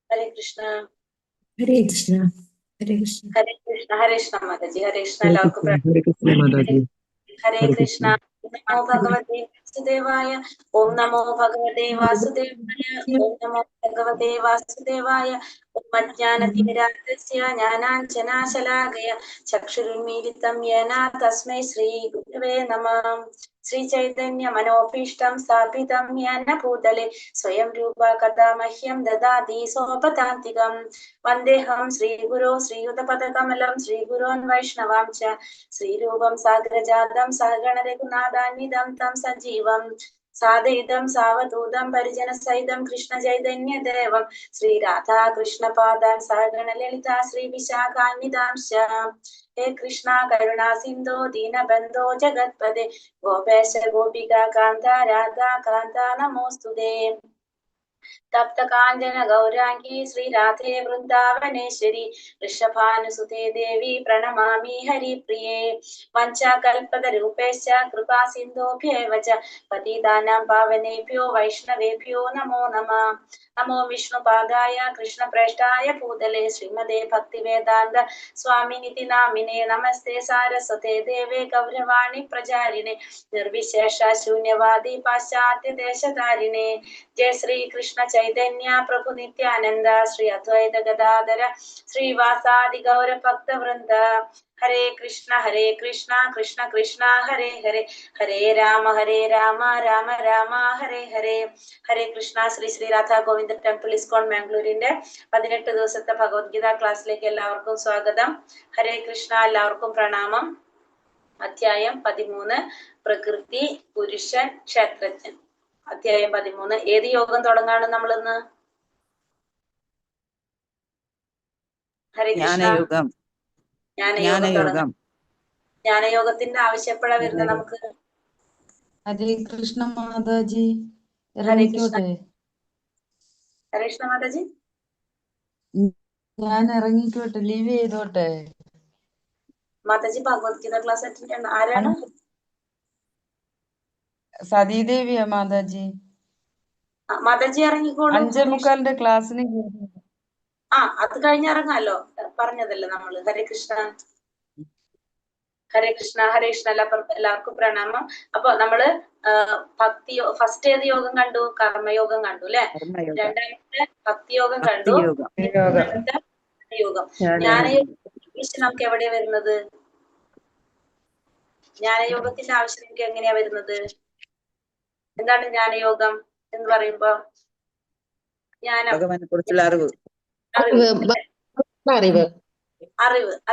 Hare Krishna. Hare Krishna. Hare Krishna. Hare Krishna. Hare Krishna Mataji. Hare Krishna. Hare എല്ലാവർക്കും Krishna, Hare Krishna, Mataji. Hare Hare Krishna. Krishna. Namo Bhagavate Vasudevaya. Om Namo Bhagavate Vasudevaya. Om Namo Bhagavate Vasudevaya. Om Ajnanatirasya Jnananjanashalakaya Chakshurunmilitam Yena Tasmai Shri Gurave Namah. Sri Chaitanya Manopishtam Sthapitam Yena Bhutale Swayam Rupa Kada Mahyam Dadati Sopatantikam Vandeham Sri Guru Sri Yudapadakamalam Sri Gurun Vaishnavam Cha Sri Rupam Sagrajadam Sahagana Raghunathanidam Tam Sajivam Sadaitam Savadudam Parijana Saidam Krishna Chaitanya Devam Sri Radha Krishna Padam Sahagana Lalita Sri Vishakhanidam Sha He Krishna Karuna Sindhu Dina Bandho Jagatpade Gopesha Gopika Kanta Radha Kanta Namostude तप्त कांचन गौरांगी श्री राधे वृंदावनेश्वरी वृषभानुसुते देवी प्रणमामि हरिप्रिये वंचाकल्पतरूपेश्च कृपा सिन्धुभ्येव च पतितानां पावनेभ्यो वैष्णवेभ्यो नमो नमः नमो विष्णुपादाय कृष्णप्रेष्ठाय भूतले श्रीमते भक्तिवेदान्त स्वामिनिति नामिने नमस्ते सारस्वते देवे गौरवाणी प्रचारिणे निर्विशेष शून्यवादी पाश्चात्य देशधारिणे जय श्री कृष्ण चैतन्य प्रभु नित्यानंद श्री अद्वैत गदाधर श्रीवासादि गौर भक्त वृंद हरे कृष्ण कृष्ण कृष्ण हरे हरे हरे राम राम राम हरे हरे ഹരേ കൃഷ്ണ. ശ്രീ ശ്രീ രാധാ ഗോവിന്ദ ടെമ്പിൾ ഇസ്കോൺ മാംഗ്ലൂരിന്റെ 18 ദിവസത്തെ ഭഗവത്ഗീത ക്ലാസ്സിലേക്ക് എല്ലാവർക്കും സ്വാഗതം. ഹരേ കൃഷ്ണ. എല്ലാവർക്കും പ്രണാമം. അധ്യായം 13 പ്രകൃതി പുരുഷൻ ക്ഷേത്രജ്ഞൻ. അധ്യായം 13. ഏത് യോഗം തുടങ്ങാണ് നമ്മളിന്ന്? ഹരേ കൃഷ്ണ. ജ്ഞാനയോഗം തുടങ്ങാം. ജ്ഞാനയോഗത്തിന്റെ ആവശ്യപ്പെടാൻ വരുന്നത് നമുക്ക്. ഹരേ കൃഷ്ണ മാതാജി. ഹരേ കൃഷ്ണ. ഹരേ കൃഷ്ണ മാതാജി. ഞാൻ ഇറങ്ങിക്കോട്ടെ, ലീവ് ചെയ്തോട്ടെ മാതാജി? ഭഗവത്ഗീത ക്ലാസ് അറ്റൻഡ് ചെയ്യണം. ആരാണ്? സതീദേവിയാ മാതാജി. മാതാജി ഇറങ്ങിക്കോളൂ. 5:45 ക്ലാസ്സിന്. അത് കഴിഞ്ഞിറങ്ങാലോ, പറഞ്ഞതല്ലേ നമ്മള്. ഹരേ കൃഷ്ണ. ഹരേ കൃഷ്ണ. ഹരേ കൃഷ്ണ. എല്ലാവർക്കും പ്രണാമം. അപ്പൊ നമ്മള് ഭക്തി ഫസ്റ്റ് ഏത് യോഗം കണ്ടു? കർമ്മയോഗം കണ്ടു അല്ലെ. രണ്ടാമത്തെ ഭക്തിയോഗം കണ്ടു. യോഗം. ജ്ഞാനയോഗം നമുക്ക് എവിടെയാ വരുന്നത്? ജ്ഞാനയോഗത്തിന്റെ ആവശ്യം നമുക്ക് എങ്ങനെയാ വരുന്നത്? എന്താണ് ജ്ഞാനയോഗം എന്ന് പറയുമ്പോ? ജ്ഞാനം,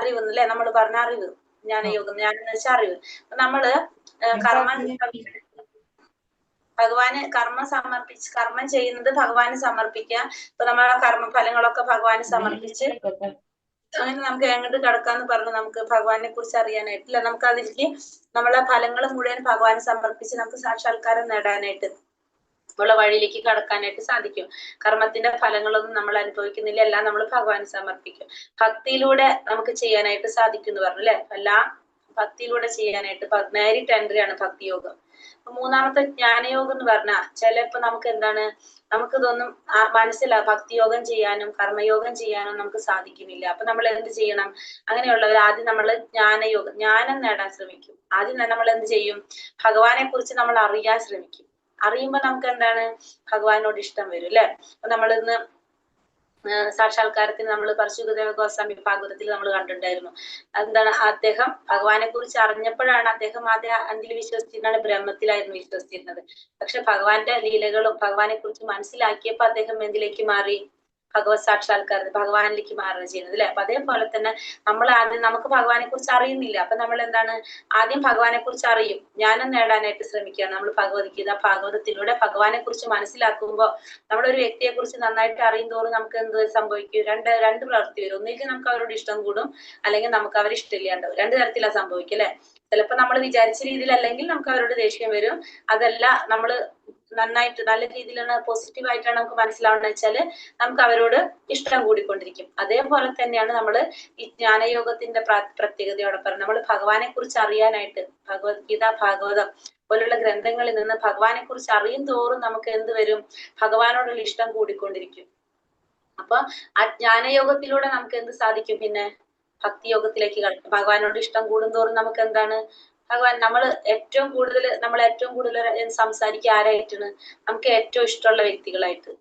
അറിവ് എന്നല്ലേ നമ്മൾ പറഞ്ഞ അറിവ്. ജ്ഞാനയോഗം, ജ്ഞാനം എന്ന് വെച്ചാൽ അറിവ്. നമ്മള് ഭഗവാന് കർമ്മം ചെയ്യുന്നത് ഭഗവാന് സമർപ്പിക്കുക. ഇപ്പൊ നമ്മളെ കർമ്മഫലങ്ങളൊക്കെ ഭഗവാന് സമർപ്പിച്ച് അങ്ങനെ നമുക്ക് എങ്ങോട്ട് കിടക്കാന്ന് പറഞ്ഞു നമുക്ക് ഭഗവാനെ കുറിച്ച് അറിയാനായിട്ടില്ല. നമുക്ക് അതിലേക്ക് നമ്മളെ ഫലങ്ങൾ മുഴുവൻ ഭഗവാന് സമർപ്പിച്ച് നമുക്ക് സാക്ഷാത്കാരം നേടാനായിട്ട് ഉള്ള വഴിയിലേക്ക് കടക്കാനായിട്ട് സാധിക്കും. കർമ്മത്തിന്റെ ഫലങ്ങളൊന്നും നമ്മൾ അനുഭവിക്കുന്നില്ല, എല്ലാം നമ്മൾ ഭഗവാന് സമർപ്പിക്കും. ഭക്തിയിലൂടെ നമുക്ക് ചെയ്യാനായിട്ട് സാധിക്കും എന്ന് പറഞ്ഞു അല്ലെ. എല്ലാം ഭക്തിയിലൂടെ ചെയ്യാനായിട്ട് നേരിട്ട് എൻട്രിയാണ് ഭക്തിയോഗം. മൂന്നാമത്തെ ജ്ഞാനയോഗം എന്ന് പറഞ്ഞാൽ ചിലപ്പോ നമുക്ക് എന്താണ്, നമുക്കിതൊന്നും മനസ്സിലാവും. ഭക്തിയോഗം ചെയ്യാനും കർമ്മയോഗം ചെയ്യാനും നമുക്ക് സാധിക്കുന്നില്ല. അപ്പൊ നമ്മൾ എന്ത് ചെയ്യണം? അങ്ങനെയുള്ളവർ ആദ്യം നമ്മൾ ജ്ഞാനം നേടാൻ ശ്രമിക്കും. ആദ്യം നമ്മൾ എന്ത് ചെയ്യും? ഭഗവാനെ കുറിച്ച് നമ്മൾ അറിയാൻ ശ്രമിക്കും. അറിയുമ്പോ നമുക്ക് എന്താണ്? ഭഗവാനോട് ഇഷ്ടം വരും അല്ലെ. അപ്പൊ നമ്മളിന്ന് സാക്ഷാത്കാരത്തിന് നമ്മൾ പരശുദേവ ഗോസ്വാമി ഭാഗവതത്തിൽ നമ്മൾ കണ്ടിട്ടുണ്ടായിരുന്നു. എന്താണ്? അദ്ദേഹം ഭഗവാനെ കുറിച്ച് അറിഞ്ഞപ്പോഴാണ് അദ്ദേഹം ആദ്യം അന്തിൽ വിശ്വസിച്ചിരുന്നത് ബ്രഹ്മത്തിലായിരുന്നു വിശ്വസിച്ചിരുന്നത്. പക്ഷെ ഭഗവാന്റെ ലീലകളും ഭഗവാനെ കുറിച്ച് മനസ്സിലാക്കിയപ്പോ അദ്ദേഹം എന്തിലേക്ക് മാറി? ഭഗവത് സാക്ഷാത്കാരത്തിന് ഭഗവാനിലേക്ക് മാറുകയാണ് ചെയ്യുന്നത് അല്ലെ. അപ്പൊ അതേപോലെ തന്നെ നമ്മൾ ആദ്യം നമുക്ക് ഭഗവാനെ കുറിച്ച് അറിയുന്നില്ല. അപ്പൊ നമ്മൾ എന്താണ്? ആദ്യം ഭഗവാനെ കുറിച്ച് അറിയും, ജ്ഞാനം നേടാനായിട്ട് ശ്രമിക്കുകയാണ് നമ്മൾ. ഭാഗവതത്തിലൂടെ ഭഗവാനെ കുറിച്ച് മനസ്സിലാക്കുമ്പോൾ നമ്മളൊരു വ്യക്തിയെ കുറിച്ച് നന്നായിട്ട് അറിയും തോറും നമുക്ക് എന്ത് സംഭവിക്കും? രണ്ട് പ്രവൃത്തി വരും. ഒന്നില്ലെങ്കിൽ നമുക്ക് അവരോട് ഇഷ്ടം കൂടും, അല്ലെങ്കിൽ നമുക്ക് അവരെ ഇഷ്ടമില്ലാണ്ടാവും. രണ്ട് തരത്തിലാണ് സംഭവിക്കുക അല്ലെ. ചിലപ്പോ നമ്മൾ വിചാരിച്ച രീതിയിലല്ലെങ്കിൽ നമുക്ക് അവരോട് ദേഷ്യം വരും. അതല്ല നമ്മൾ നന്നായിട്ട് നല്ല രീതിയിലാണ് പോസിറ്റീവ് ആയിട്ടാണ് നമുക്ക് മനസ്സിലാവുന്നത് വെച്ചാല് നമുക്ക് അവരോട് ഇഷ്ടം കൂടിക്കൊണ്ടിരിക്കും. അതേപോലെ തന്നെയാണ് നമ്മൾ ഈ ജ്ഞാനയോഗത്തിന്റെ പ്രത്യേകതയോടെ പറഞ്ഞത്. നമ്മൾ ഭഗവാനെ കുറിച്ച് അറിയാനായിട്ട് ഭഗവത്ഗീത, ഭാഗവതം പോലുള്ള ഗ്രന്ഥങ്ങളിൽ നിന്ന് ഭഗവാനെ കുറിച്ച് അറിയും തോറും നമുക്ക് എന്ത് വരും? ഭഗവാനോടുള്ള ഇഷ്ടം കൂടിക്കൊണ്ടിരിക്കും. അപ്പൊ ആ ജ്ഞാനയോഗത്തിലൂടെ നമുക്ക് എന്ത് സാധിക്കും? പിന്നെ ഭക്തിയോഗത്തിലേക്ക് കടക്കും. ഭഗവാനോട് ഇഷ്ടം കൂടുന്തോറും നമുക്ക് എന്താണ്? ഭഗവാൻ നമ്മൾ ഏറ്റവും കൂടുതൽ സംസാരിക്കുക ആരായിട്ടാണ്? നമുക്ക് ഏറ്റവും ഇഷ്ടമുള്ള വ്യക്തികളായിട്ട്,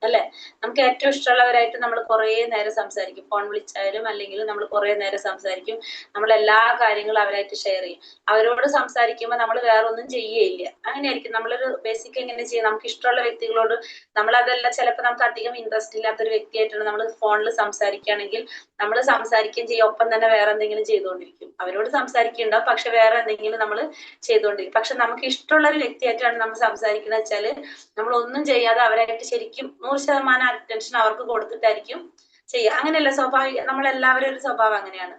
അല്ലെ? നമുക്ക് ഏറ്റവും ഇഷ്ടമുള്ളവരായിട്ട് നമ്മൾ കുറെ നേരം സംസാരിക്കും. ഫോൺ വിളിച്ചായാലും അല്ലെങ്കിൽ നമ്മൾ കുറെ നേരം സംസാരിക്കും. നമ്മൾ എല്ലാ കാര്യങ്ങളും അവരായിട്ട് ഷെയർ ചെയ്യും. അവരോട് സംസാരിക്കുമ്പോൾ നമ്മൾ വേറെ ഒന്നും ചെയ്യുകയില്ല. അങ്ങനെയായിരിക്കും നമ്മളൊരു ബേസിക് എങ്ങനെ ചെയ്യും? നമുക്ക് ഇഷ്ടമുള്ള വ്യക്തികളോട് നമ്മളതെല്ലാം ചിലപ്പോൾ നമുക്ക് അധികം ഇൻട്രസ്റ്റ് ഇല്ലാത്തൊരു വ്യക്തിയായിട്ടാണ് നമ്മൾ ഫോണിൽ സംസാരിക്കുകയാണെങ്കിൽ നമ്മൾ സംസാരിക്കുകയും ചെയ്യും, ഒപ്പം തന്നെ വേറെ എന്തെങ്കിലും ചെയ്തുകൊണ്ടിരിക്കും. അവരോട് സംസാരിക്കുന്നുണ്ടാവും, പക്ഷെ വേറെ എന്തെങ്കിലും നമ്മൾ ചെയ്തുകൊണ്ടിരിക്കും. പക്ഷെ നമുക്ക് ഇഷ്ടമുള്ള ഒരു വ്യക്തിയായിട്ടാണ് നമ്മൾ സംസാരിക്കുന്നത് വെച്ചാല് നമ്മൾ ഒന്നും ചെയ്യാതെ അവരായിട്ട് ശരിക്കും 100% അറ്റൻഷൻ അവർക്ക് കൊടുത്തിട്ടായിരിക്കും ചെയ്യുക. അങ്ങനെയല്ല സ്വാഭാവിക, നമ്മളെല്ലാവരും ഒരു സ്വഭാവം അങ്ങനെയാണ്.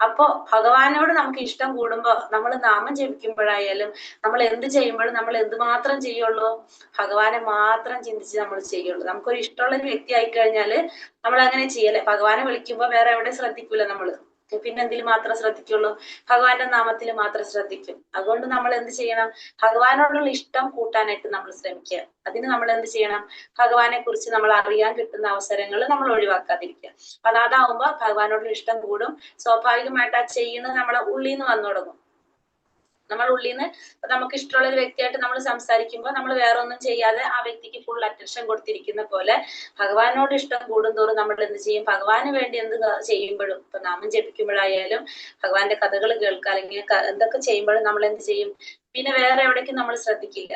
അപ്പോ ഭഗവാനോട് നമുക്ക് ഇഷ്ടം കൂടുമ്പോ നമ്മൾ നാമം ജപിക്കുമ്പോഴായാലും നമ്മൾ എന്ത് ചെയ്യുമ്പോഴും നമ്മൾ എന്തുമാത്രം ചെയ്യുള്ളൂ? ഭഗവാനെ മാത്രം ചിന്തിച്ച് നമ്മൾ ചെയ്യുള്ളൂ. നമുക്കൊരു ഇഷ്ടമുള്ള ഒരു വ്യക്തി ആയിക്കഴിഞ്ഞാല് നമ്മൾ അങ്ങനെ ചെയ്യല്ലേ. ഭഗവാനെ വിളിക്കുമ്പോ വേറെ എവിടെ ശ്രദ്ധിക്കൂല നമ്മള്. പിന്നെ എന്തിൽ മാത്രം ശ്രദ്ധിക്കുള്ളൂ? ഭഗവാന്റെ നാമത്തിൽ മാത്രം ശ്രദ്ധിക്കും. അതുകൊണ്ട് നമ്മൾ എന്ത് ചെയ്യണം? ഭഗവാനോടുള്ള ഇഷ്ടം കൂട്ടാനായിട്ട് നമ്മൾ ശ്രമിക്കുക. അതിന് നമ്മൾ എന്ത് ചെയ്യണം? ഭഗവാനെ കുറിച്ച് നമ്മൾ അറിയാൻ കിട്ടുന്ന അവസരങ്ങൾ നമ്മൾ ഒഴിവാക്കാതിരിക്കുക. അതാകുമ്പോ ഭഗവാനോടുള്ള ഇഷ്ടം കൂടും. സ്വാഭാവികമായിട്ട് ആ ചെയ്യുന്നത് നമ്മളെ ഉള്ളിൽ നിന്ന് വന്നു തുടങ്ങും. നമ്മൾ ഉള്ളിൽ നിന്ന് നമുക്ക് ഇഷ്ടമുള്ള ഒരു വ്യക്തിയായിട്ട് നമ്മൾ സംസാരിക്കുമ്പോൾ നമ്മൾ വേറെ ഒന്നും ചെയ്യാതെ ആ വ്യക്തിക്ക് ഫുൾ അറ്റൻഷൻ കൊടുത്തിരിക്കുന്ന പോലെ ഭഗവാനോട് ഇഷ്ടം കൂടുന്തോറും നമ്മൾ എന്ത് ചെയ്യും? ഭഗവാന് വേണ്ടി എന്ത് ചെയ്യുമ്പോഴും, ഇപ്പൊ നാമം ജപിക്കുമ്പോഴായാലും ഭഗവാന്റെ കഥകൾ കേൾക്കുക അല്ലെങ്കിൽ എന്തൊക്കെ ചെയ്യുമ്പോഴും നമ്മൾ എന്ത് ചെയ്യും? പിന്നെ വേറെ എവിടേക്കും നമ്മൾ ശ്രദ്ധിക്കില്ല.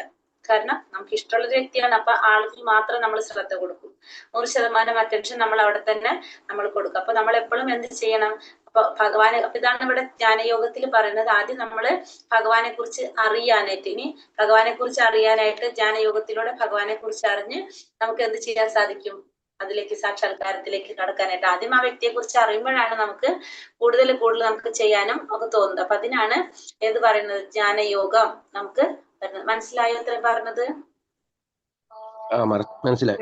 കാരണം നമുക്ക് ഇഷ്ടമുള്ള ഒരു വ്യക്തിയാണ്. അപ്പൊ ആൾക്ക് മാത്രം നമ്മൾ ശ്രദ്ധ കൊടുക്കും. 100% അറ്റൻഷൻ നമ്മൾ അവിടെ തന്നെ നമ്മൾ കൊടുക്കും. അപ്പൊ നമ്മൾ എപ്പോഴും എന്ത് ചെയ്യണം? അപ്പൊ ഭഗവാനെ, അപ്പൊ ഇതാണ് ഇവിടെ ജ്ഞാനയോഗത്തിൽ പറയുന്നത്. ആദ്യം നമ്മള് ഭഗവാനെ കുറിച്ച് അറിയാനായിട്ട്, ഇനി ഭഗവാനെ കുറിച്ച് അറിയാനായിട്ട് ജ്ഞാനയോഗത്തിലൂടെ ഭഗവാനെ കുറിച്ച് അറിഞ്ഞ് നമുക്ക് എന്ത് ചെയ്യാൻ സാധിക്കും? അതിലേക്ക് സാക്ഷാത്കാരത്തിലേക്ക് കടക്കാനായിട്ട് ആദ്യം ആ വ്യക്തിയെ കുറിച്ച് അറിയുമ്പോഴാണ് നമുക്ക് കൂടുതൽ നമുക്ക് ചെയ്യാനും ഒക്കെ തോന്നുന്നത്. അപ്പൊ അതിനാണ് ഏത് പറയുന്നത്? ജ്ഞാനയോഗം നമുക്ക് വരുന്നത്. മനസ്സിലായോ ഇത്രയും പറഞ്ഞത്? മനസ്സിലായി.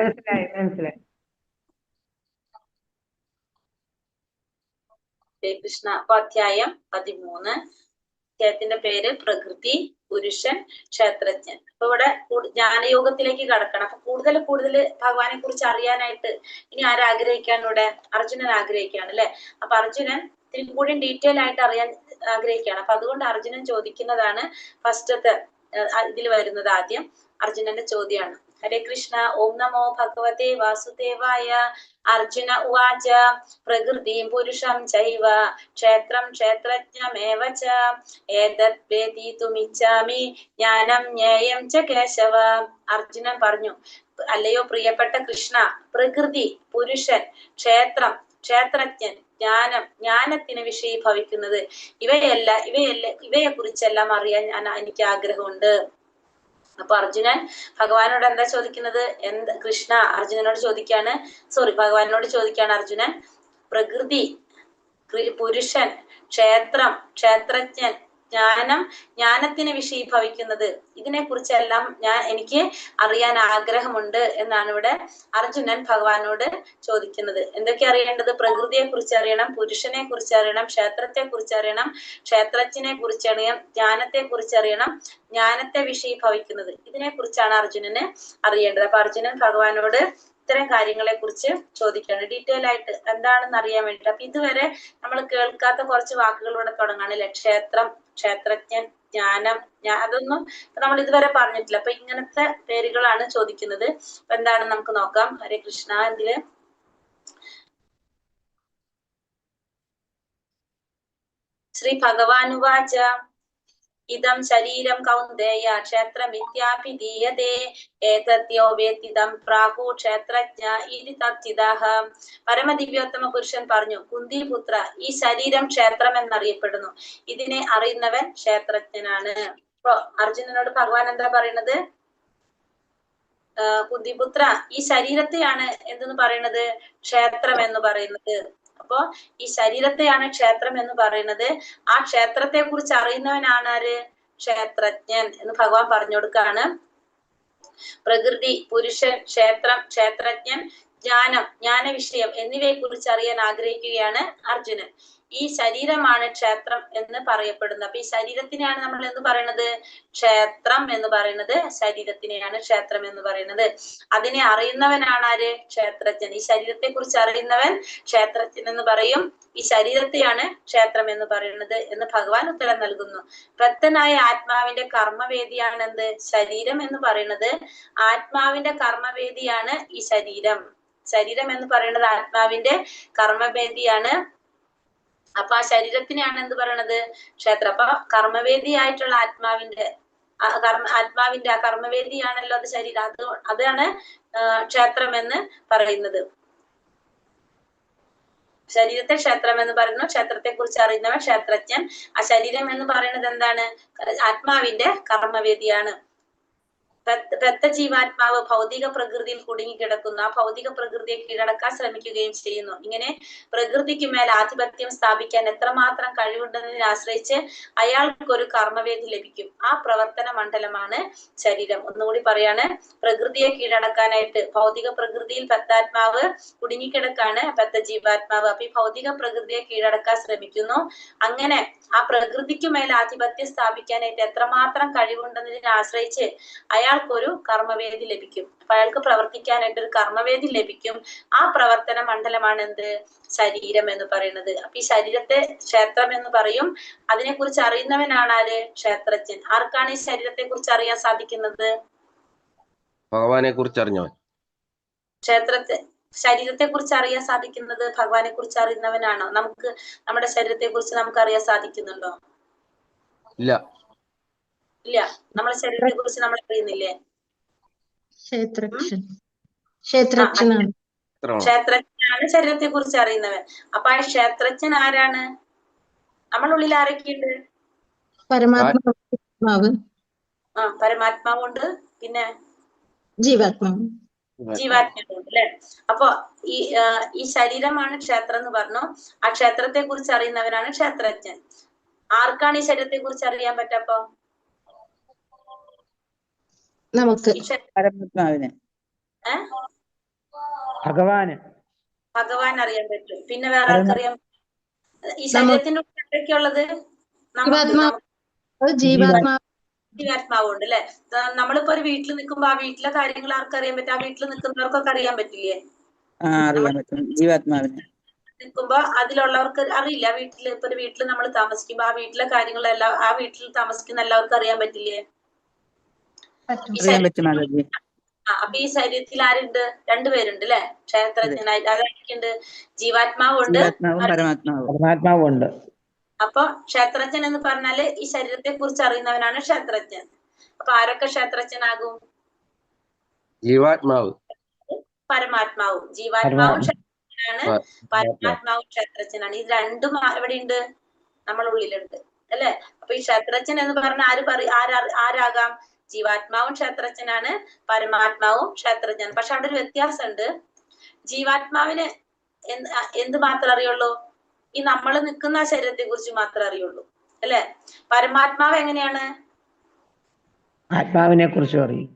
കൃഷ്ണ. അപ്പൊ അധ്യായം 13, അധ്യായത്തിന്റെ പേര് പ്രകൃതി, പുരുഷൻ, ക്ഷേത്രജ്ഞൻ. അപ്പൊ ഇവിടെ ജ്ഞാനയോഗത്തിലേക്ക് കടക്കണം. അപ്പൊ കൂടുതൽ ഭഗവാനെ കുറിച്ച് അറിയാനായിട്ട് ഇനി ആരാഗ്രഹിക്കാണ്? ഇവിടെ അർജുനൻ ആഗ്രഹിക്കുകയാണ്, അല്ലെ? അപ്പൊ അർജുനൻ ഇതിൽ കൂടി ഡീറ്റെയിൽ ആയിട്ട് അറിയാൻ ആഗ്രഹിക്കുകയാണ്. അപ്പൊ അതുകൊണ്ട് അർജുനൻ ചോദിക്കുന്നതാണ് ഫസ്റ്റത്തെ ഇതിൽ വരുന്നത്. ആദ്യം അർജുനന്റെ ചോദ്യമാണ്. ഹരേ കൃഷ്ണ. ഓം നമോ ഭഗവതേ വാസുദേവായ. അർജുന ഉവാച പ്രകൃതിം പുരുഷം ചൈവ ക്ഷേത്രം ക്ഷേത്രജ്ഞമേവ ച ഏതത് വേദിതുമിച്ഛാമി ജ്ഞാനം ജ്ഞേയം ച കേശവ. അർജുനൻ പറഞ്ഞു, അല്ലയോ പ്രിയപ്പെട്ട കൃഷ്ണ, പ്രകൃതി, പുരുഷൻ, ക്ഷേത്രം, ക്ഷേത്രജ്ഞൻ, ജ്ഞാനം, ജ്ഞാനത്തിന് വിഷയീഭവിക്കുന്നത്, ഇവയെ കുറിച്ചെല്ലാം അറിയാൻ എനിക്ക് ആഗ്രഹമുണ്ട്. അപ്പൊ അർജുനൻ ഭഗവാനോട് എന്താ ചോദിക്കുന്നത്? കൃഷ്ണ അർജുനനോട് ചോദിക്കാണ്, ഭഗവാനോട് ചോദിക്കാണ് അർജുനൻ. പ്രകൃതി, പുരുഷൻ, ക്ഷേത്രം, ക്ഷേത്രജ്ഞൻ, ജ്ഞാനം, ജ്ഞാനത്തിന് വിഷയീഭവിക്കുന്നത്, ഇതിനെ കുറിച്ചെല്ലാം എനിക്ക് അറിയാൻ ആഗ്രഹമുണ്ട് എന്നാണ് ഇവിടെ അർജുനൻ ഭഗവാനോട് ചോദിക്കുന്നത്. എന്തൊക്കെ അറിയേണ്ടത്? പ്രകൃതിയെ കുറിച്ച് അറിയണം, പുരുഷനെ കുറിച്ച് അറിയണം, ക്ഷേത്രത്തെ കുറിച്ച് അറിയണം, ക്ഷേത്രജ്ഞനെ കുറിച്ച് അറിയണം, ജ്ഞാനത്തെ കുറിച്ച് അറിയണം, ജ്ഞാനത്തെ വിഷയീഭവിക്കുന്നത്, ഇതിനെ കുറിച്ചാണ് അർജുനന് അറിയേണ്ടത്. അപ്പൊ അർജുനൻ ഭഗവാനോട് ഇത്തരം കാര്യങ്ങളെ കുറിച്ച് ചോദിക്കുകയാണ്, ഡീറ്റെയിൽ ആയിട്ട് എന്താണെന്ന് അറിയാൻ വേണ്ടിട്ട്. അപ്പൊ ഇതുവരെ നമ്മൾ കേൾക്കാത്ത കുറച്ച് വാക്കുകൾ ഇവിടെ തുടങ്ങാണ്, അല്ലെ? ക്ഷേത്രം, ക്ഷേത്രജ്ഞൻ, ജ്ഞാനം, അതൊന്നും നമ്മൾ ഇതുവരെ പറഞ്ഞിട്ടില്ല. അപ്പൊ ഇങ്ങനത്തെ പേരുകളാണ് ചോദിക്കുന്നത്. അപ്പൊ എന്താണെന്ന് നമുക്ക് നോക്കാം. ഹരേ കൃഷ്ണ. ഇതില് ശ്രീ ഭഗവാനുവാച ഇദം ശരീരം കൗന്ദേയ ക്ഷേത്രമിത്യാഭിധീയതേ ഏതദ്യോ വേത്തിദം പ്രാഹു ക്ഷേത്രജ്ഞ ഇതി തത്വിദഃ. പരമദിവ്യോത്തമ പുരുഷൻ പറഞ്ഞു, കുന്തിപുത്ര, ഈ ശരീരം ക്ഷേത്രം എന്നറിയപ്പെടുന്നു. ഇതിനെ അറിയുന്നവൻ ക്ഷേത്രജ്ഞനാണ്. അപ്പൊ അർജുനനോട് ഭഗവാൻ എന്താ പറയുന്നത്? കുന്തിപുത്ര, ഈ ശരീരത്തെയാണ് എന്തെന്ന് പറയുന്നത്? ക്ഷേത്രം എന്ന് പറയുന്നത്. അപ്പോ ഈ ശരീരത്തെയാണ് ക്ഷേത്രം എന്ന് പറയുന്നത്. ആ ക്ഷേത്രത്തെ കുറിച്ച് അറിയുന്നവനാണ് ആര്? ക്ഷേത്രജ്ഞൻ എന്ന് ഭഗവാൻ പറഞ്ഞു കൊടുക്കാണ്. പ്രകൃതി, പുരുഷൻ, ക്ഷേത്രം, ക്ഷേത്രജ്ഞൻ, ജ്ഞാന വിഷയം എന്നിവയെ കുറിച്ച് അറിയാൻ ആഗ്രഹിക്കുകയാണ് അർജുനൻ. ഈ ശരീരമാണ് ക്ഷേത്രം എന്ന് പറയപ്പെടുന്നത്. അപ്പൊ ഈ ശരീരത്തിനെയാണ് നമ്മൾ എന്ന് പറയുന്നത് ക്ഷേത്രം എന്ന് പറയുന്നത്. ശരീരത്തിനെയാണ് ക്ഷേത്രം എന്ന് പറയുന്നത്. അതിനെ അറിയുന്നവനാണ് ആര്? ക്ഷേത്രജ്ഞൻ. ഈ ശരീരത്തെ കുറിച്ച് അറിയുന്നവൻ ക്ഷേത്രജ്ഞൻ എന്ന് പറയും. ഈ ശരീരത്തെയാണ് ക്ഷേത്രം എന്ന് പറയുന്നത് എന്ന് ഭഗവാൻ ഉത്തരം നൽകുന്നു. പ്രത്യനായ ആത്മാവിന്റെ കർമ്മവേദിയാണ് എന്ത്? ശരീരം എന്ന് പറയുന്നത്. ആത്മാവിന്റെ കർമ്മവേദിയാണ് ഈ ശരീരം. ശരീരം എന്ന് പറയുന്നത് ആത്മാവിന്റെ കർമ്മവേദിയാണ്. അപ്പൊ ആ ശരീരത്തിനെയാണ് എന്ത് പറയണത്? ക്ഷേത്രം. അപ്പൊ കർമ്മവേദിയായിട്ടുള്ള ആത്മാവിന്റെ ആത്മാവിന്റെ ആ കർമ്മവേദിയാണല്ലോ അത് ശരീരം. അതാണ് ക്ഷേത്രം എന്ന് പറയുന്നത്. ശരീരത്തെ ക്ഷേത്രം എന്ന് പറയുന്നു. ക്ഷേത്രത്തെ കുറിച്ച് അറിയുന്നവൻ ക്ഷേത്രജ്ഞൻ. ആ ശരീരം എന്ന് പറയുന്നത് എന്താണ്? ആത്മാവിന്റെ കർമ്മവേദിയാണ്. ജീവാത്മാവ് ഭൗതിക പ്രകൃതിയിൽ കുടുങ്ങിക്കിടക്കുന്നു. ആ ഭൗതിക പ്രകൃതിയെ കീഴടക്കാൻ ശ്രമിക്കുകയും ചെയ്യുന്നു. ഇങ്ങനെ പ്രകൃതിക്ക് മേൽ ആധിപത്യം സ്ഥാപിക്കാൻ എത്രമാത്രം കഴിവുണ്ടെന്നതിനെ ആശ്രയിച്ച് അയാൾക്കൊരു കർമ്മവേദി ലഭിക്കും. ആ പ്രവർത്തന മണ്ഡലമാണ് ശരീരം. ഒന്നുകൂടി പറയാണ്, പ്രകൃതിയെ കീഴടക്കാനായിട്ട് ഭൗതിക പ്രകൃതിയിൽ പെത്താത്മാവ് കുടുങ്ങിക്കിടക്കാണ്, ജീവാത്മാവ്. അപ്പൊ ഈ ഭൗതിക പ്രകൃതിയെ കീഴടക്കാൻ ശ്രമിക്കുന്നു. അങ്ങനെ ആ പ്രകൃതിക്ക് മേൽ ആധിപത്യം സ്ഥാപിക്കാനായിട്ട് എത്രമാത്രം കഴിവുണ്ടെന്നതിനെ ആശ്രയിച്ച് അയാൾക്കൊരു കർമ്മവേദി ലഭിക്കും. അപ്പൊ അയാൾക്ക് പ്രവർത്തിക്കാനായിട്ട് ഒരു കർമ്മവേദി ലഭിക്കും. ആ പ്രവർത്തന മണ്ഡലമാണ് എന്ത്? ശരീരം എന്ന് പറയുന്നത്. അപ്പൊ ഈ ശരീരത്തെ ക്ഷേത്രം എന്ന് പറയും. അതിനെക്കുറിച്ച് അറിയുന്നവനാണ് ആര്? ക്ഷേത്രജ്ഞൻ. ആർക്കാണ് ഈ ശരീരത്തെ കുറിച്ച് അറിയാൻ സാധിക്കുന്നത്? ഭഗവാനെ കുറിച്ച് അറിഞ്ഞവൻ. ശരീരത്തെ കുറിച്ച് അറിയാൻ സാധിക്കുന്നത് ഭഗവാനെ കുറിച്ച് അറിയുന്നവനാണോ? നമുക്ക് നമ്മുടെ ശരീരത്തെ കുറിച്ച് നമുക്ക് അറിയാൻ സാധിക്കുന്നുണ്ടോ? ഇല്ല. ഇല്ല. നമ്മുടെ ശരീരത്തെ കുറിച്ച് നമ്മൾ അറിയുന്നില്ലേ? ക്ഷേത്രജ്ഞനാണ് ശരീരത്തെ കുറിച്ച് അറിയുന്നവൻ. അപ്പൊ ആ ക്ഷേത്രജ്ഞൻ ആരാണ്? നമ്മളുള്ളിൽ ആരൊക്കെയുണ്ട്? പരമാത്മാവുണ്ട്. പിന്നെ ജീവാത്മാവുണ്ട് അല്ലെ? അപ്പൊ ഈ ശരീരമാണ് ക്ഷേത്രം എന്ന് പറഞ്ഞു. ആ ക്ഷേത്രത്തെ കുറിച്ച് അറിയുന്നവനാണ് ക്ഷേത്രജ്ഞൻ. ആർക്കാണ് ഈ ശരീരത്തെ കുറിച്ച് അറിയാൻ പറ്റപ്പോ? നമുക്ക് പരമാത്മാവിന്, ഭഗവാൻ അറിയാൻ പറ്റും. പിന്നെ വേറെ ആർക്കറിയാം? ഈ ശരീരത്തിന്റെ ഉള്ളിൽ എന്തൊക്കെയുള്ളത്? ജീവാത്മാവുണ്ട് അല്ലെ? നമ്മളിപ്പോ ഒരു വീട്ടിൽ നിൽക്കുമ്പോ ആ വീട്ടിലെ കാര്യങ്ങൾ ആർക്കറിയാൻ പറ്റും? ആ വീട്ടിൽ നിൽക്കുന്നവർക്കൊക്കെ അറിയാൻ പറ്റില്ലേ? ജീവാത്മാവിന് നിൽക്കുമ്പോ അതിലുള്ളവർക്ക് അറിയില്ല. വീട്ടിൽ ഇപ്പൊ ഒരു വീട്ടിൽ നമ്മൾ താമസിക്കുമ്പോ ആ വീട്ടിലെ കാര്യങ്ങളെല്ലാം ആ വീട്ടിൽ താമസിക്കുന്ന എല്ലാവർക്കും അറിയാൻ പറ്റില്ലേ? അപ്പൊ ഈ ശരീരത്തിൽ ആരുണ്ട്? രണ്ടുപേരുണ്ട് അല്ലെ? ക്ഷേത്രജ്ഞനായിട്ട് അതായിരിക്കുണ്ട്. ജീവാത്മാവുണ്ട്, പരമാത്മാവുണ്ട്. അപ്പൊ ക്ഷേത്രജ്ഞൻ എന്ന് പറഞ്ഞാല് ഈ ശരീരത്തെ കുറിച്ച് അറിയുന്നവനാണ് ക്ഷേത്രജ്ഞൻ. അപ്പൊ ആരൊക്കെ ക്ഷേത്രജ്ഞനാകും? ജീവാത്മാവ്, പരമാത്മാവും. ജീവാത്മാവും ക്ഷേത്രജ്ഞനാണ്, പരമാത്മാവും ക്ഷേത്രജ്ഞനാണ്. ഇത് രണ്ടും എവിടെയുണ്ട്? നമ്മളുള്ളിലുണ്ട് അല്ലെ? അപ്പൊ ഈ ക്ഷേത്രജ്ഞൻ എന്ന് പറഞ്ഞ ആരാകാം? ജീവാത്മാവും ക്ഷേത്രജ്ഞനാണ്, പരമാത്മാവും ക്ഷേത്രജ്ഞൻ. പക്ഷെ അവിടെ ഒരു വ്യത്യാസമുണ്ട്. ജീവാത്മാവിന് എന്ത് മാത്രം അറിയുള്ളൂ? ഈ നമ്മൾ നിൽക്കുന്ന ശരീരത്തെ കുറിച്ച് മാത്രമേ അറിയുള്ളൂ അല്ലെ? പരമാത്മാവ് എങ്ങനെയാണ്? ആത്മാവിനെ കുറിച്ച് അറിയും.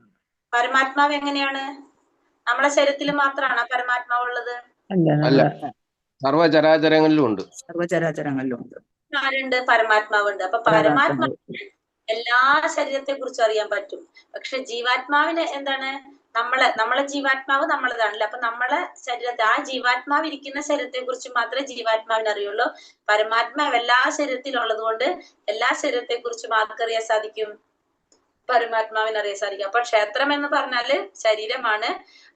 പരമാത്മാവ് എങ്ങനെയാണ്? നമ്മളെ ശരീരത്തിൽ മാത്രമാണ് പരമാത്മാവ് ഉള്ളത്? അല്ല, സർവചരാചരങ്ങളിലും ഉണ്ട്. ആരുണ്ട്? പരമാത്മാവുണ്ട്. അപ്പൊ പരമാത്മാവിന് എല്ലാ ശരീരത്തെ കുറിച്ചും അറിയാൻ പറ്റും. പക്ഷെ ജീവാത്മാവിന് എന്താണ്? നമ്മളെ ജീവാത്മാവ് നമ്മളതാണല്ലോ. അപ്പൊ നമ്മളെ ശരീരത്തെ, ആ ജീവാത്മാവ് ഇരിക്കുന്ന ശരീരത്തെ കുറിച്ച് മാത്രമേ ജീവാത്മാവിന് അറിയുള്ളൂ. പരമാത്മാവ് എല്ലാ ശരീരത്തിലും ഉള്ളത് കൊണ്ട് എല്ലാ ശരീരത്തെ കുറിച്ചും ആർക്കറിയാൻ സാധിക്കും? പരമാത്മാവിന് അറിയാൻ സാധിക്കും. അപ്പൊ ക്ഷേത്രം എന്ന് പറഞ്ഞാല് ശരീരമാണ്.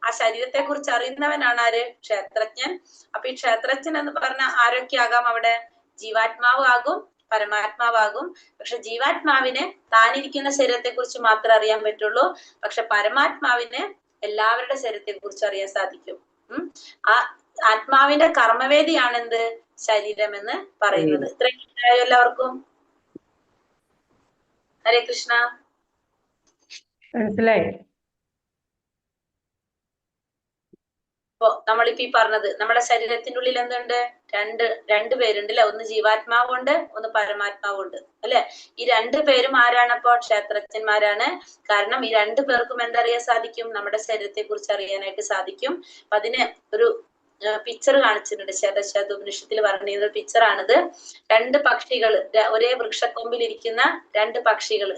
ആ ശരീരത്തെ കുറിച്ച് അറിയുന്നവനാണ് ആര്? ക്ഷേത്രജ്ഞൻ. അപ്പൊ ഈ ക്ഷേത്രജ്ഞൻ എന്ന് പറഞ്ഞാൽ ആരൊക്കെയാകാം അവിടെ? ജീവാത്മാവ് ആകും, പരമാത്മാവാകും. പക്ഷെ ജീവാത്മാവിന് താനിരിക്കുന്ന ശരീരത്തെ കുറിച്ച് മാത്രമേ അറിയാൻ പറ്റുള്ളൂ. പക്ഷെ പരമാത്മാവിന് എല്ലാവരുടെ ശരീരത്തെ കുറിച്ച് അറിയാൻ സാധിക്കും. ആ ആത്മാവിന്റെ കർമ്മവേദിയാണ് എന്ത്? ശരീരം എന്ന് പറയുന്നത്. ഇത്രയും മനസ്സിലായോ എല്ലാവർക്കും? ഹരേ കൃഷ്ണ. മനസ്സിലായി. ഇപ്പൊ നമ്മളിപ്പോ ഈ പറഞ്ഞത് നമ്മുടെ ശരീരത്തിന്റെ ഉള്ളിൽ എന്തുണ്ട്? രണ്ട് പേരുണ്ട് അല്ലെ? ഒന്ന് ജീവാത്മാവുണ്ട്, ഒന്ന് പരമാത്മാവുണ്ട് അല്ലെ? ഈ രണ്ടു പേരും ആരാണപ്പോ? ക്ഷേത്രജ്ഞന്മാരാണ്. കാരണം ഈ രണ്ടു പേർക്കും എന്തറിയാൻ സാധിക്കും? നമ്മുടെ ശരീരത്തെ കുറിച്ച് അറിയാനായിട്ട് സാധിക്കും. അപ്പൊ അതിന് ഒരു പിക്ചർ കാണിച്ചിട്ടുണ്ട്. ശതശതോപനിഷത്തിൽ പറഞ്ഞ പിക്ചറാണിത്. രണ്ട് പക്ഷികൾ, ഒരേ വൃക്ഷക്കൊമ്പിൽ ഇരിക്കുന്ന രണ്ട് പക്ഷികൾ.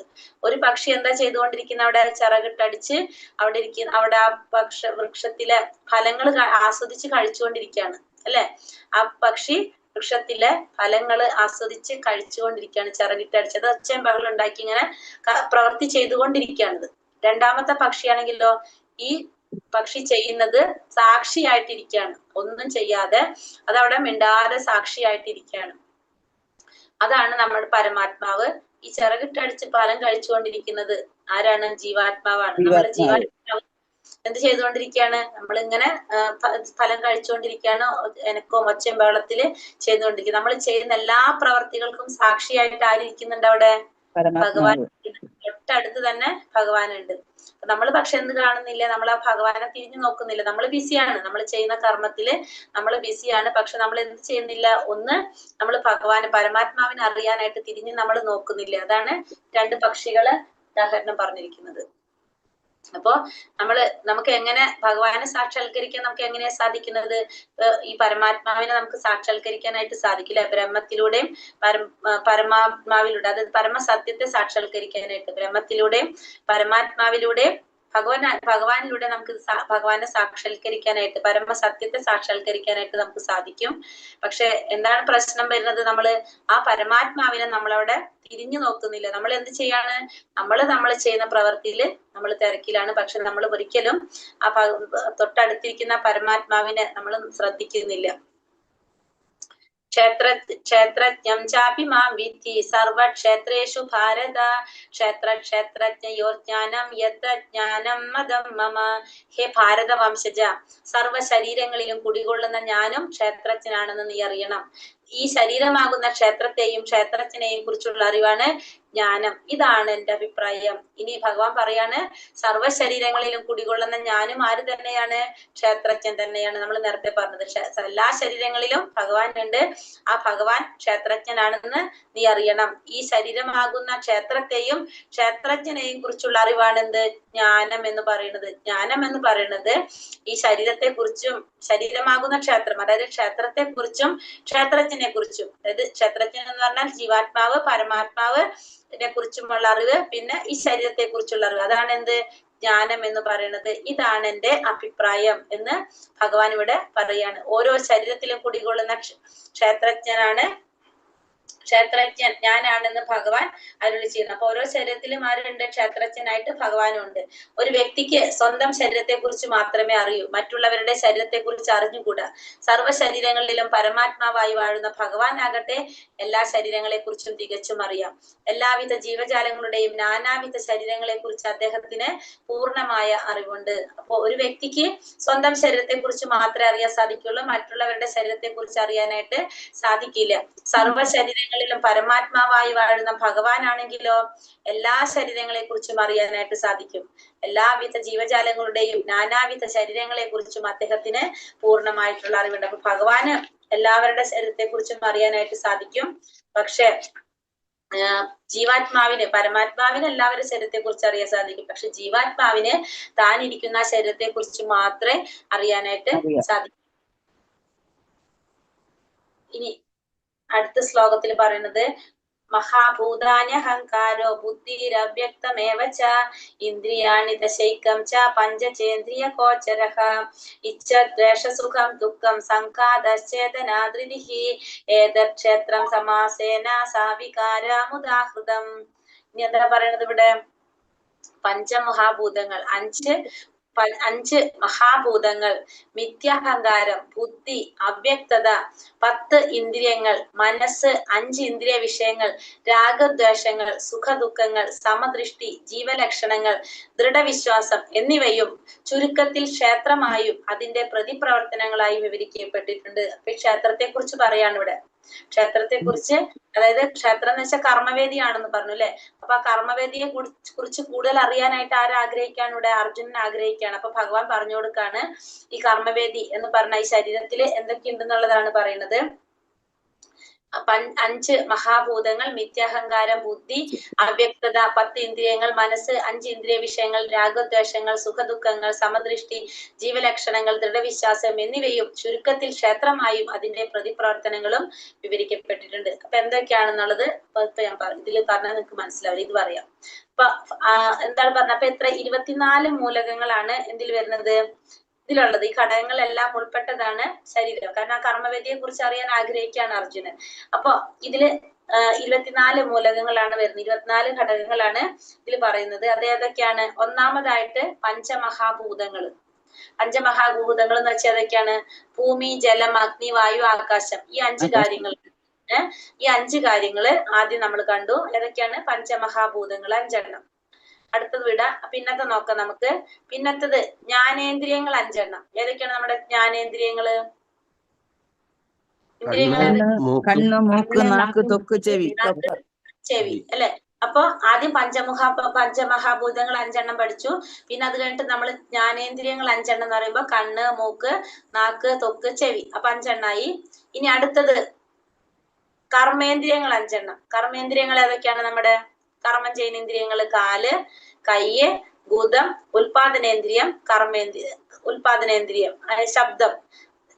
ഒരു പക്ഷി എന്താ ചെയ്തുകൊണ്ടിരിക്കുന്ന? അവിടെ ചിറകിട്ടടിച്ച് അവിടെ ആ വൃക്ഷത്തിലെ ഫലങ്ങൾ ആസ്വദിച്ച് കഴിച്ചുകൊണ്ടിരിക്കുകയാണ് അല്ലെ? ആ പക്ഷി വൃക്ഷത്തിലെ ഫലങ്ങൾ ആസ്വദിച്ച് കഴിച്ചുകൊണ്ടിരിക്കുകയാണ്, ചിറകിട്ടടിച്ചത് ഒച്ചയും ബഹളം ഉണ്ടാക്കി ഇങ്ങനെ പ്രവൃത്തി ചെയ്തുകൊണ്ടിരിക്കുകയാണിത്. രണ്ടാമത്തെ പക്ഷിയാണെങ്കിലോ ഈ പക്ഷി ചെയ്യുന്നത് സാക്ഷിയായിട്ടിരിക്കുകയാണ്, ഒന്നും ചെയ്യാതെ അതവിടെ മിണ്ടാതെ സാക്ഷിയായിട്ടിരിക്കുകയാണ്. അതാണ് നമ്മുടെ പരമാത്മാവ്. ഈ ചിറകിട്ടടിച്ച് ഫലം കഴിച്ചുകൊണ്ടിരിക്കുന്നത് ആരാണ്? ജീവാത്മാവാണ്. നമ്മുടെ ജീവാത്മാവ് എന്ത് ചെയ്തുകൊണ്ടിരിക്കുകയാണ്? നമ്മളിങ്ങനെ ഫലം കഴിച്ചുകൊണ്ടിരിക്കുകയാണ്, എനക്കവും ഒച്ചയും ബഹളത്തില് ചെയ്തുകൊണ്ടിരിക്കുന്നത്. നമ്മൾ ചെയ്യുന്ന എല്ലാ പ്രവർത്തികൾക്കും സാക്ഷിയായിട്ട് ആരിയ്ക്കുന്നുണ്ട് അവിടെ? ഭഗവാൻ. തൊട്ടടുത്ത് തന്നെ ഭഗവാനുണ്ട്. നമ്മൾ പക്ഷെ എന്ത് കാണുന്നില്ല? നമ്മൾ ആ ഭഗവാനെ തിരിഞ്ഞു നോക്കുന്നില്ല. നമ്മൾ ബിസിയാണ്, നമ്മൾ ചെയ്യുന്ന കർമ്മത്തില് നമ്മൾ ബിസിയാണ്. പക്ഷെ നമ്മൾ എന്ത് ചെയ്യുന്നില്ല? ഒന്ന് നമ്മൾ ഭഗവാന് പരമാത്മാവിനെ അറിയാനായിട്ട് തിരിഞ്ഞ് നമ്മൾ നോക്കുന്നില്ല. അതാണ് രണ്ട് പക്ഷികള് ഉദാഹരണം പറഞ്ഞിരിക്കുന്നത്. അപ്പോ നമുക്ക് എങ്ങനെ ഭഗവാനെ സാക്ഷാത്കരിക്കാൻ നമുക്ക് എങ്ങനെയാ സാധിക്കുന്നത്? ഈ പരമാത്മാവിനെ നമുക്ക് സാക്ഷാത്കരിക്കാനായിട്ട് സാധിക്കില്ല. ബ്രഹ്മത്തിലൂടെയും പരമാത്മാവിലൂടെ, അതായത് പരമസത്യത്തെ സാക്ഷാത്കരിക്കാനായിട്ട് ബ്രഹ്മത്തിലൂടെയും പരമാത്മാവിലൂടെയും ഭഗവാനിലൂടെ നമുക്ക് ഭഗവാനെ സാക്ഷാത്കരിക്കാനായിട്ട്, പരമസത്യത്തെ സാക്ഷാത്കരിക്കാനായിട്ട് നമുക്ക് സാധിക്കും. പക്ഷെ എന്താണ് പ്രശ്നം വരുന്നത്? ആ പരമാത്മാവിനെ നമ്മളവിടെ തിരിഞ്ഞു നോക്കുന്നില്ല. നമ്മൾ എന്ത് ചെയ്യാണ്? നമ്മൾ ചെയ്യുന്ന പ്രവൃത്തിയില് നമ്മൾ തിരക്കിലാണ്. പക്ഷെ നമ്മൾ ഒരിക്കലും ആ തൊട്ടടുത്തിരിക്കുന്ന പരമാത്മാവിനെ നമ്മൾ ശ്രദ്ധിക്കുന്നില്ല. ക്ഷേത്രജ്ഞം ചാപി മാം വിദ്ധി സർവക്ഷേത്രേഷു ഭാരത ക്ഷേത്രജ്ഞയോർജ്ഞാനം യജ്ഞാനം മദം മമ. ഹേ ഭാരത വംശജ, സർവ ശരീരങ്ങളിലും കുടികൊള്ളുന്ന ഞാനും ക്ഷേത്രജ്ഞനാണെന്ന് നീ അറിയണം. ഈ ശരീരമാകുന്ന ക്ഷേത്രത്തെയും ക്ഷേത്രജ്ഞനെയും കുറിച്ചുള്ള അറിവാണ് ജ്ഞാനം. ഇതാണ് എന്റെ അഭിപ്രായം. ഇനി ഭഗവാൻ പറയാണ്, സർവ്വ ശരീരങ്ങളിലും കുടികൊള്ളുന്ന ഞാനും ആര് തന്നെയാണ്? ക്ഷേത്രജ്ഞൻ തന്നെയാണ്. നമ്മൾ നേരത്തെ പറഞ്ഞത് എല്ലാ ശരീരങ്ങളിലും ഭഗവാൻ ഉണ്ട്. ആ ഭഗവാൻ ക്ഷേത്രജ്ഞനാണെന്ന് നീ അറിയണം. ഈ ശരീരമാകുന്ന ക്ഷേത്രത്തെയും ക്ഷേത്രജ്ഞനെയും കുറിച്ചുള്ള അറിവാണ് എന്ത്? ജ്ഞാനം എന്ന് പറയുന്നത്. ജ്ഞാനം എന്ന് പറയുന്നത് ഈ ശരീരത്തെ കുറിച്ചും ശരീരമാകുന്ന ക്ഷേത്രം, അതായത് ക്ഷേത്രത്തെ കുറിച്ചും ക്ഷേത്രജ്ഞനെ കുറിച്ചും, അതായത് ക്ഷേത്രജ്ഞൻ എന്ന് പറഞ്ഞാൽ ജീവാത്മാവ്, പരമാത്മാവ് കുറിച്ചുമുള്ള അറിവ്, പിന്നെ ഈ ശരീരത്തെ കുറിച്ചുള്ള അറിവ്, അതാണ് എന്ത്? ജ്ഞാനം എന്ന് പറയുന്നത്. ഇതാണ് എന്റെ അഭിപ്രായം എന്ന് ഭഗവാൻ ഇവിടെ പറയാണ്. ഓരോ ശരീരത്തിലും കുടികൊള്ളുന്ന ക്ഷേത്രജ്ഞൻ ഞാനാണെന്ന് ഭഗവാൻ അരുളി ചെയ്യുന്നു. അപ്പൊ ഓരോ ശരീരത്തിലും ആരുണ്ട്? ക്ഷേത്രജ്ഞനായിട്ട് ഭഗവാനും ഉണ്ട്. ഒരു വ്യക്തിക്ക് സ്വന്തം ശരീരത്തെ കുറിച്ച് മാത്രമേ അറിയൂ, മറ്റുള്ളവരുടെ ശരീരത്തെ കുറിച്ച് അറിഞ്ഞുകൂടാ. സർവ്വ ശരീരങ്ങളിലും പരമാത്മാവായി വാഴുന്ന ഭഗവാൻ ആകട്ടെ എല്ലാ ശരീരങ്ങളെ കുറിച്ചും തികച്ചും അറിയാം. എല്ലാവിധ ജീവജാലങ്ങളുടെയും നാനാവിധ ശരീരങ്ങളെ കുറിച്ച് അദ്ദേഹത്തിന് പൂർണ്ണമായ അറിവുണ്ട്. അപ്പൊ ഒരു വ്യക്തിക്ക് സ്വന്തം ശരീരത്തെ കുറിച്ച് മാത്രമേ അറിയാൻ സാധിക്കുള്ളൂ, മറ്റുള്ളവരുടെ ശരീരത്തെ കുറിച്ച് അറിയാനായിട്ട് സാധിക്കില്ല. സർവ്വ ശരീരങ്ങളിലും പരമാത്മാവായി വാഴുന്ന ഭഗവാനാണെങ്കിലോ എല്ലാ ശരീരങ്ങളെ കുറിച്ചും അറിയാനായിട്ട് സാധിക്കും. എല്ലാവിധ ജീവജാലങ്ങളുടെയും നാനാവിധ ശരീരങ്ങളെ കുറിച്ചും അദ്ദേഹത്തിന് പൂർണ്ണമായിട്ടുള്ള അറിവുണ്ട്. അപ്പൊ ഭഗവാന് എല്ലാവരുടെ ശരീരത്തെ കുറിച്ചും അറിയാനായിട്ട് സാധിക്കും. പക്ഷെ ജീവാത്മാവിന്, പരമാത്മാവിന് എല്ലാവരുടെ ശരീരത്തെ കുറിച്ച് അറിയാൻ സാധിക്കും. പക്ഷെ ജീവാത്മാവിന് താൻ ഇരിക്കുന്ന ശരീരത്തെ കുറിച്ച് മാത്രമേ അറിയാനായിട്ട് സാധിക്കൂ. ഇനി അടുത്ത ശ്ലോകത്തിൽ പറയുന്നത്, മഹാഭൂതാന്യഹങ്കാരോ ബുദ്ധിരവ്യക്തമേവ ച ഇന്ദ്രിയാണി ദശൈകം ച പഞ്ചചേന്ദ്രിയ ഗോചരഃ ഇച്ഛദ്വേഷസുഖം ദുഃഖം സംഘാതശ്ചേതനാധൃതിഃ ഏതത് ക്ഷേത്രം സമാസേന സാവികാരമുദാഹൃതം. ഇനി എന്താ പറയുന്നത് ഇവിടെ? പഞ്ചമഹാഭൂതങ്ങൾ, അഞ്ച് മഹാഭൂതങ്ങൾ, മിഥ്യാഹങ്കാരം, ബുദ്ധി, അവ്യക്തത, 10 ഇന്ദ്രിയങ്ങൾ, മനസ്സ്, 5 ഇന്ദ്രിയ വിഷയങ്ങൾ, രാഗദ്വേഷങ്ങൾ, സുഖദുഃഖങ്ങൾ, സമദൃഷ്ടി, ജീവലക്ഷണങ്ങൾ, ദൃഢവിശ്വാസം എന്നിവയും ചുരുക്കത്തിൽ ക്ഷേത്രമായും അതിന്റെ പ്രതിപ്രവർത്തനങ്ങളായും വിവരിക്കപ്പെട്ടിട്ടുണ്ട്. അപ്പൊ ക്ഷേത്രത്തെ കുറിച്ച് പറയാണ് ഇവിടെ. ക്ഷേത്രത്തെ കുറിച്ച്, അതായത് ക്ഷേത്രം എന്ന് വെച്ചാൽ കർമ്മവേദിയാണെന്ന് പറഞ്ഞു അല്ലെ. അപ്പൊ ആ കർമ്മവേദിയെ കുറിച്ച് കൂടുതൽ അറിയാനായിട്ട് ആരാഗ്രഹിക്കാണ്? ഇവിടെ അർജുനൻ ആഗ്രഹിക്കുകയാണ്. അപ്പൊ ഭഗവാൻ പറഞ്ഞു കൊടുക്കാണ് ഈ കർമ്മവേദി എന്ന് പറഞ്ഞ ഈ ശരീരത്തില് എന്തൊക്കെയുണ്ടെന്നുള്ളതാണ് പറയുന്നത്. 5 മഹാഭൂതങ്ങൾ, മിഥ്യാഹങ്കാരം, ബുദ്ധി, അവ്യക്തത, 10 ഇന്ദ്രിയങ്ങൾ, മനസ്സ്, 5 ഇന്ദ്രിയ വിഷയങ്ങൾ, രാഗദ്വേഷങ്ങൾ, സുഖദുഃഖങ്ങൾ, സമദൃഷ്ടി, ജീവലക്ഷണങ്ങൾ, ദൃഢവിശ്വാസം എന്നിവയും ചുരുക്കത്തിൽ ക്ഷേത്രമായും അതിന്റെ പ്രതിപ്രവർത്തനങ്ങളും വിവരിക്കപ്പെട്ടിട്ടുണ്ട്. അപ്പൊ എന്തൊക്കെയാണെന്നുള്ളത് ഇപ്പൊ ഞാൻ ഇതിൽ പറഞ്ഞാൽ നിങ്ങൾക്ക് മനസ്സിലാവില്ല, ഇത് പറയാം. അപ്പൊ എന്താണ് പറഞ്ഞത്? അപ്പൊ എത്ര 24 മൂലകങ്ങളാണ് എന്തിൽ വരുന്നത്? ഇതിലുള്ളത്. ഈ ഘടകങ്ങളെല്ലാം ഉൾപ്പെട്ടതാണ് ശരീരം. കാരണം ആ കർമ്മവേദിയെ കുറിച്ച് അറിയാൻ ആഗ്രഹിക്കുകയാണ് അർജുനൻ. അപ്പൊ ഇതില് 24 മൂലകങ്ങളാണ് വരുന്നത്, 24 ഘടകങ്ങളാണ് ഇതിൽ പറയുന്നത്. അത് ഏതൊക്കെയാണ്? ഒന്നാമതായിട്ട് പഞ്ചമഹാഭൂതങ്ങൾ. പഞ്ചമഹാഭൂതങ്ങൾ എന്ന് വെച്ചാൽ ഏതൊക്കെയാണ്? ഭൂമി, ജലം, അഗ്നി, വായു, ആകാശം. ഈ 5 കാര്യങ്ങൾ. ഈ 5 കാര്യങ്ങള് ആദ്യം നമ്മൾ കണ്ടു. ഏതൊക്കെയാണ്? പഞ്ചമഹാഭൂതങ്ങൾ 5 എണ്ണം. അടുത്തത് വിടാം. പിന്നത്തെ നോക്കാം നമുക്ക്. പിന്നത്തത് ജ്ഞാനേന്ദ്രിയങ്ങൾ 5 എണ്ണം. ഏതൊക്കെയാണ് നമ്മുടെ ജ്ഞാനേന്ദ്രിയങ്ങള്? കണ്ണ്, മൂക്ക്, നാക്ക്, ത്വക്ക്, ചെവി. ചെവി അല്ലെ. അപ്പൊ ആദ്യം പഞ്ചമഹാഭൂതങ്ങൾ 5 എണ്ണം പഠിച്ചു. പിന്നെ അത് കഴിഞ്ഞിട്ട് നമ്മൾ ജ്ഞാനേന്ദ്രിയങ്ങൾ 5 എണ്ണം എന്ന് പറയുമ്പോ കണ്ണ്, മൂക്ക്, നാക്ക്, ത്വക്ക്, ചെവി. അപ്പൊ 5 എണ്ണായി. ഇനി അടുത്തത് കർമ്മേന്ദ്രിയങ്ങൾ 5 എണ്ണം. കർമ്മേന്ദ്രിയങ്ങൾ ഏതൊക്കെയാണ്? നമ്മുടെ കർമ്മം ചെയ്യുന്ന ഇന്ദ്രിയങ്ങള് കാല്, കയ്യ്, ഗുദം, ഉൽപാദനേന്ദ്രിയം, ഉൽപാദനേന്ദ്രിയം, ശബ്ദം.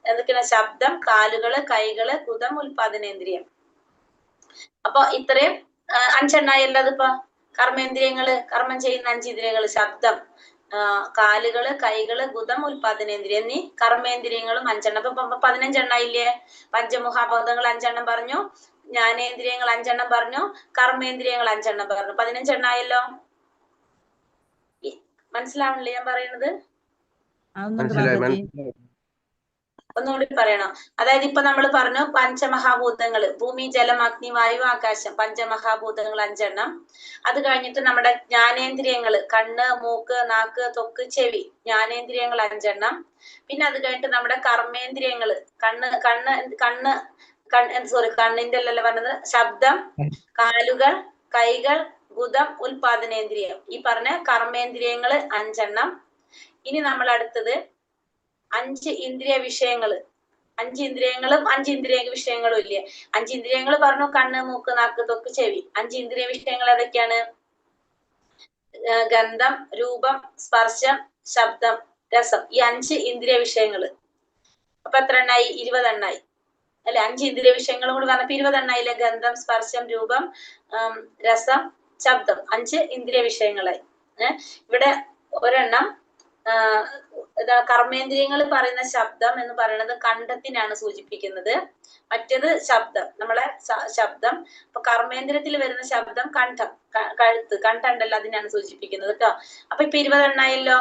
എന്തൊക്കെയാണ്? ശബ്ദം, കാലുകള്, കൈകള്, ഗുദം, ഉൽപാദനേന്ദ്രിയം. അപ്പൊ ഇത്രയും 5 എണ്ണായല്ലോ. അതിപ്പോ കർമ്മേന്ദ്രിയങ്ങള്, കർമ്മം ചെയ്യുന്ന 5 ഇന്ദ്രിയങ്ങള്, ശബ്ദം, കാലുകള്, കൈകള്, ഗുദം, ഉൽപാദനേന്ദ്രിയം എന്നീ കർമ്മേന്ദ്രിയങ്ങളും 5 എണ്ണം. അപ്പൊ 15 എണ്ണായില്ലേ? പഞ്ചമഹാഭൂതങ്ങൾ 5 എണ്ണം പറഞ്ഞു, ജ്ഞാനേന്ദ്രിയങ്ങൾ 5 എണ്ണം പറഞ്ഞു, കർമ്മേന്ദ്രിയങ്ങൾ 5 എണ്ണം പറഞ്ഞു. 15 എണ്ണായല്ലോ. മനസ്സിലാവണില്ലേ ഞാൻ പറയുന്നത്? ഒന്നുകൂടി പറയണോ? അതായത് ഇപ്പൊ നമ്മൾ പറഞ്ഞു പഞ്ചമഹാഭൂതങ്ങള്, ഭൂമി, ജലം, അഗ്നി, വായു, ആകാശം, പഞ്ചമഹാഭൂതങ്ങൾ 5 എണ്ണം. അത് കഴിഞ്ഞിട്ട് നമ്മുടെ ജ്ഞാനേന്ദ്രിയങ്ങള് കണ്ണ്, മൂക്ക്, നാക്ക്, ത്വക്ക്, ചെവി, ജ്ഞാനേന്ദ്രിയങ്ങൾ 5 എണ്ണം. പിന്നെ അത് കഴിഞ്ഞിട്ട് നമ്മുടെ കർമ്മേന്ദ്രിയങ്ങള് കണ്ണിന്റെ അല്ലല്ലോ പറഞ്ഞത്, ശബ്ദം, കാലുകൾ, കൈകൾ, ഗുദം, ഉൽപാദനേന്ദ്രിയം. ഈ പറഞ്ഞ കർമ്മേന്ദ്രിയങ്ങള് 5 എണ്ണം. ഇനി നമ്മൾ അടുത്തത് 5 ഇന്ദ്രിയ വിഷയങ്ങള്. 5 ഇന്ദ്രിയങ്ങളും 5 ഇന്ദ്രിയ വിഷയങ്ങളും ഇല്ലേ? 5 ഇന്ദ്രിയങ്ങൾ പറഞ്ഞു, കണ്ണ്, മൂക്ക്, നാക്ക്, ത്വക്ക്, ചെവി. 5 ഇന്ദ്രിയ വിഷയങ്ങൾ ഏതൊക്കെയാണ്? ഗന്ധം, രൂപം, സ്പർശം, ശബ്ദം, രസം. ഈ 5 ഇന്ദ്രിയ വിഷയങ്ങള്. അപ്പൊ എത്ര എണ്ണായി? 20 എണ്ണായി അല്ലെ? 5 ഇന്ദ്രിയ വിഷയങ്ങളും കൂടി പറഞ്ഞപ്പോ 20 എണ്ണായില്ലേ? ഗന്ധം, സ്പർശം, രൂപം, രസം, ശബ്ദം, 5 ഇന്ദ്രിയ വിഷയങ്ങളായി. ഇവിടെ ഒരെണ്ണം കർമ്മേന്ദ്രിയങ്ങൾ പറയുന്ന ശബ്ദം എന്ന് പറയുന്നത് കണ്ഠത്തിനാണ് സൂചിപ്പിക്കുന്നത്. മറ്റേത് ശബ്ദം, നമ്മളെ ശബ്ദം. അപ്പൊ കർമ്മേന്ദ്രിയത്തിൽ വരുന്ന ശബ്ദം കണ്ഠം, കഴുത്ത്, കണ്ഠം ഉണ്ടല്ലോ, അതിനാണ് സൂചിപ്പിക്കുന്നത് കേട്ടോ. അപ്പൊ ഇപ്പൊ 20 എണ്ണായല്ലോ.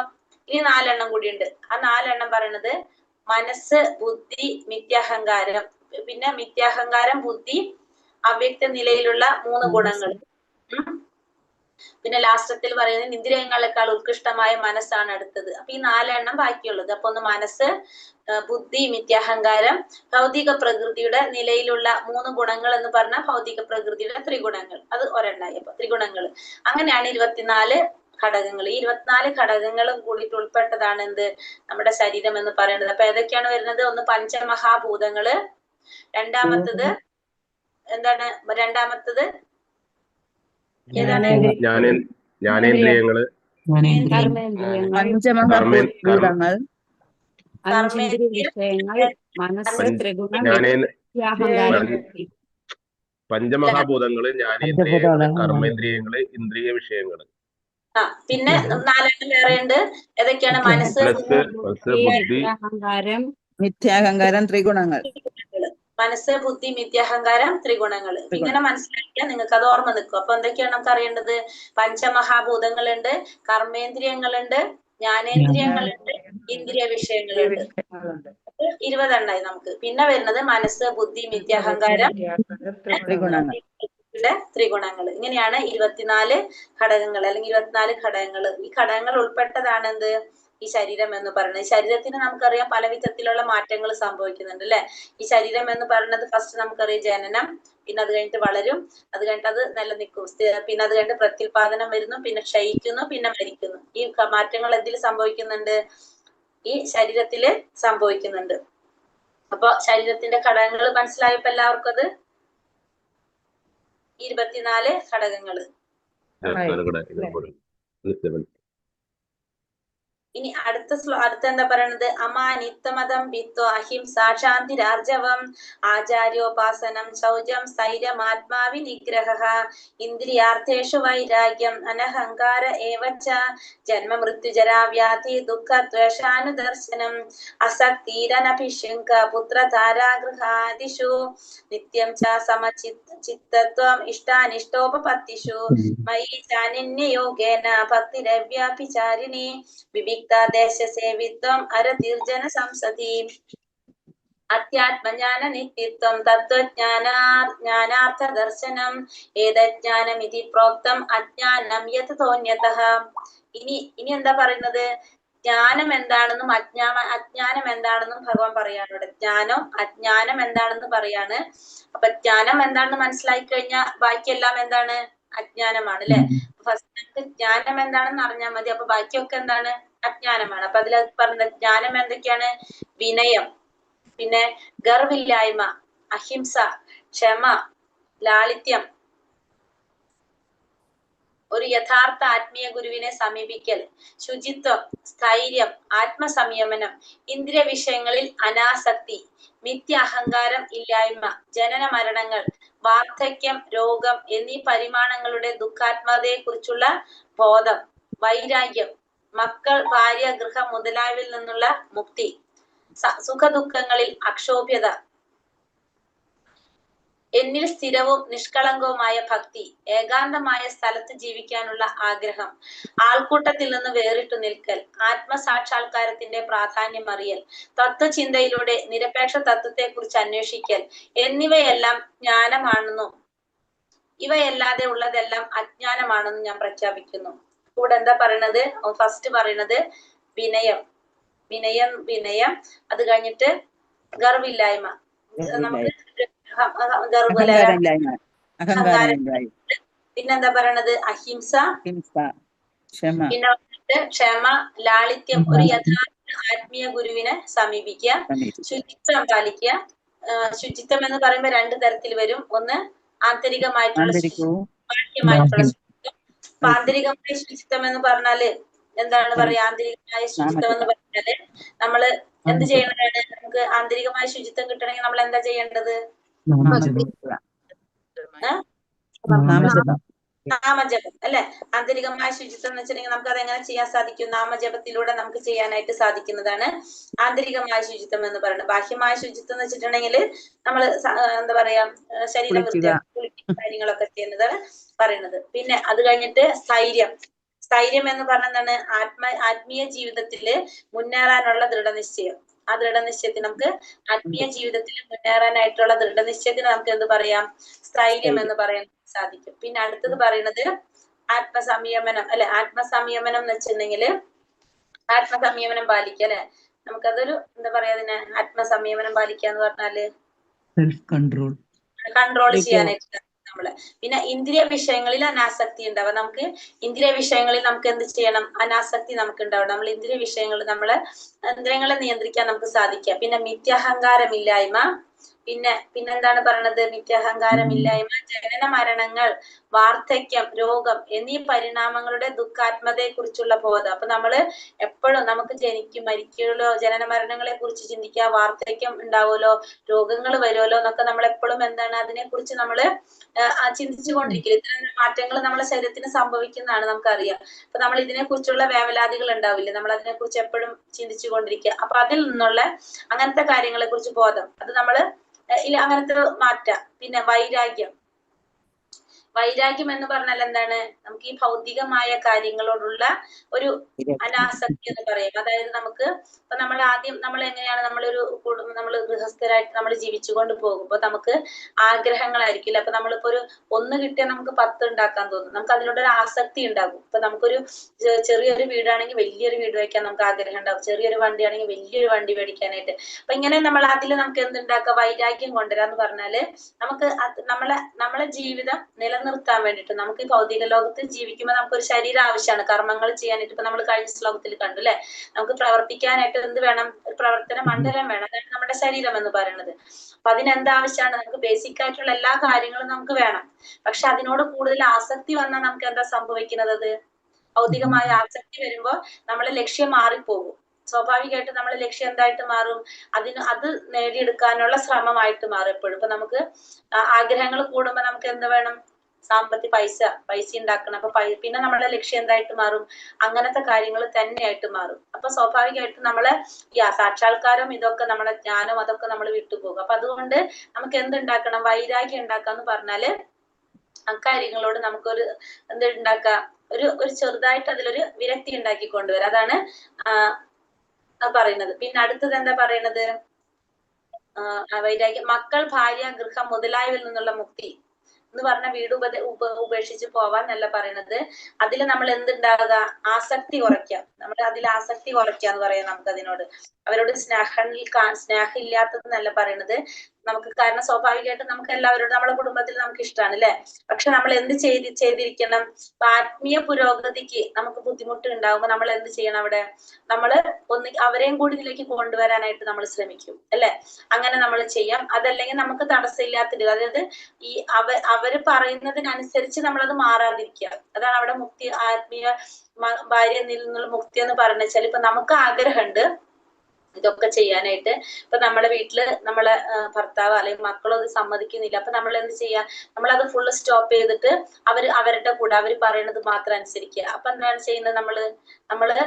ഇനി 4 എണ്ണം കൂടിയുണ്ട്. ആ 4 എണ്ണം പറയുന്നത് മനസ്സ്, ബുദ്ധി, മിഥ്യാഹങ്കാരം. പിന്നെ മിഥ്യാഹങ്കാരം, ബുദ്ധി, അവ്യക്ത നിലയിലുള്ള 3 ഗുണങ്ങൾ. പിന്നെ ലാസ്റ്റത്തിൽ പറയുന്നത് ഇന്ദ്രിയങ്ങളെക്കാൾ ഉത്കൃഷ്ടമായ മനസ്സാണ് അടുത്തത്. അപ്പൊ ഈ 4 എണ്ണം ബാക്കിയുള്ളത്. അപ്പൊ ഒന്ന് മനസ്സ്, ബുദ്ധി, മിഥ്യാഹങ്കാരം, ഭൗതിക പ്രകൃതിയുടെ നിലയിലുള്ള 3 ഗുണങ്ങൾ എന്ന് പറഞ്ഞാൽ ഭൗതിക പ്രകൃതിയുടെ ത്രിഗുണങ്ങൾ. അത് ഒരെണ്ണായി. അപ്പൊ ത്രിഗുണങ്ങൾ. അങ്ങനെയാണ് 24 ഘടകങ്ങൾ. ഈ 24 ഘടകങ്ങളും കൂടിയിട്ട് ഉൾപ്പെട്ടതാണ് എന്ത്? നമ്മുടെ ശരീരം എന്ന് പറയുന്നത്. അപ്പൊ ഏതൊക്കെയാണ് വരുന്നത്? ഒന്ന് പഞ്ചമഹാഭൂതങ്ങള്, രണ്ടാമത്തത് എന്താണ്? രണ്ടാമത്തത് ഏതാണ്? ജ്ഞാനേന്ദ്രിയങ്ങള്, പഞ്ചമഹാഭൂതങ്ങൾ, പഞ്ചമഹാഭൂതങ്ങള്, ജ്ഞാനേന്ദ്രിയങ്ങള്, കർമ്മേന്ദ്രിയങ്ങള്, ഇന്ദ്രിയ വിഷയങ്ങള്. പിന്നെ 4 എണ്ണം വേറെ ഉണ്ട്. ഏതൊക്കെയാണ്? മനസ്സ്, ബുദ്ധി, മിഥ്യാഹങ്കാരം, ത്രിഗുണങ്ങൾ. മനസ്സ്, ബുദ്ധി, മിഥ്യാഹങ്കാരം, ത്രിഗുണങ്ങൾ. ഇങ്ങനെ മനസ്സിലാക്കിയാൽ നിങ്ങൾക്ക് അത് ഓർമ്മ നിൽക്കും. അപ്പൊ എന്തൊക്കെയാണ് നമുക്ക് അറിയേണ്ടത്? പഞ്ചമഹാഭൂതങ്ങളുണ്ട്, കർമ്മേന്ദ്രിയങ്ങളുണ്ട്, ജ്ഞാനേന്ദ്രിയങ്ങളുണ്ട്, ഇന്ദ്രിയ വിഷയങ്ങളുണ്ട്. 20 എണ്ണായി നമുക്ക്. പിന്നെ വരുന്നത് മനസ്സ്, ബുദ്ധി, മിഥ്യാഹങ്കാരം, ത്രിഗുണങ്ങൾ. ഇങ്ങനെയാണ് 24 ഘടകങ്ങൾ അല്ലെങ്കിൽ 24 ഘടകങ്ങൾ. ഈ ഘടകങ്ങൾ ഉൾപ്പെട്ടതാണ് എന്ത്? ഈ ശരീരം എന്ന് പറയുന്നത്. ശരീരത്തിന് നമുക്കറിയാം പല വിധത്തിലുള്ള മാറ്റങ്ങൾ സംഭവിക്കുന്നുണ്ട് അല്ലെ. ഈ ശരീരം എന്ന് പറയുന്നത് ഫസ്റ്റ് നമുക്കറിയാം ജനനം, പിന്നെ അത് കഴിഞ്ഞിട്ട് വളരും, അത് കഴിഞ്ഞിട്ട് അത് നിലനിൽക്കും, പിന്നെ അത് കഴിഞ്ഞിട്ട് പ്രത്യുൽപാദനം വരുന്നു, പിന്നെ ക്ഷയിക്കുന്നു, പിന്നെ മരിക്കുന്നു. ഈ മാറ്റങ്ങൾ എന്തിൽ സംഭവിക്കുന്നുണ്ട്? ഈ ശരീരത്തില് സംഭവിക്കുന്നുണ്ട്. അപ്പൊ ശരീരത്തിന്റെ ഘടകങ്ങൾ മനസ്സിലായപ്പോ എല്ലാവർക്കും അത് 24 ഘടകങ്ങള്. ഇനി അടുത്ത എന്താ പറയണത്? അമാനിത്തമതം വിത്വ അഹിംസ ശാന്തിരാർജവം ആചാര്യോപാസനം ശൗചം സ്ഥൈര്യം ആത്മാവി നിഗ്രഹ ഇന്ദ്രിയാർത്ഥേഷു വൈരാഗ്യം അനഹങ്കാര ഏവച്ച ജന്മ മൃത്യുജരാ വ്യാധി ദുഃഖ ദ്വേഷാനുദർശനം അസക്തിരനഭിഷുങ്ക പുത്രധാരാഗൃഹാദിഷു നിത്യം ച സമചിത്തത്വം ഇഷ്ടാനിഷ്ടോപപത്തിഷു മയി ചാനിന്യയോഗേന ഭക്തിരവ്യാഭിചാരിണി വിവിക്തദേശസേവിത്വം അരതീർജന സംസതി അധ്യാത്മജ്ഞാന നിത്യത്വം തത്വജ്ഞാനാർത്ഥ ദർശനം ഏതജ്ഞാനമിതി പ്രോക്തം അജ്ഞാനം യതതോന്യതഃ. ഇനി എന്താ പറയുന്നത്? ജ്ഞാനം എന്താണെന്നും അജ്ഞാനം എന്താണെന്നും ഭഗവാൻ പറയാണ് ഇവിടെ. അജ്ഞാനം എന്താണെന്ന് പറയാണ്. അപ്പൊ ജ്ഞാനം എന്താണെന്ന് മനസ്സിലാക്കി കഴിഞ്ഞാൽ ബാക്കിയെല്ലാം എന്താണ്? അജ്ഞാനമാണ് അല്ലെ. ഫസ്റ്റ് ജ്ഞാനം എന്താണെന്ന് അറിഞ്ഞാൽ മതി. അപ്പൊ ബാക്കിയൊക്കെ എന്താണ്? അജ്ഞാനമാണ്. അപ്പൊ അതിൽ പറഞ്ഞ ജ്ഞാനം എന്തൊക്കെയാണ്? വിനയം, പിന്നെ ഗർവില്ലായ്മ, അഹിംസ, ക്ഷമ, ലാളിത്യം, ഒരു യഥാർത്ഥ ആത്മീയ ഗുരുവിനെ സമീപിക്കൽ, ശുചിത്വം, സ്ഥൈര്യം, ആത്മസംയമനം, ഇന്ദ്രിയ വിഷയങ്ങളിൽ അനാസക്തി, മിഥ്യ അഹങ്കാരം ഇല്ലായ്മ, ജനന മരണങ്ങൾ, വാർദ്ധക്യം, രോഗം എന്നീ പരിമാണങ്ങളുടെ ദുഃഖാത്മകതയെ കുറിച്ചുള്ള ബോധം, വൈരാഗ്യം, മക്കൾ, ഭാര്യ, ഗൃഹം മുതലായവയിൽ നിന്നുള്ള മുക്തി, സുഖദുഃഖങ്ങളിൽ അക്ഷോഭ്യത, എന്നിൽ സ്ഥിരവും നിഷ്കളങ്കവുമായ ഭക്തി, ഏകാന്തമായ സ്ഥലത്ത് ജീവിക്കാനുള്ള ആഗ്രഹം, ആൾക്കൂട്ടത്തിൽ നിന്ന് വേറിട്ടു നിൽക്കൽ, ആത്മസാക്ഷാത്കാരത്തിന്റെ പ്രാധാന്യം അറിയൽ, തത്വചിന്തയിലൂടെ നിരപേക്ഷ തത്വത്തെ കുറിച്ച് അന്വേഷിക്കൽ എന്നിവയെല്ലാം ജ്ഞാനമാണെന്നും ഇവയല്ലാതെ ഉള്ളതെല്ലാം അജ്ഞാനമാണെന്നും ഞാൻ പ്രഖ്യാപിക്കുന്നു. ഇവിടെ എന്താ പറയണത്? ഫസ്റ്റ് പറയണത് വിനയം, അത് കഴിഞ്ഞിട്ട് ഗർവില്ലായ്മ, നമുക്ക് പിന്നെന്താ പറയണത്? അഹിംസ, പിന്നെ ക്ഷമ, ലാളിത്യം, ഒരു യഥാർത്ഥ ആത്മീയ ഗുരുവിനെ സമീപിക്കുക, ശുചിത്വം പാലിക്കുക. ശുചിത്വം എന്ന് പറയുമ്പോൾ 2 തരത്തിൽ വരും. ഒന്ന് ആന്തരികമായിട്ടുള്ള ശുചിത്വം, ബാഹ്യമായിട്ടുള്ള ശുചിത്വം. ആന്തരികമായ ശുചിത്വം എന്ന് പറഞ്ഞാല് എന്താണ് പറയാ? ആന്തരികമായ ശുചിത്വം എന്ന് പറഞ്ഞാല് നമ്മള് എന്ത് ചെയ്യണതാണ്? നമുക്ക് ആന്തരികമായ ശുചിത്വം കിട്ടണമെങ്കിൽ നമ്മൾ എന്താ ചെയ്യേണ്ടത്? നാമജപം അല്ലെ. ആന്തരികമായ ശുചിത്വം എന്ന് വെച്ചിട്ടുണ്ടെങ്കിൽ നമുക്ക് അത് എങ്ങനെ ചെയ്യാൻ സാധിക്കും? നാമജപത്തിലൂടെ നമുക്ക് ചെയ്യാനായിട്ട് സാധിക്കുന്നതാണ് ആന്തരികമായ ശുചിത്വം എന്ന് പറയുന്നത്. ബാഹ്യമായ ശുചിത്വം എന്ന് വെച്ചിട്ടുണ്ടെങ്കിൽ നമ്മള് എന്താ പറയാ, ശരീരം വൃത്തിയാക്കുക, കാര്യങ്ങളൊക്കെ ചെയ്യുന്നതാണ് പറയുന്നത്. പിന്നെ അത് കഴിഞ്ഞിട്ട് സ്ഥൈര്യം എന്ന് പറഞ്ഞാൽ ആത്മീയ ജീവിതത്തില് മുന്നേറാനുള്ള ദൃഢനിശ്ചയം. ആ ദൃഢനിശ്ചയത്തിന് നമുക്ക് ആത്മീയ ജീവിതത്തിൽ മുന്നേറാനായിട്ടുള്ള ദൃഢനിശ്ചയത്തിന് നമുക്ക് എന്ത് പറയാം? സ്ഥൈര്യം എന്ന് പറയാൻ സാധിക്കും. പിന്നെ അടുത്തത് പറയുന്നത് ആത്മസംയമനം അല്ലെ. ആത്മസംയമനം എന്ന് വെച്ചിട്ടുണ്ടെങ്കില് ആത്മസംയമനം പാലിക്കുക അല്ലെ. നമുക്കതൊരു എന്താ പറയാ, അതിനെ ആത്മസംയമനം പാലിക്കുക എന്ന് പറഞ്ഞാല് കൺട്രോൾ ചെയ്യാനായിട്ട് നമ്മള്. പിന്നെ ഇന്ദ്രിയ വിഷയങ്ങളിൽ അനാസക്തി ഉണ്ടാവുക. നമുക്ക് ഇന്ദ്രിയ വിഷയങ്ങളിൽ നമുക്ക് എന്ത് ചെയ്യണം? അനാസക്തി നമുക്ക് ഉണ്ടാവണം. നമ്മൾ ഇന്ദ്രിയ വിഷയങ്ങളിൽ ഇന്ദ്രിയങ്ങളെ നിയന്ത്രിക്കാൻ നമുക്ക് സാധിക്കാം. പിന്നെ മിഥ്യാഹങ്കാരമില്ലായ്മ, പിന്നെന്താണ് പറയണത്? മിഥ്യാഹങ്കാരമില്ലായ്മ, ജനന മരണങ്ങൾ, വാർദ്ധക്യം, രോഗം എന്നീ പരിണാമങ്ങളുടെ ദുഃഖാത്മതയെ കുറിച്ചുള്ള ബോധം. അപ്പൊ നമ്മള് എപ്പോഴും നമുക്ക് മരിക്കുമല്ലോ, ജനന മരണങ്ങളെ കുറിച്ച് ചിന്തിക്കുക, വാർദ്ധക്യം ഉണ്ടാവുമല്ലോ, രോഗങ്ങൾ വരുമല്ലോ എന്നൊക്കെ നമ്മൾ എപ്പോഴും എന്താണ് അതിനെ കുറിച്ച് നമ്മള് ചിന്തിച്ചുകൊണ്ടിരിക്കില്ല. ഇത്തരം മാറ്റങ്ങൾ നമ്മുടെ ശരീരത്തിന് സംഭവിക്കുന്നതാണ്, നമുക്കറിയാം. അപ്പൊ നമ്മൾ ഇതിനെ കുറിച്ചുള്ള വേവലാതികൾ ഉണ്ടാവില്ല, നമ്മൾ അതിനെ കുറിച്ച് എപ്പോഴും ചിന്തിച്ചു കൊണ്ടിരിക്കുക. അപ്പൊ അതിൽ നിന്നുള്ള അങ്ങനത്തെ കാര്യങ്ങളെ കുറിച്ച് ബോധം, അത് നമ്മള് അങ്ങനത്തെ മാറ്റാം. പിന്നെ വൈരാഗ്യം എന്ന് പറഞ്ഞാൽ എന്താണ്? നമുക്ക് ഈ ഭൗതികമായ കാര്യങ്ങളോടുള്ള ഒരു അനാസക്തി എന്ന് പറയും. അതായത് നമുക്ക് ഇപ്പൊ നമ്മൾ ആദ്യം നമ്മൾ എങ്ങനെയാണ് നമ്മളൊരു നമ്മൾ ഗൃഹസ്ഥരായിട്ട് നമ്മൾ ജീവിച്ചുകൊണ്ട് പോകുമ്പോൾ നമുക്ക് ആഗ്രഹങ്ങളായിരിക്കില്ല. അപ്പൊ നമ്മളിപ്പോ ഒരു 1 കിട്ടിയാൽ നമുക്ക് 10 ഉണ്ടാക്കാൻ തോന്നും. നമുക്ക് അതിനോടൊരു ആസക്തി ഉണ്ടാകും. ഇപ്പൊ നമുക്കൊരു ചെറിയൊരു വീടാണെങ്കിൽ വലിയൊരു വീട് വയ്ക്കാൻ നമുക്ക് ആഗ്രഹം ഉണ്ടാകും. ചെറിയൊരു വണ്ടിയാണെങ്കിൽ വലിയൊരു വണ്ടി മേടിക്കാനായിട്ട്. അപ്പൊ ഇങ്ങനെ നമ്മൾ അതിൽ നമുക്ക് എന്തുണ്ടാക്കുക? വൈരാഗ്യം കൊണ്ടുവരാന്ന് പറഞ്ഞാല് നമുക്ക് നമ്മളെ ജീവിതം നിലനിർത്താൻ വേണ്ടിയിട്ട് നമുക്ക് ഈ ഭൗതിക ലോകത്ത് ജീവിക്കുമ്പോൾ നമുക്കൊരു ശരീരം ആവശ്യമാണ് കർമ്മങ്ങൾ ചെയ്യാനായിട്ട്. ഇപ്പൊ നമ്മൾ കഴിഞ്ഞ ശ്ലോകത്തിൽ കണ്ടു അല്ലെ, നമുക്ക് പ്രവർത്തിക്കാനായിട്ട് എന്ത് വേണം? ഒരു പ്രവർത്തന മണ്ഡലം വേണം. അതാണ് നമ്മുടെ ശരീരം എന്ന് പറയുന്നത്. അപ്പൊ അതിനെന്താവശ്യമാണ്? നമുക്ക് ബേസിക് ആയിട്ടുള്ള എല്ലാ കാര്യങ്ങളും നമുക്ക് വേണം. പക്ഷെ അതിനോട് കൂടുതൽ ആസക്തി വന്നാൽ നമുക്ക് എന്താ സംഭവിക്കുന്നത്? അത് ഭൗതികമായ ആസക്തി വരുമ്പോ നമ്മളെ ലക്ഷ്യം മാറിപ്പോകും. സ്വാഭാവികമായിട്ട് നമ്മളെ ലക്ഷ്യം എന്തായിട്ട് മാറും? അത് നേടിയെടുക്കാനുള്ള ശ്രമമായിട്ട് മാറും എപ്പോഴും. ഇപ്പൊ നമുക്ക് ആഗ്രഹങ്ങൾ കൂടുമ്പോ നമുക്ക് എന്ത് വേണം? പൈസ ഉണ്ടാക്കണം. അപ്പൊ പിന്നെ നമ്മുടെ ലക്ഷ്യം എന്തായിട്ട് മാറും? അങ്ങനത്തെ കാര്യങ്ങൾ തന്നെയായിട്ട് മാറും. അപ്പൊ സ്വാഭാവികമായിട്ടും നമ്മളെ സാക്ഷാത്കാരം ഇതൊക്കെ നമ്മളെ ജ്ഞാനം അതൊക്കെ നമ്മൾ വിട്ടുപോകും. അപ്പൊ അതുകൊണ്ട് നമുക്ക് എന്തുണ്ടാക്കണം? വൈരാഗ്യം ഉണ്ടാക്കാന്ന് പറഞ്ഞാല് അക്കാര്യങ്ങളോട് നമുക്കൊരു എന്തുണ്ടാക്കാം? ഒരു ചെറുതായിട്ട് അതിലൊരു വിരക്തി ഉണ്ടാക്കി കൊണ്ടുവരാം. അതാണ് പറയുന്നത്. പിന്നെ അടുത്തത് എന്താ പറയുന്നത്? വൈരാഗ്യം മക്കൾ, ഭാര്യ, ഗൃഹം മുതലായവയിൽ നിന്നുള്ള മുക്തി എന്ന് പറഞ്ഞ വീട് ഉപേക്ഷിച്ച് പോവാന്നല്ല പറയണത്. അതിൽ നമ്മൾ എന്തുണ്ടാകുക? ആസക്തി കുറയ്ക്കുക. നമ്മൾ അതിൽ ആസക്തി കുറയ്ക്കുക എന്ന് പറയാം നമുക്ക് അതിനോട്. അവരോട് സ്നേഹം ഇല്ലാത്തതെന്നല്ല പറയണത് നമുക്ക്. കാരണം സ്വാഭാവികമായിട്ടും നമുക്ക് എല്ലാവരോടും നമ്മളെ കുടുംബത്തിൽ നമുക്ക് ഇഷ്ടമാണ് അല്ലെ. പക്ഷെ നമ്മൾ എന്ത് ചെയ്തിരിക്കണം? ആത്മീയ പുരോഗതിക്ക് നമുക്ക് ബുദ്ധിമുട്ട് ഉണ്ടാകുമ്പോൾ നമ്മൾ എന്ത് ചെയ്യണം? അവിടെ നമ്മള് അവരെയും കൂടി ഇതിലേക്ക് കൊണ്ടുവരാനായിട്ട് നമ്മൾ ശ്രമിക്കും അല്ലെ. അങ്ങനെ നമ്മൾ ചെയ്യാം. അതല്ലെങ്കിൽ നമുക്ക് തടസ്സമില്ലാത്തിട്ട്, അതായത് ഈ അവര് പറയുന്നതിനനുസരിച്ച് നമ്മളത് മാറാതിരിക്കുക. അതാണ് അവിടെ മുക്തി. ആത്മീയ ഭാര്യ നിന്നുള്ള മുക്തി എന്ന് പറഞ്ഞാൽ ഇപ്പൊ നമുക്ക് ആഗ്രഹമുണ്ട് ഇതൊക്കെ ചെയ്യാനായിട്ട്. ഇപ്പൊ നമ്മുടെ വീട്ടില് നമ്മളെ ഭർത്താവ് അല്ലെങ്കിൽ മക്കളോ അത് സമ്മതിക്കുന്നില്ല. അപ്പൊ നമ്മൾ എന്ത് ചെയ്യാ? നമ്മളത് ഫുള്ള് സ്റ്റോപ്പ് ചെയ്തിട്ട് അവരുടെ കൂടെ അവര് പറയുന്നത് മാത്രം അനുസരിക്കുക. അപ്പൊ എന്താണ് ചെയ്യുന്നത്? നമ്മള്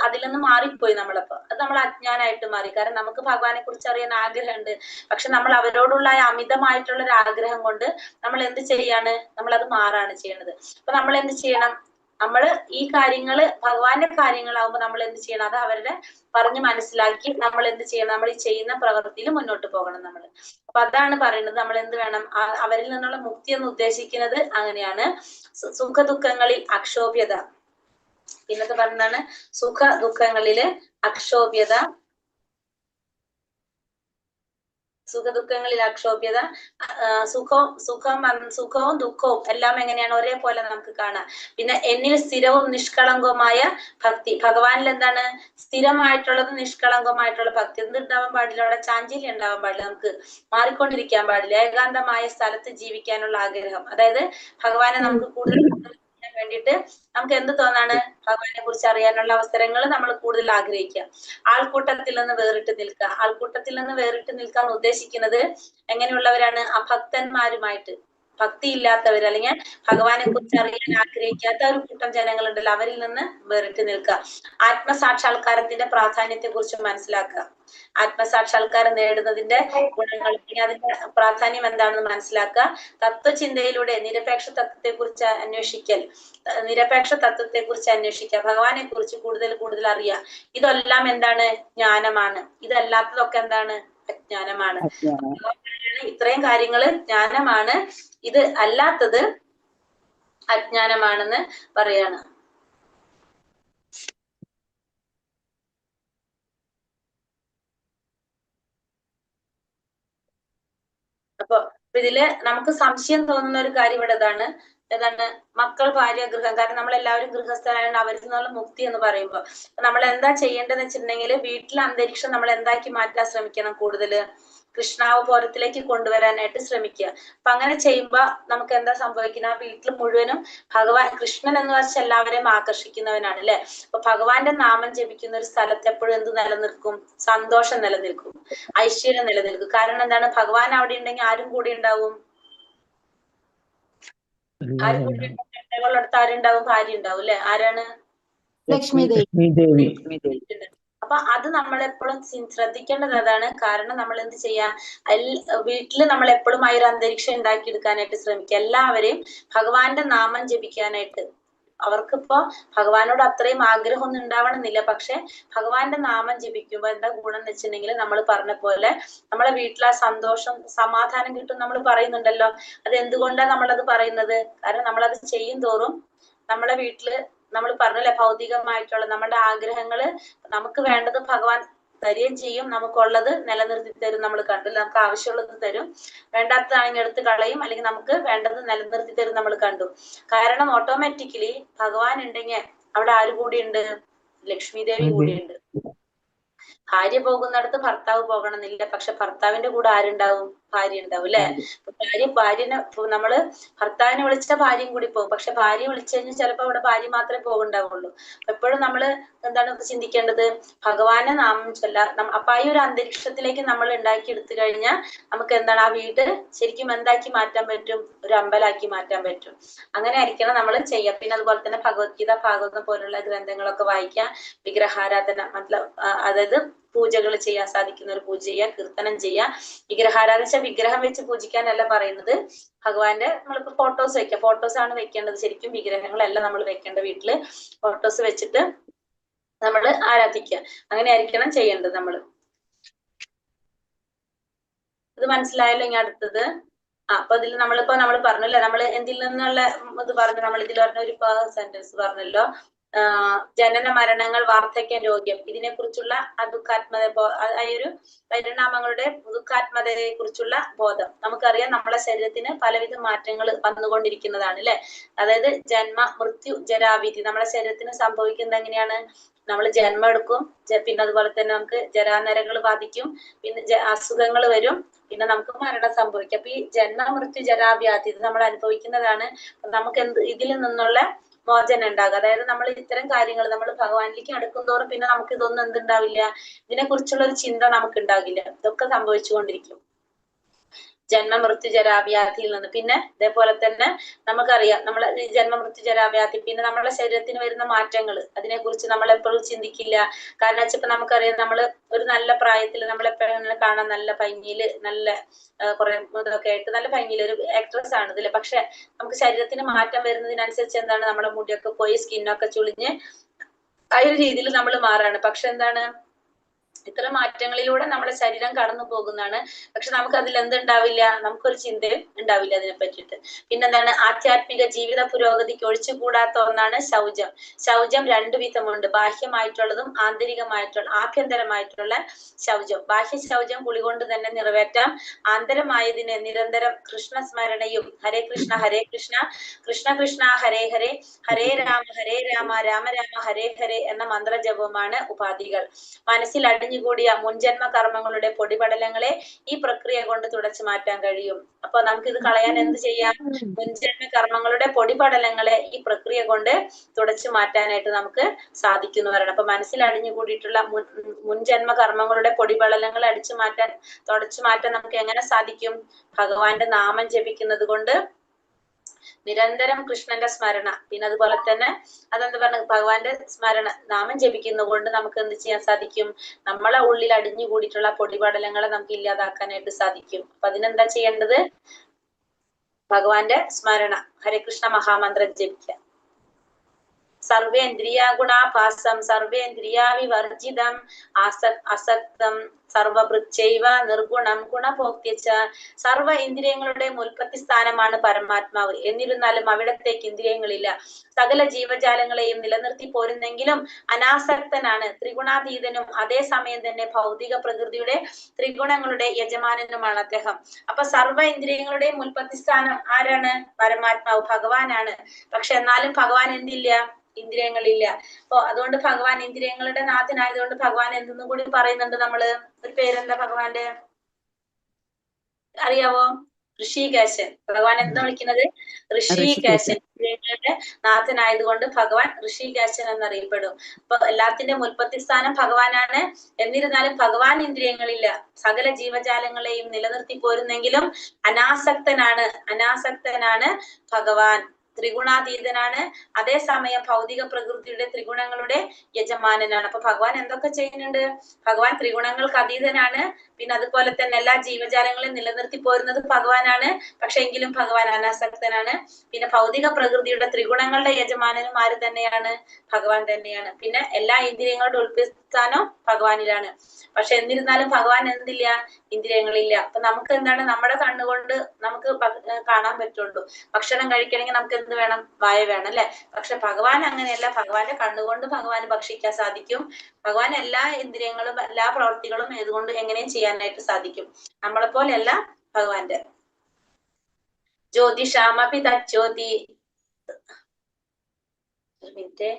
അതിൽ നിന്ന് മാറിപ്പോയി നമ്മളപ്പോ. അത് നമ്മൾ അജ്ഞാനായിട്ട് മാറി. കാരണം നമുക്ക് ഭഗവാനെ കുറിച്ച് അറിയാൻ ആഗ്രഹമുണ്ട്. പക്ഷെ നമ്മൾ അവരോടുള്ള അമിതമായിട്ടുള്ള ഒരു ആഗ്രഹം കൊണ്ട് നമ്മൾ എന്ത് ചെയ്യാണ്? നമ്മളത് മാറാണ് ചെയ്യണത്. അപ്പൊ നമ്മൾ എന്ത് ചെയ്യണം? നമ്മള് ഈ കാര്യങ്ങള് ഭഗവാന്റെ കാര്യങ്ങളാവുമ്പോൾ നമ്മൾ എന്ത് ചെയ്യണം? അത് അവരുടെ പറഞ്ഞ് മനസ്സിലാക്കി നമ്മൾ എന്ത് ചെയ്യണം? നമ്മൾ ഈ ചെയ്യുന്ന പ്രവൃത്തിയിൽ മുന്നോട്ട് പോകണം നമ്മൾ. അപ്പൊ അതാണ് പറയുന്നത്. നമ്മൾ എന്ത് വേണം? അവരിൽ നിന്നുള്ള മുക്തി എന്ന് ഉദ്ദേശിക്കുന്നത് അങ്ങനെയാണ്. സുഖദുഃഖങ്ങളിൽ അക്ഷോഭ്യത. പിന്നത്തെ പറഞ്ഞാണ് സുഖ ദുഃഖങ്ങളില് അക്ഷോഭ്യത. സുഖദുഃഖങ്ങളിൽ അക്ഷോഭ്യത. സുഖവും ദുഃഖവും എല്ലാം എങ്ങനെയാണ്? ഒരേപോലെ നമുക്ക് കാണാം. പിന്നെ എന്നിൽ സ്ഥിരവും നിഷ്കളങ്കവുമായ ഭക്തി. ഭഗവാനിൽ എന്താണ്? സ്ഥിരമായിട്ടുള്ളത് നിഷ്കളങ്കമായിട്ടുള്ള ഭക്തി. എന്തുണ്ടാവാൻ പാടില്ല? അവിടെ ചാഞ്ചല്യം ഉണ്ടാവാൻ പാടില്ല. നമുക്ക് മാറിക്കൊണ്ടിരിക്കാൻ പാടില്ല. ഏകാന്തമായ സ്ഥലത്ത് ജീവിക്കാനുള്ള ആഗ്രഹം. അതായത് ഭഗവാനെ നമുക്ക് കൂടുതൽ വേണ്ടിയിട്ട് നമുക്ക് എന്ത് തോന്നാണ്? ഭഗവാനെ കുറിച്ച് അറിയാനുള്ള അവസരങ്ങൾ നമ്മൾ കൂടുതൽ ആഗ്രഹിക്കുക. ആൾക്കൂട്ടത്തിൽ നിന്ന് വേറിട്ട് നിൽക്കുക. ആൾക്കൂട്ടത്തിൽ നിന്ന് വേറിട്ട് നിൽക്കാൻ ഉദ്ദേശിക്കുന്നത് എങ്ങനെയുള്ളവരാണ്? അഭക്തന്മാരുമായിട്ട്, ഭക്തി ഇല്ലാത്തവർ അല്ലെങ്കിൽ ഭഗവാനെ കുറിച്ച് അറിയാൻ ആഗ്രഹിക്കാത്ത ഒരു കൂട്ടം ജനങ്ങളുണ്ടല്ലോ, അവരിൽ നിന്ന് വേറിട്ട് നിൽക്കുക. ആത്മസാക്ഷാത്കാരത്തിന്റെ പ്രാധാന്യത്തെ കുറിച്ച് മനസ്സിലാക്കുക. ആത്മസാക്ഷാത്കാരം നേടുന്നതിന്റെ ഗുണങ്ങൾ, പിന്നെ അതിന്റെ പ്രാധാന്യം എന്താണെന്ന് മനസ്സിലാക്കുക. തത്വചിന്തയിലൂടെ നിരപേക്ഷ തത്വത്തെ കുറിച്ച് അന്വേഷിക്കുക. ഭഗവാനെ കുറിച്ച് കൂടുതൽ അറിയുക. ഇതെല്ലാം എന്താണ്? ജ്ഞാനമാണ്. ഇതല്ലാത്തതൊക്കെ എന്താണ്? അജ്ഞാനമാണ്. ഇത്രയും കാര്യങ്ങള് ജ്ഞാനമാണ്, ഇത് അല്ലാത്തത് അജ്ഞാനമാണെന്ന് പറയാണ്. അപ്പൊ ഇതില് നമുക്ക് സംശയം തോന്നുന്ന ഒരു കാര്യം ഇവിടെ ഏതാണ്? മക്കൾ, ഭാര്യ, ഗൃഹം. കാരണം നമ്മളെല്ലാവരും ഗൃഹസ്ഥരാണ്. അവരിൽ നിന്നുള്ള മുക്തി എന്ന് പറയുമ്പോൾ നമ്മൾ എന്താ ചെയ്യേണ്ടതെന്ന് വെച്ചിട്ടുണ്ടെങ്കിൽ വീട്ടിലെ അന്തരീക്ഷം നമ്മൾ എന്താക്കി മാറ്റാൻ ശ്രമിക്കണം? കൂടുതൽ കൃഷ്ണാവബോധത്തിലേക്ക് കൊണ്ടുവരാനായിട്ട് ശ്രമിക്കുക. അപ്പൊ അങ്ങനെ ചെയ്യുമ്പോ നമുക്ക് എന്താ സംഭവിക്കുന്നത്? ആ വീട്ടിൽ മുഴുവനും ഭഗവാൻ, കൃഷ്ണൻ എന്ന് വെച്ചാൽ എല്ലാവരെയും ആകർഷിക്കുന്നവനാണ് അല്ലെ. അപ്പൊ ഭഗവാന്റെ നാമം ജപിക്കുന്ന ഒരു സ്ഥലത്ത് എപ്പോഴും എന്ത് നിലനിൽക്കും? സന്തോഷം നിലനിൽക്കും, ഐശ്വര്യം നിലനിൽക്കും. കാരണം എന്താണ്? ഭഗവാൻ അവിടെ ഉണ്ടെങ്കിൽ ആരും കൂടി ഉണ്ടാവും? ആരും കൂടി അടുത്ത് ആരുണ്ടാവും? ഭാര്യ ഉണ്ടാവും അല്ലെ. ആരാണ്? ലക്ഷ്മി ദേവി. ദേവി. അപ്പൊ അപ്പൊ അത് നമ്മളെപ്പോഴും ശ്രദ്ധിക്കേണ്ടത് അതാണ്. കാരണം നമ്മൾ എന്ത് ചെയ്യാ, വീട്ടിൽ നമ്മൾ എപ്പോഴും ആ ഒരു അന്തരീക്ഷം ഉണ്ടാക്കിയെടുക്കാനായിട്ട് ശ്രമിക്കുക. എല്ലാവരെയും ഭഗവാന്റെ നാമം ജപിക്കാനായിട്ട്. അവർക്കിപ്പോ ഭഗവാനോട് അത്രയും ആഗ്രഹമൊന്നും ഉണ്ടാവണമെന്നില്ല, പക്ഷെ ഭഗവാന്റെ നാമം ജപിക്കുമ്പോ എന്താ ഗുണം എന്ന് വെച്ചിട്ടുണ്ടെങ്കിൽ നമ്മൾ പറഞ്ഞ പോലെ നമ്മളെ വീട്ടിൽ ആ സന്തോഷം സമാധാനം കിട്ടും നമ്മൾ പറയുന്നുണ്ടല്ലോ. അത് എന്തുകൊണ്ടാണ് നമ്മളത് പറയുന്നത്? കാരണം നമ്മളത് ചെയ്യും തോറും നമ്മളെ വീട്ടില് നമ്മൾ പറഞ്ഞല്ലേ, ഭൗതികമായിട്ടുള്ള നമ്മുടെ ആഗ്രഹങ്ങള് നമുക്ക് വേണ്ടത് ഭഗവാൻ തരുകയും ചെയ്യും, നമുക്കുള്ളത് നിലനിർത്തി തരും. നമ്മൾ കണ്ടില്ല, നമുക്ക് ആവശ്യമുള്ളത് തരും, വേണ്ടാത്തതാണെങ്കിൽ എടുത്ത് കളയും, അല്ലെങ്കിൽ നമുക്ക് വേണ്ടത് നിലനിർത്തി തരും നമ്മൾ കണ്ടു. കാരണം ഓട്ടോമാറ്റിക്കലി ഭഗവാൻ ഉണ്ടെങ്കിൽ അവിടെ ആര് കൂടിയുണ്ട്? ലക്ഷ്മി ദേവി കൂടിയുണ്ട്. ഭാര്യ പോകുന്നിടത്ത് ഭർത്താവ് പോകണമെന്നില്ല, പക്ഷെ ഭർത്താവിന്റെ കൂടെ ആരുണ്ടാവും? ഭാര്യ ഉണ്ടാവും അല്ലെ? ഭാര്യനെ നമ്മള് ഭർത്താവിനെ വിളിച്ച ഭാര്യയും കൂടി പോകും, പക്ഷെ ഭാര്യ വിളിച്ചു കഴിഞ്ഞാൽ ചിലപ്പോ അവിടെ ഭാര്യ മാത്രമേ പോകുന്നുണ്ടാവുള്ളൂ. എപ്പോഴും നമ്മള് എന്താണ് ചിന്തിക്കേണ്ടത്? ഭഗവാനെ നാമം ചൊല്ല. അപ്പൊ ഈ ഒരു അന്തരീക്ഷത്തിലേക്ക് നമ്മൾ ഉണ്ടാക്കി എടുത്തു കഴിഞ്ഞാൽ നമുക്ക് എന്താണ്, ആ വീട് ശരിക്കും എന്താക്കി മാറ്റാൻ പറ്റും? ഒരു അമ്പലാക്കി മാറ്റാൻ പറ്റും. അങ്ങനെ ആയിരിക്കണം നമ്മൾ ചെയ്യുക. പിന്നെ അതുപോലെ തന്നെ ഭഗവത്ഗീത, ഭാഗവതം പോലുള്ള ഗ്രന്ഥങ്ങളൊക്കെ വായിക്കുക. വിഗ്രഹാരാധന അതായത് പൂജകൾ ചെയ്യാൻ സാധിക്കുന്ന ഒരു പൂജ ചെയ്യുക, കീർത്തനം ചെയ്യുക. വിഗ്രഹാരാധന വെച്ചാൽ വിഗ്രഹം വെച്ച് പൂജിക്കാനല്ല പറയുന്നത്. ഭഗവാന്റെ നമ്മളിപ്പോ ഫോട്ടോസ് വെക്കുക, ഫോട്ടോസ് ആണ് വെക്കേണ്ടത്. ശരിക്കും വിഗ്രഹങ്ങളല്ല നമ്മൾ വെക്കേണ്ട. വീട്ടില് ഫോട്ടോസ് വെച്ചിട്ട് നമ്മൾ ആരാധിക്കുക. അങ്ങനെ ആയിരിക്കണം ചെയ്യേണ്ടത്. നമ്മൾ ഇത് മനസ്സിലായല്ലോ? ഇനി അടുത്തത് അപ്പൊ ഇതിൽ നമ്മൾ പറഞ്ഞല്ലോ, നമ്മൾ എന്തിൽ നിന്നുള്ള ഇത് പറഞ്ഞു, നമ്മൾ ഇതിൽ പറഞ്ഞ ഒരു സെന്റൻസ് പറഞ്ഞല്ലോ, ജനന മരണങ്ങൾ, വാർദ്ധക്യം, രോഗ്യം, ഇതിനെ കുറിച്ചുള്ള ദുഃഖാത്മത, ആ ഒരു പരിണാമങ്ങളുടെ ദുഃഖാത്മതയെ കുറിച്ചുള്ള ബോധം. നമുക്കറിയാം നമ്മളെ ശരീരത്തിന് പലവിധ മാറ്റങ്ങൾ വന്നുകൊണ്ടിരിക്കുന്നതാണ് അല്ലെ. അതായത് ജന്മ, മൃത്യു, ജരാവിധി. നമ്മളെ ശരീരത്തിന് സംഭവിക്കുന്നത് എങ്ങനെയാണ്? നമ്മൾ ജന്മം എടുക്കും, പിന്നെ അതുപോലെ തന്നെ നമുക്ക് ജരാനരകൾ ബാധിക്കും, പിന്നെ അസുഖങ്ങൾ വരും, പിന്നെ നമുക്ക് മരണം സംഭവിക്കും. അപ്പൊ ഈ ജന്മ, മൃത്യു, ജരാവ്യാധി ഇത് നമ്മൾ അനുഭവിക്കുന്നതാണ്. നമുക്ക് ഇതിൽ നിന്നുള്ള മോചനം ഉണ്ടാകുക. അതായത് നമ്മൾ ഇത്തരം കാര്യങ്ങൾ നമ്മൾ ഭഗവാനിലേക്ക് അടുക്കും തോറും പിന്നെ നമുക്ക് ഇതൊന്നും എന്തുണ്ടാവില്ല, ഇതിനെ കുറിച്ചുള്ള ഒരു ചിന്ത നമുക്ക് ഉണ്ടാകില്ല. ഇതൊക്കെ സംഭവിച്ചുകൊണ്ടിരിക്കും ജന്മ, മൃത്യു, ജരാവ്യാധിയിൽ നിന്ന്. പിന്നെ ഇതേപോലെ തന്നെ നമുക്കറിയാം നമ്മളെ ജന്മ, മൃത്യു, ജരാവ്യാധി, പിന്നെ നമ്മുടെ ശരീരത്തിന് വരുന്ന മാറ്റങ്ങൾ, അതിനെ കുറിച്ച് നമ്മൾ എപ്പോഴും ചിന്തിക്കില്ല. കാരണം വെച്ചപ്പോ നമുക്കറിയാം നമ്മൾ ഒരു നല്ല പ്രായത്തിൽ നമ്മളെപ്പോഴും കാണാൻ നല്ല ഭംഗിയില്, നല്ല കുറെ ഇതൊക്കെ ആയിട്ട് നല്ല ഭംഗിയിൽ ഒരു ആക്ട്രസ് ആണ് ഇതില്. പക്ഷെ നമുക്ക് ശരീരത്തിന് മാറ്റം വരുന്നതിനനുസരിച്ച് എന്താണ്, നമ്മുടെ മുടിയൊക്കെ പോയി സ്കിന്നൊക്കെ ചുളിഞ്ഞ് ആ ഒരു രീതിയിൽ നമ്മൾ മാറാണ്. പക്ഷെ എന്താണ്, ഇത്തരം മാറ്റങ്ങളിലൂടെ നമ്മുടെ ശരീരം കടന്നു പോകുന്നതാണ്. പക്ഷെ നമുക്ക് അതിൽ എന്തുണ്ടാവില്ല, നമുക്കൊരു ചിന്തയും ഉണ്ടാവില്ല അതിനെ പറ്റിയിട്ട്. പിന്നെന്താണ്, ആധ്യാത്മിക ജീവിത പുരോഗതിക്ക് ഒഴിച്ചുകൂടാത്ത ഒന്നാണ് ശൗചം. ശൗചം രണ്ടു വിധമുണ്ട്, ബാഹ്യമായിട്ടുള്ളതും ആഭ്യന്തരമായിട്ടുള്ള ശൗചം. ബാഹ്യ ശൗചം കുളി കൊണ്ട് തന്നെ നിറവേറ്റാം. ആന്തരമായതിന് നിരന്തരം കൃഷ്ണസ്മരണയും ഹരേ കൃഷ്ണ കൃഷ്ണ കൃഷ്ണ ഹരേ ഹരേ ഹരേ രാമ രാമ രാമ ഹരേ ഹരേ എന്ന മന്ത്രജപവുമാണ് ഉപാധികൾ. മനസ്സിൽ അടിഞ്ഞുകൂടിയ മുൻജന്മ കർമ്മങ്ങളുടെ പൊടിപടലങ്ങളെ ഈ പ്രക്രിയ കൊണ്ട് തുടച്ചു മാറ്റാൻ കഴിയും. അപ്പൊ നമുക്കിത് കളയാൻ എന്ത് ചെയ്യാം? മുൻജന്മ കർമ്മങ്ങളുടെ പൊടിപടലങ്ങളെ ഈ പ്രക്രിയ കൊണ്ട് തുടച്ചു മാറ്റാനായിട്ട് നമുക്ക് സാധിക്കുന്നവരാണ്. അപ്പൊ മനസ്സിൽ അടിഞ്ഞുകൂടിയിട്ടുള്ള മുൻജന്മ കർമ്മങ്ങളുടെ പൊടിപടലങ്ങളെ തുടച്ചു മാറ്റാൻ നമുക്ക് എങ്ങനെ സാധിക്കും? ഭഗവാന്റെ നാമം ജപിക്കുന്നത് കൊണ്ട്, നിരന്തരം കൃഷ്ണന്റെ സ്മരണ, പിന്നെ അതുപോലെ തന്നെ അതെന്താ പറഞ്ഞ ഭഗവാന്റെ സ്മരണ, നാമം ജപിക്കുന്നത് കൊണ്ട് നമുക്ക് എന്ത് ചെയ്യാൻ സാധിക്കും? നമ്മളെ ഉള്ളിൽ അടിഞ്ഞുകൂടിയിട്ടുള്ള പൊടിപടലങ്ങളെ നമുക്ക് ഇല്ലാതാക്കാനായിട്ട് സാധിക്കും. അപ്പൊ അതിനെന്താ ചെയ്യേണ്ടത്? ഭഗവാന്റെ സ്മരണ, ഹരേകൃഷ്ണ മഹാമന്ത്രം ജപിക്കുക. സർവേന്ദ്രിയാഗുണാഭാസം സർവേന്ദ്രിയാവിവർജിതം അസക്തം സർവഭൃച്ചൈവ നിർഗുണം ഗുണഭോക്തിച്ച. സർവ ഇന്ദ്രിയങ്ങളുടെ ഉൽപ്പത്തി സ്ഥാനമാണ് പരമാത്മാവ്. എന്നിരുന്നാലും അവിടത്തേക്ക് ഇന്ദ്രിയങ്ങളില്ല. സകല ജീവജാലങ്ങളെയും നിലനിർത്തി പോരുന്നെങ്കിലും അനാസക്തനാണ്, ത്രിഗുണാതീതനും അതേസമയം തന്നെ ഭൗതിക പ്രകൃതിയുടെ ത്രിഗുണങ്ങളുടെ യജമാനനുമാണ് അദ്ദേഹം. അപ്പൊ സർവ ഇന്ദ്രിയങ്ങളുടെയും ഉൽപ്പത്തി സ്ഥാനം ആരാണ്? പരമാത്മാവ്, ഭഗവാനാണ്. പക്ഷെ എന്നാലും ഭഗവാൻ എന്തില്ല? ഇന്ദ്രിയങ്ങളില്ല. അപ്പൊ അതുകൊണ്ട് ഭഗവാൻ ഇന്ദ്രിയങ്ങളുടെ നാഥനായതുകൊണ്ട് ഭഗവാൻ എന്തെന്നും കൂടി പറയുന്നുണ്ട് നമ്മള്. ഒരു പേരെന്താ ഭഗവാന്റെ? അറിയാവോ? ഋഷികേശൻ. ഭഗവാൻ എന്താ വിളിക്കുന്നത്? ഋഷികേശൻ. ഇന്ദ്രിയങ്ങളുടെ നാഥനായതുകൊണ്ട് ഭഗവാൻ ഋഷികേശൻ എന്നറിയപ്പെടും. അപ്പൊ എല്ലാത്തിന്റെ ഉൽപ്പത്തി സ്ഥാനം ഭഗവാനാണ്. എന്നിരുന്നാലും ഭഗവാൻ ഇന്ദ്രിയങ്ങളില്ല. സകല ജീവജാലങ്ങളെയും നിലനിർത്തി പോരുന്നെങ്കിലും അനാസക്തനാണ് ഭഗവാൻ. ത്രിഗുണാതീതനാണ്, അതേസമയം ഭൗതിക പ്രകൃതിയുടെ ത്രിഗുണങ്ങളുടെ യജമാനനാണ്. അപ്പൊ ഭഗവാൻ എന്തൊക്കെ ചെയ്യുന്നുണ്ട്? ഭഗവാൻ ത്രിഗുണങ്ങൾക്ക് അതീതനാണ്, പിന്നെ അതുപോലെ തന്നെ എല്ലാ ജീവജാലങ്ങളെയും നിലനിർത്തി പോരുന്നത് ഭഗവാനാണ്. പക്ഷെ എങ്കിലും ഭഗവാൻ അനാസക്തനാണ്. പിന്നെ ഭൗതിക പ്രകൃതിയുടെ ത്രിഗുണങ്ങളുടെ യജമാനനും ആര് തന്നെയാണ്? ഭഗവാൻ തന്നെയാണ്. പിന്നെ എല്ലാ ഇന്ദ്രിയങ്ങളുടെ ഉൾപ്പെസ്ഥാനം ഭഗവാനിലാണ്. പക്ഷെ എന്നിരുന്നാലും ഭഗവാൻ എന്തില്ല? ഇന്ദ്രിയങ്ങളില്ല. അപ്പൊ നമുക്ക് എന്താണ്? നമ്മുടെ കണ്ണുകൊണ്ട് നമുക്ക് കാണാൻ പറ്റുള്ളൂ. ഭക്ഷണം കഴിക്കണമെങ്കിൽ നമുക്ക് എന്ത് വേണം? വായ വേണം അല്ലെ? പക്ഷെ ഭഗവാൻ അങ്ങനെയല്ല. ഭഗവാന്റെ കണ്ണുകൊണ്ട് ഭഗവാന് ഭക്ഷിക്കാൻ സാധിക്കും. ഭഗവാൻ എല്ലാ ഇന്ദ്രിയങ്ങളും എല്ലാ പ്രവർത്തികളും ഏതുകൊണ്ട് എങ്ങനെയും ചെയ്യാനായിട്ട് സാധിക്കും. നമ്മളെ പോലെയല്ല ഭഗവാന്റെ. ജ്യോതിഷാമപി തജ്ജ്യോതി. ഒരു മിനിറ്റ്.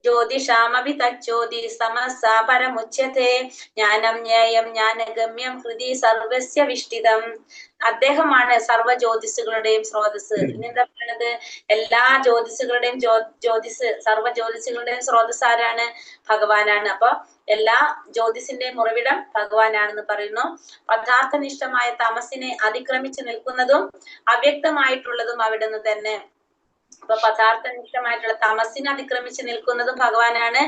ജ്യോതിഷാമപി തജ്ജ്യോതി സമസാ പരമുച്യത്തെ ജ്ഞാനം ജ്ഞേയം ജ്ഞാനഗമ്യം ഹൃദി സർവസ്യ വിഷ്ടിതം. അദ്ദേഹമാണ് സർവ്വ ജ്യോതിസുകളുടെയും സ്രോതസ്. ഇനി എന്താ പറയുന്നത്? എല്ലാ ജ്യോതിസുകളുടെയും സർവ്വ ജ്യോതിസുകളുടെയും സ്രോതസ് ആരാണ്? ഭഗവാനാണ്. അപ്പൊ എല്ലാ ജ്യോതിസിന്റെയും ഉറവിടം ഭഗവാനാണെന്ന് പറയുന്നു. പദാർത്ഥനിഷ്ഠമായ തമസിനെ അതിക്രമിച്ചു നിൽക്കുന്നതും അവ്യക്തമായിട്ടുള്ളതും അവിടുന്ന് തന്നെ. അപ്പൊ പദാർത്ഥനിഷ്ഠമായിട്ടുള്ള തമസിനെ അതിക്രമിച്ച് നിൽക്കുന്നതും ഭഗവാനാണ്,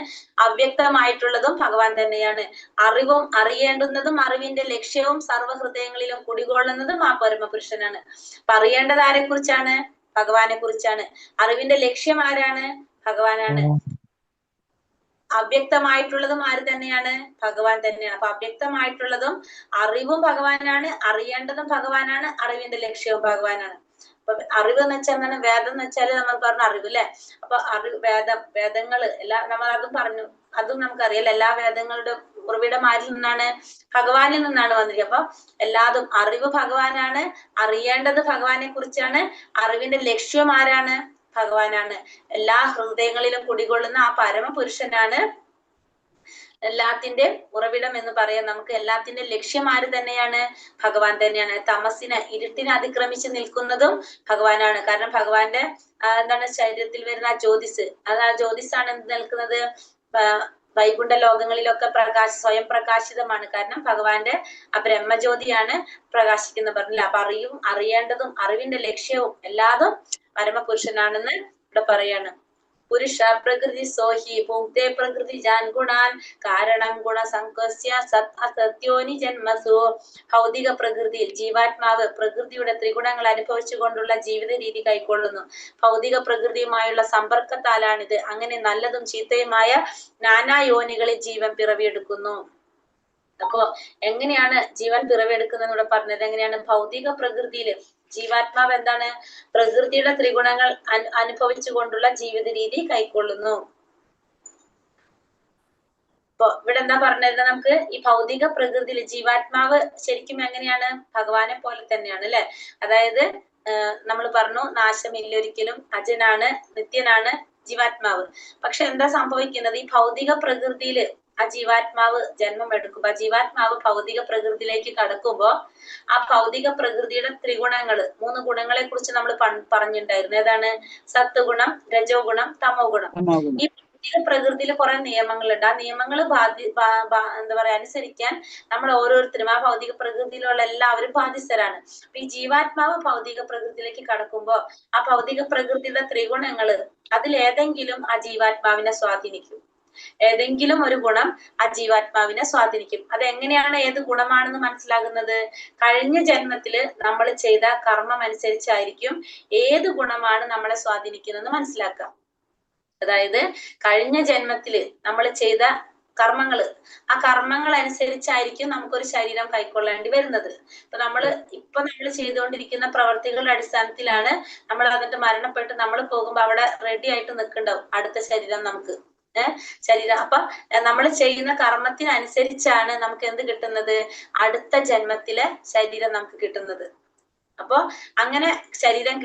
അവ്യക്തമായിട്ടുള്ളതും ഭഗവാൻ തന്നെയാണ്. അറിവും അറിയേണ്ടുന്നതും അറിവിന്റെ ലക്ഷ്യവും സർവ്വഹൃദയങ്ങളിലും കുടികൊള്ളുന്നതും ആ പരമപുരുഷനാണ്. അപ്പൊ അറിയേണ്ടത് ആരെ കുറിച്ചാണ്? ഭഗവാനെ കുറിച്ചാണ്. അറിവിന്റെ ലക്ഷ്യം ആരാണ്? ഭഗവാനാണ്. അവ്യക്തമായിട്ടുള്ളതും ആര് തന്നെയാണ്? ഭഗവാൻ തന്നെയാണ്. അപ്പൊ അവ്യക്തമായിട്ടുള്ളതും അറിവും ഭഗവാനാണ്, അറിയേണ്ടതും ഭഗവാനാണ്, അറിവിന്റെ ലക്ഷ്യവും ഭഗവാനാണ്. അപ്പൊ അറിവ് എന്ന് വെച്ചാൽ എന്താണ്? വേദം എന്ന് വെച്ചാല് നമ്മൾ പറഞ്ഞ അറിവ് അല്ലെ? അപ്പൊ വേദങ്ങള് എല്ലാം നമ്മൾ അതും പറഞ്ഞു, അതും നമുക്കറിയാം. എല്ലാ വേദങ്ങളുടെ ഉറവിടം ആരിൽ നിന്നാണ്? ഭഗവാനിൽ നിന്നാണ് വന്നിരിക്കുന്നത്. അപ്പൊ എല്ലാതും അറിവ് ഭഗവാനാണ്, അറിയേണ്ടത് ഭഗവാനെ കുറിച്ചാണ്, അറിവിന്റെ ലക്ഷ്യം ആരാണ്? ഭഗവാനാണ്. എല്ലാ ഹൃദയങ്ങളിലും കുടികൊള്ളുന്ന ആ പരമപുരുഷനാണ് എല്ലാത്തിന്റെ ഉറവിടം എന്ന് പറയാം. നമുക്ക് എല്ലാത്തിന്റെ ലക്ഷ്യം ആര് തന്നെയാണ്? ഭഗവാൻ തന്നെയാണ്. തമസിനെ, ഇരുട്ടിനെ അതിക്രമിച്ച് നിൽക്കുന്നതും ഭഗവാനാണ്. കാരണം ഭഗവാന്റെ എന്താണ് ശരീരത്തിൽ വരുന്ന ജ്യോതിസ്, അത് ആ ജ്യോതിസാണ് എന്ത് നിൽക്കുന്നത്? വൈകുണ്ഠ ലോകങ്ങളിലൊക്കെ സ്വയം പ്രകാശിതമാണ്. കാരണം ഭഗവാന്റെ ആ ബ്രഹ്മജ്യോതിയാണ് പ്രകാശിക്കുന്ന പറഞ്ഞില്ല. അപ്പൊ അറിയേണ്ടതും അറിവിന്റെ ലക്ഷ്യവും എല്ലാതും പരമപുരുഷനാണെന്ന് ഇവിടെ പറയാണ്. പുരുഷ പ്രകൃതി സോഹി ഭുക്തേ പ്രകൃതി ജാൻ ഗുണാൻ കാരണം ഗുണസംകസ്യ സത് അസത്യോനി ജന്മസു. ഭൗതിക പ്രകൃതിയിൽ ജീവാത്മാവ് പ്രകൃതിയുടെ ത്രിഗുണങ്ങൾ അനുഭവിച്ചുകൊണ്ടുള്ള ജീവിത രീതി കൈക്കൊള്ളുന്നു. ഭൗതിക പ്രകൃതിയുമായുള്ള സമ്പർക്കത്താലാണിത്. അങ്ങനെ നല്ലതും ചീത്തയുമായ നാനാ യോനികളിൽ ജീവൻ പിറവിയെടുക്കുന്നു. അപ്പോ എങ്ങനെയാണ് ജീവൻ പിറവിയെടുക്കുന്നതിലൂടെ പറഞ്ഞത്? എങ്ങനെയാണ്? ഭൗതിക പ്രകൃതിയില് ജീവാത്മാവ് എന്താണ്? പ്രകൃതിയുടെ ത്രിഗുണങ്ങൾ അനുഭവിച്ചുകൊണ്ടുള്ള ജീവിത രീതി കൈക്കൊള്ളുന്നു. അപ്പൊ ഇവിടെ എന്താ പറഞ്ഞത്? നമുക്ക് ഈ ഭൗതിക പ്രകൃതിയിൽ ജീവാത്മാവ് ശരിക്കും എങ്ങനെയാണ്? ഭഗവാനെ പോലെ തന്നെയാണ് അല്ലെ? അതായത് നമ്മൾ പറഞ്ഞു നാശമില്ലൊരിക്കലും, അജനാണ്, നിത്യനാണ് ജീവാത്മാവ്. പക്ഷെ എന്താ സംഭവിക്കുന്നത്? ഈ ഭൗതിക പ്രകൃതിയില് ആ ജീവാത്മാവ് ജന്മം എടുക്കുമ്പോ, ആ ജീവാത്മാവ് ഭൗതിക പ്രകൃതിയിലേക്ക് കടക്കുമ്പോ ആ ഭൗതിക പ്രകൃതിയുടെ ത്രിഗുണങ്ങള്, 3 ഗുണങ്ങളെ കുറിച്ച് നമ്മൾ പറഞ്ഞിട്ടുണ്ടായിരുന്നു. ഏതാണ്? സത്വ ഗുണം, രജോ ഗുണം, തമോ ഗുണം. ഈ ഭൗതിക പ്രകൃതിയിൽ കുറെ നിയമങ്ങളുണ്ട്. ആ നിയമങ്ങൾ എന്താ പറയാ അനുസരിക്കാൻ നമ്മൾ ഓരോരുത്തരും ആ ഭൗതിക പ്രകൃതിയിലുള്ള എല്ലാവരും ബാധ്യസ്ഥരാണ്. അപ്പൊ ഈ ജീവാത്മാവ് ഭൗതിക പ്രകൃതിയിലേക്ക് കടക്കുമ്പോ ആ ഭൗതിക പ്രകൃതിയുടെ ത്രിഗുണങ്ങള് അതിലേതെങ്കിലും ആ ജീവാത്മാവിനെ സ്വാധീനിക്കും. ഏതെങ്കിലും ഒരു ഗുണം ആ ജീവാത്മാവിനെ സ്വാധീനിക്കും. അതെങ്ങനെയാണ് ഏത് ഗുണമാണെന്ന് മനസ്സിലാകുന്നത്? കഴിഞ്ഞ ജന്മത്തില് നമ്മൾ ചെയ്ത കർമ്മം അനുസരിച്ചായിരിക്കും ഏത് ഗുണമാണ് നമ്മളെ സ്വാധീനിക്കുന്നതെന്ന് മനസ്സിലാക്കാം. അതായത് കഴിഞ്ഞ ജന്മത്തില് നമ്മൾ ചെയ്ത കർമ്മങ്ങള്, ആ കർമ്മങ്ങൾ അനുസരിച്ചായിരിക്കും നമുക്കൊരു ശരീരം കൈക്കൊള്ളേണ്ടി വരുന്നത്. ഇപ്പൊ നമ്മൾ ചെയ്തുകൊണ്ടിരിക്കുന്ന പ്രവർത്തികളുടെ അടിസ്ഥാനത്തിലാണ് നമ്മൾ അതിന്റെ മരണപ്പെട്ട് നമ്മൾ പോകുമ്പോ അവിടെ റെഡി ആയിട്ട് നിൽക്കുന്നുണ്ടാവും അടുത്ത ശരീരം നമുക്ക്. ശരീരം അപ്പൊ നമ്മൾ ചെയ്യുന്ന കർമ്മത്തിനനുസരിച്ചാണ് നമുക്ക് എന്ത് കിട്ടുന്നത്? അടുത്ത ജന്മത്തിലെ ശരീരം നമുക്ക് കിട്ടുന്നത്. അപ്പൊ അങ്ങനെ ശരീരം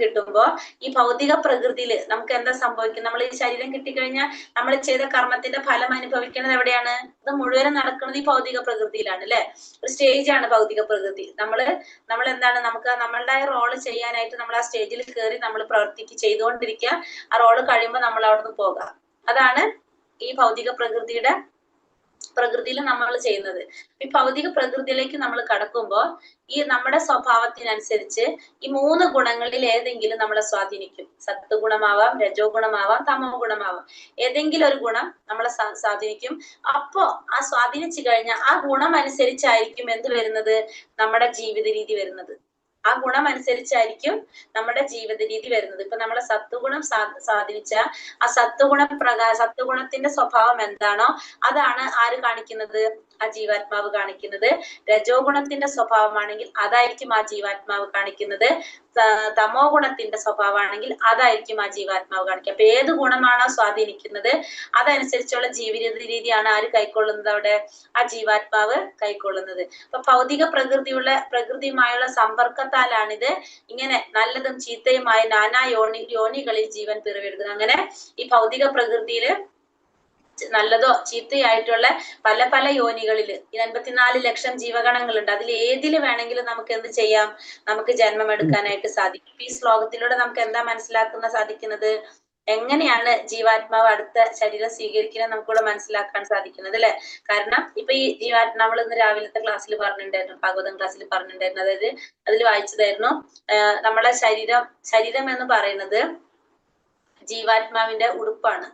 കിട്ടുമ്പോ ഈ ഭൗതിക പ്രകൃതിയിൽ നമുക്ക് എന്താ സംഭവിക്കും? നമ്മൾ ഈ ശരീരം കിട്ടിക്കഴിഞ്ഞാൽ നമ്മൾ ചെയ്ത കർമ്മത്തിന്റെ ഫലം അനുഭവിക്കുന്നത് എവിടെയാണ്? ഇത് മുഴുവനും നടക്കുന്നത് ഈ ഭൗതിക പ്രകൃതിയിലാണ് അല്ലെ? ഒരു സ്റ്റേജാണ് ഭൗതിക പ്രകൃതി. നമ്മൾ എന്താണ് നമുക്ക് നമ്മളുടെ റോള് ചെയ്യാനായിട്ട് നമ്മൾ ആ സ്റ്റേജിൽ കയറി നമ്മൾ ചെയ്തുകൊണ്ടിരിക്കുക. ആ റോള് കഴിയുമ്പോൾ നമ്മൾ അവിടുന്ന് പോകാം. അതാണ് ഈ ഭൗതിക പ്രകൃതിയുടെ പ്രകൃതിയിൽ നമ്മൾ ചെയ്യുന്നത്. ഈ ഭൗതിക പ്രകൃതിയിലേക്ക് നമ്മൾ കടക്കുമ്പോൾ ഈ നമ്മുടെ സ്വഭാവത്തിനനുസരിച്ച് ഈ 3 ഗുണങ്ങളിൽ ഏതെങ്കിലും നമ്മളെ സ്വാധീനിക്കും. സത്വഗുണമാവാം, രജോ ഗുണമാവാം, തമോ ഗുണമാവാം. ഏതെങ്കിലും ഒരു ഗുണം നമ്മളെ സ്വാധീനിക്കും. അപ്പോ ആ സ്വാധീനിച്ചു കഴിഞ്ഞാൽ ആ ഗുണം അനുസരിച്ചായിരിക്കും എന്ത് വരുന്നത്, നമ്മുടെ ജീവിത രീതി വരുന്നത്. ആ ഗുണം അനുസരിച്ചായിരിക്കും നമ്മുടെ ജീവിത രീതി വരുന്നത്. ഇപ്പൊ നമ്മളെ സത്വഗുണം സ്വാധീനിച്ച ആ സത്വഗുണത്തിന്റെ സ്വഭാവം എന്താണോ അതാണ് ആര് കാണിക്കുന്നത്, ആ ജീവാത്മാവ് കാണിക്കുന്നത്. രജോ ഗുണത്തിന്റെ സ്വഭാവമാണെങ്കിൽ അതായിരിക്കും ആ ജീവാത്മാവ് കാണിക്കുന്നത്. തമോ ഗുണത്തിന്റെ സ്വഭാവമാണെങ്കിൽ അതായിരിക്കും ആ ജീവാത്മാവ് കാണിക്കുക. അപ്പൊ ഏത് ഗുണമാണോ സ്വാധീനിക്കുന്നത് അതനുസരിച്ചുള്ള ജീവിത രീതിയാണ് ആര് കൈക്കൊള്ളുന്നത്, അവിടെ ആ ജീവാത്മാവ് കൈക്കൊള്ളുന്നത്. അപ്പൊ ഭൗതിക പ്രകൃതിയുമായുള്ള സമ്പർക്കത്താലാണിത് ഇങ്ങനെ നല്ലതും ചീത്തയുമായ നാനാ യോനികളിൽ ജീവൻ പിറവിയെടുക്കുന്നത്. അങ്ങനെ ഈ ഭൗതിക പ്രകൃതിയില് നല്ലതോ ചീത്തയായിട്ടുള്ള പല പല യോനികളിൽ 84 ലക്ഷം ജീവഗണങ്ങളുണ്ട്. അതിൽ ഏതില് വേണമെങ്കിലും നമുക്ക് എന്ത് ചെയ്യാം, നമുക്ക് ജന്മം എടുക്കാനായിട്ട് സാധിക്കും. ഈ ശ്ലോകത്തിലൂടെ നമുക്ക് എന്താ മനസ്സിലാക്കുന്ന സാധിക്കുന്നത്, എങ്ങനെയാണ് ജീവാത്മാവ് അടുത്ത ശരീരം സ്വീകരിക്കുന്നത് നമുക്കിവിടെ മനസ്സിലാക്കാൻ സാധിക്കുന്നത് അല്ലെ. കാരണം ഇപ്പൊ ഈ നമ്മൾ ഇന്ന് രാവിലത്തെ ക്ലാസ്സിൽ പറഞ്ഞിട്ടുണ്ടായിരുന്നു, ഭാഗവതം ക്ലാസ്സിൽ പറഞ്ഞിട്ടുണ്ടായിരുന്നു. അതായത് അതിൽ വായിച്ചതായിരുന്നു, നമ്മളെ ശരീരം എന്ന് പറയുന്നത് ജീവാത്മാവിന്റെ ഉടുപ്പാണ്,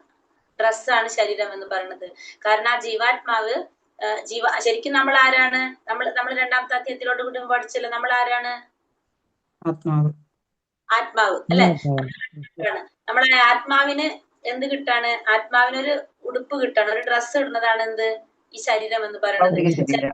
ഡ്രസ്സാണ് ശരീരം എന്ന് പറയുന്നത്. കാരണം ആ ജീവാത്മാവ് ശരിക്കും നമ്മൾ ആരാണ്, നമ്മൾ 2ാമത്തെ അധ്യായത്തിലോട്ട് കൂടി പഠിച്ചല്ലോ, നമ്മൾ ആരാണ്, ആത്മാവ് അല്ലെ. നമ്മളെ ആത്മാവിന് എന്ത് കിട്ടാണ്, ആത്മാവിനൊരു ഉടുപ്പ് കിട്ടാണ്, ഒരു ഡ്രസ്സ് ഇടുന്നതാണ് എന്ത്, ഈ ശരീരം എന്ന് പറയുന്നത്.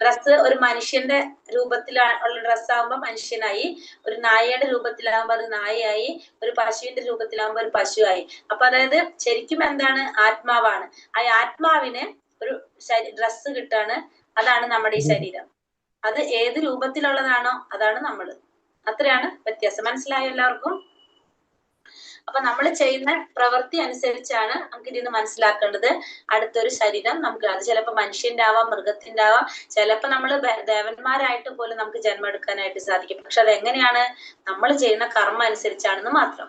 ഡ്രസ്സ് ഒരു മനുഷ്യന്റെ രൂപത്തിലുള്ള ഡ്രസ്സാകുമ്പോ മനുഷ്യനായി, ഒരു നായയുടെ രൂപത്തിലാകുമ്പോ അത് നായയായി, ഒരു പശുവിന്റെ രൂപത്തിലാകുമ്പോ ഒരു പശുവായി. അപ്പൊ അതായത് ശരിക്കും എന്താണ്, ആത്മാവാണ്. ആ ആത്മാവിന് ഒരു ഡ്രസ്സ് കിട്ടാണ്, അതാണ് നമ്മുടെ ഈ ശരീരം. അത് ഏത് രൂപത്തിലുള്ളതാണോ അതാണ് നമ്മള്. അത്രയാണ് വ്യത്യാസം. മനസ്സിലായോ എല്ലാവർക്കും? അപ്പൊ നമ്മൾ ചെയ്യുന്ന പ്രവൃത്തി അനുസരിച്ചാണ് നമുക്ക് ഇതിന്ന് മനസ്സിലാക്കേണ്ടത്. അടുത്തൊരു ശരീരം നമുക്ക്, അത് ചിലപ്പോ മനുഷ്യന്റെ ആവാം, മൃഗത്തിന്റെ ആവാം, ചിലപ്പോ നമ്മൾ ദേവന്മാരായിട്ട് പോലും നമുക്ക് ജന്മം എടുക്കാനായിട്ട് സാധിക്കും. പക്ഷെ അതെങ്ങനെയാണ്, നമ്മൾ ചെയ്യുന്ന കർമ്മം അനുസരിച്ചാണെന്ന് മാത്രം.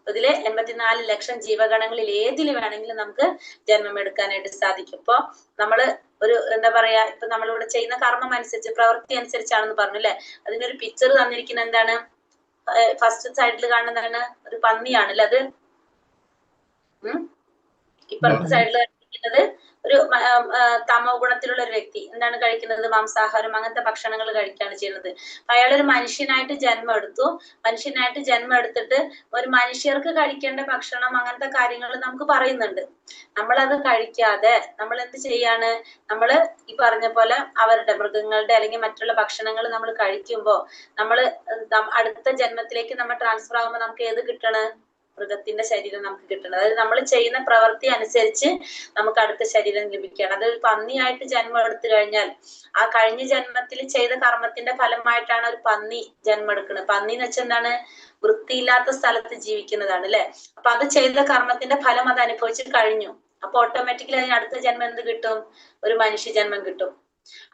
ഇതില് 84 ലക്ഷം ജീവഗണങ്ങളിൽ ഏതിൽ വേണമെങ്കിലും നമുക്ക് ജന്മം എടുക്കാനായിട്ട് സാധിക്കും. ഇപ്പൊ നമ്മള് ഒരു എന്താ പറയാ, ഇപ്പൊ നമ്മളിവിടെ ചെയ്യുന്ന കർമ്മം അനുസരിച്ച്, പ്രവൃത്തി അനുസരിച്ചാണെന്ന് പറഞ്ഞു അല്ലെ. അതിനൊരു പിക്ചർ തന്നിരിക്കുന്ന എന്താണ്, ഫസ്റ്റ് സൈഡിൽ കാണുന്നതാണ് ഒരു പന്നിയാണല്ലേ അത്. ഇപ്പുറത്തെ സൈഡിൽ കാണിക്കുന്നത് ഒരു തമോ ഗുണത്തിലുള്ള ഒരു വ്യക്തി എന്താണ് കഴിക്കുന്നത്, മാംസാഹാരം അങ്ങനത്തെ ഭക്ഷണങ്ങൾ കഴിക്കുകയാണ് ചെയ്യുന്നത്. അയാളൊരു മനുഷ്യനായിട്ട് ജന്മം എടുത്തു. മനുഷ്യനായിട്ട് ജന്മം എടുത്തിട്ട് ഒരു മനുഷ്യർക്ക് കഴിക്കേണ്ട ഭക്ഷണം അങ്ങനത്തെ കാര്യങ്ങൾ നമുക്ക് പറയുന്നുണ്ട്. നമ്മളത് കഴിക്കാതെ നമ്മൾ എന്ത് ചെയ്യാണ്, നമ്മള് ഈ പറഞ്ഞ പോലെ അവരുടെ മൃഗങ്ങളുടെ അല്ലെങ്കിൽ മറ്റുള്ള ഭക്ഷണങ്ങൾ നമ്മൾ കഴിക്കുമ്പോ നമ്മള് അടുത്ത ജന്മത്തിലേക്ക് നമ്മൾ ട്രാൻസ്ഫർ ആകുമ്പോൾ നമുക്ക് ഏത് കിട്ടണ്, മൃഗത്തിന്റെ ശരീരം നമുക്ക് കിട്ടണം. അതായത് നമ്മൾ ചെയ്യുന്ന പ്രവൃത്തി അനുസരിച്ച് നമുക്ക് അടുത്ത ശരീരം ലഭിക്കുകയാണ്. അതൊരു പന്നിയായിട്ട് ജന്മം എടുത്തു കഴിഞ്ഞാൽ ആ കഴിഞ്ഞ ജന്മത്തിൽ ചെയ്ത കർമ്മത്തിന്റെ ഫലമായിട്ടാണ് ഒരു പന്നി ജന്മം എടുക്കുന്നത്. പന്നി എന്ന് വെച്ചാൽ എന്താണ്, വൃത്തിയില്ലാത്ത സ്ഥലത്ത് ജീവിക്കുന്നതാണ് അല്ലെ. അപ്പൊ അത് ചെയ്ത കർമ്മത്തിന്റെ ഫലം അത് അനുഭവിച്ച് കഴിഞ്ഞു. അപ്പൊ ഓട്ടോമാറ്റിക്കലി അതിന് അടുത്ത ജന്മം എന്ത് കിട്ടും, ഒരു മനുഷ്യ ജന്മം കിട്ടും.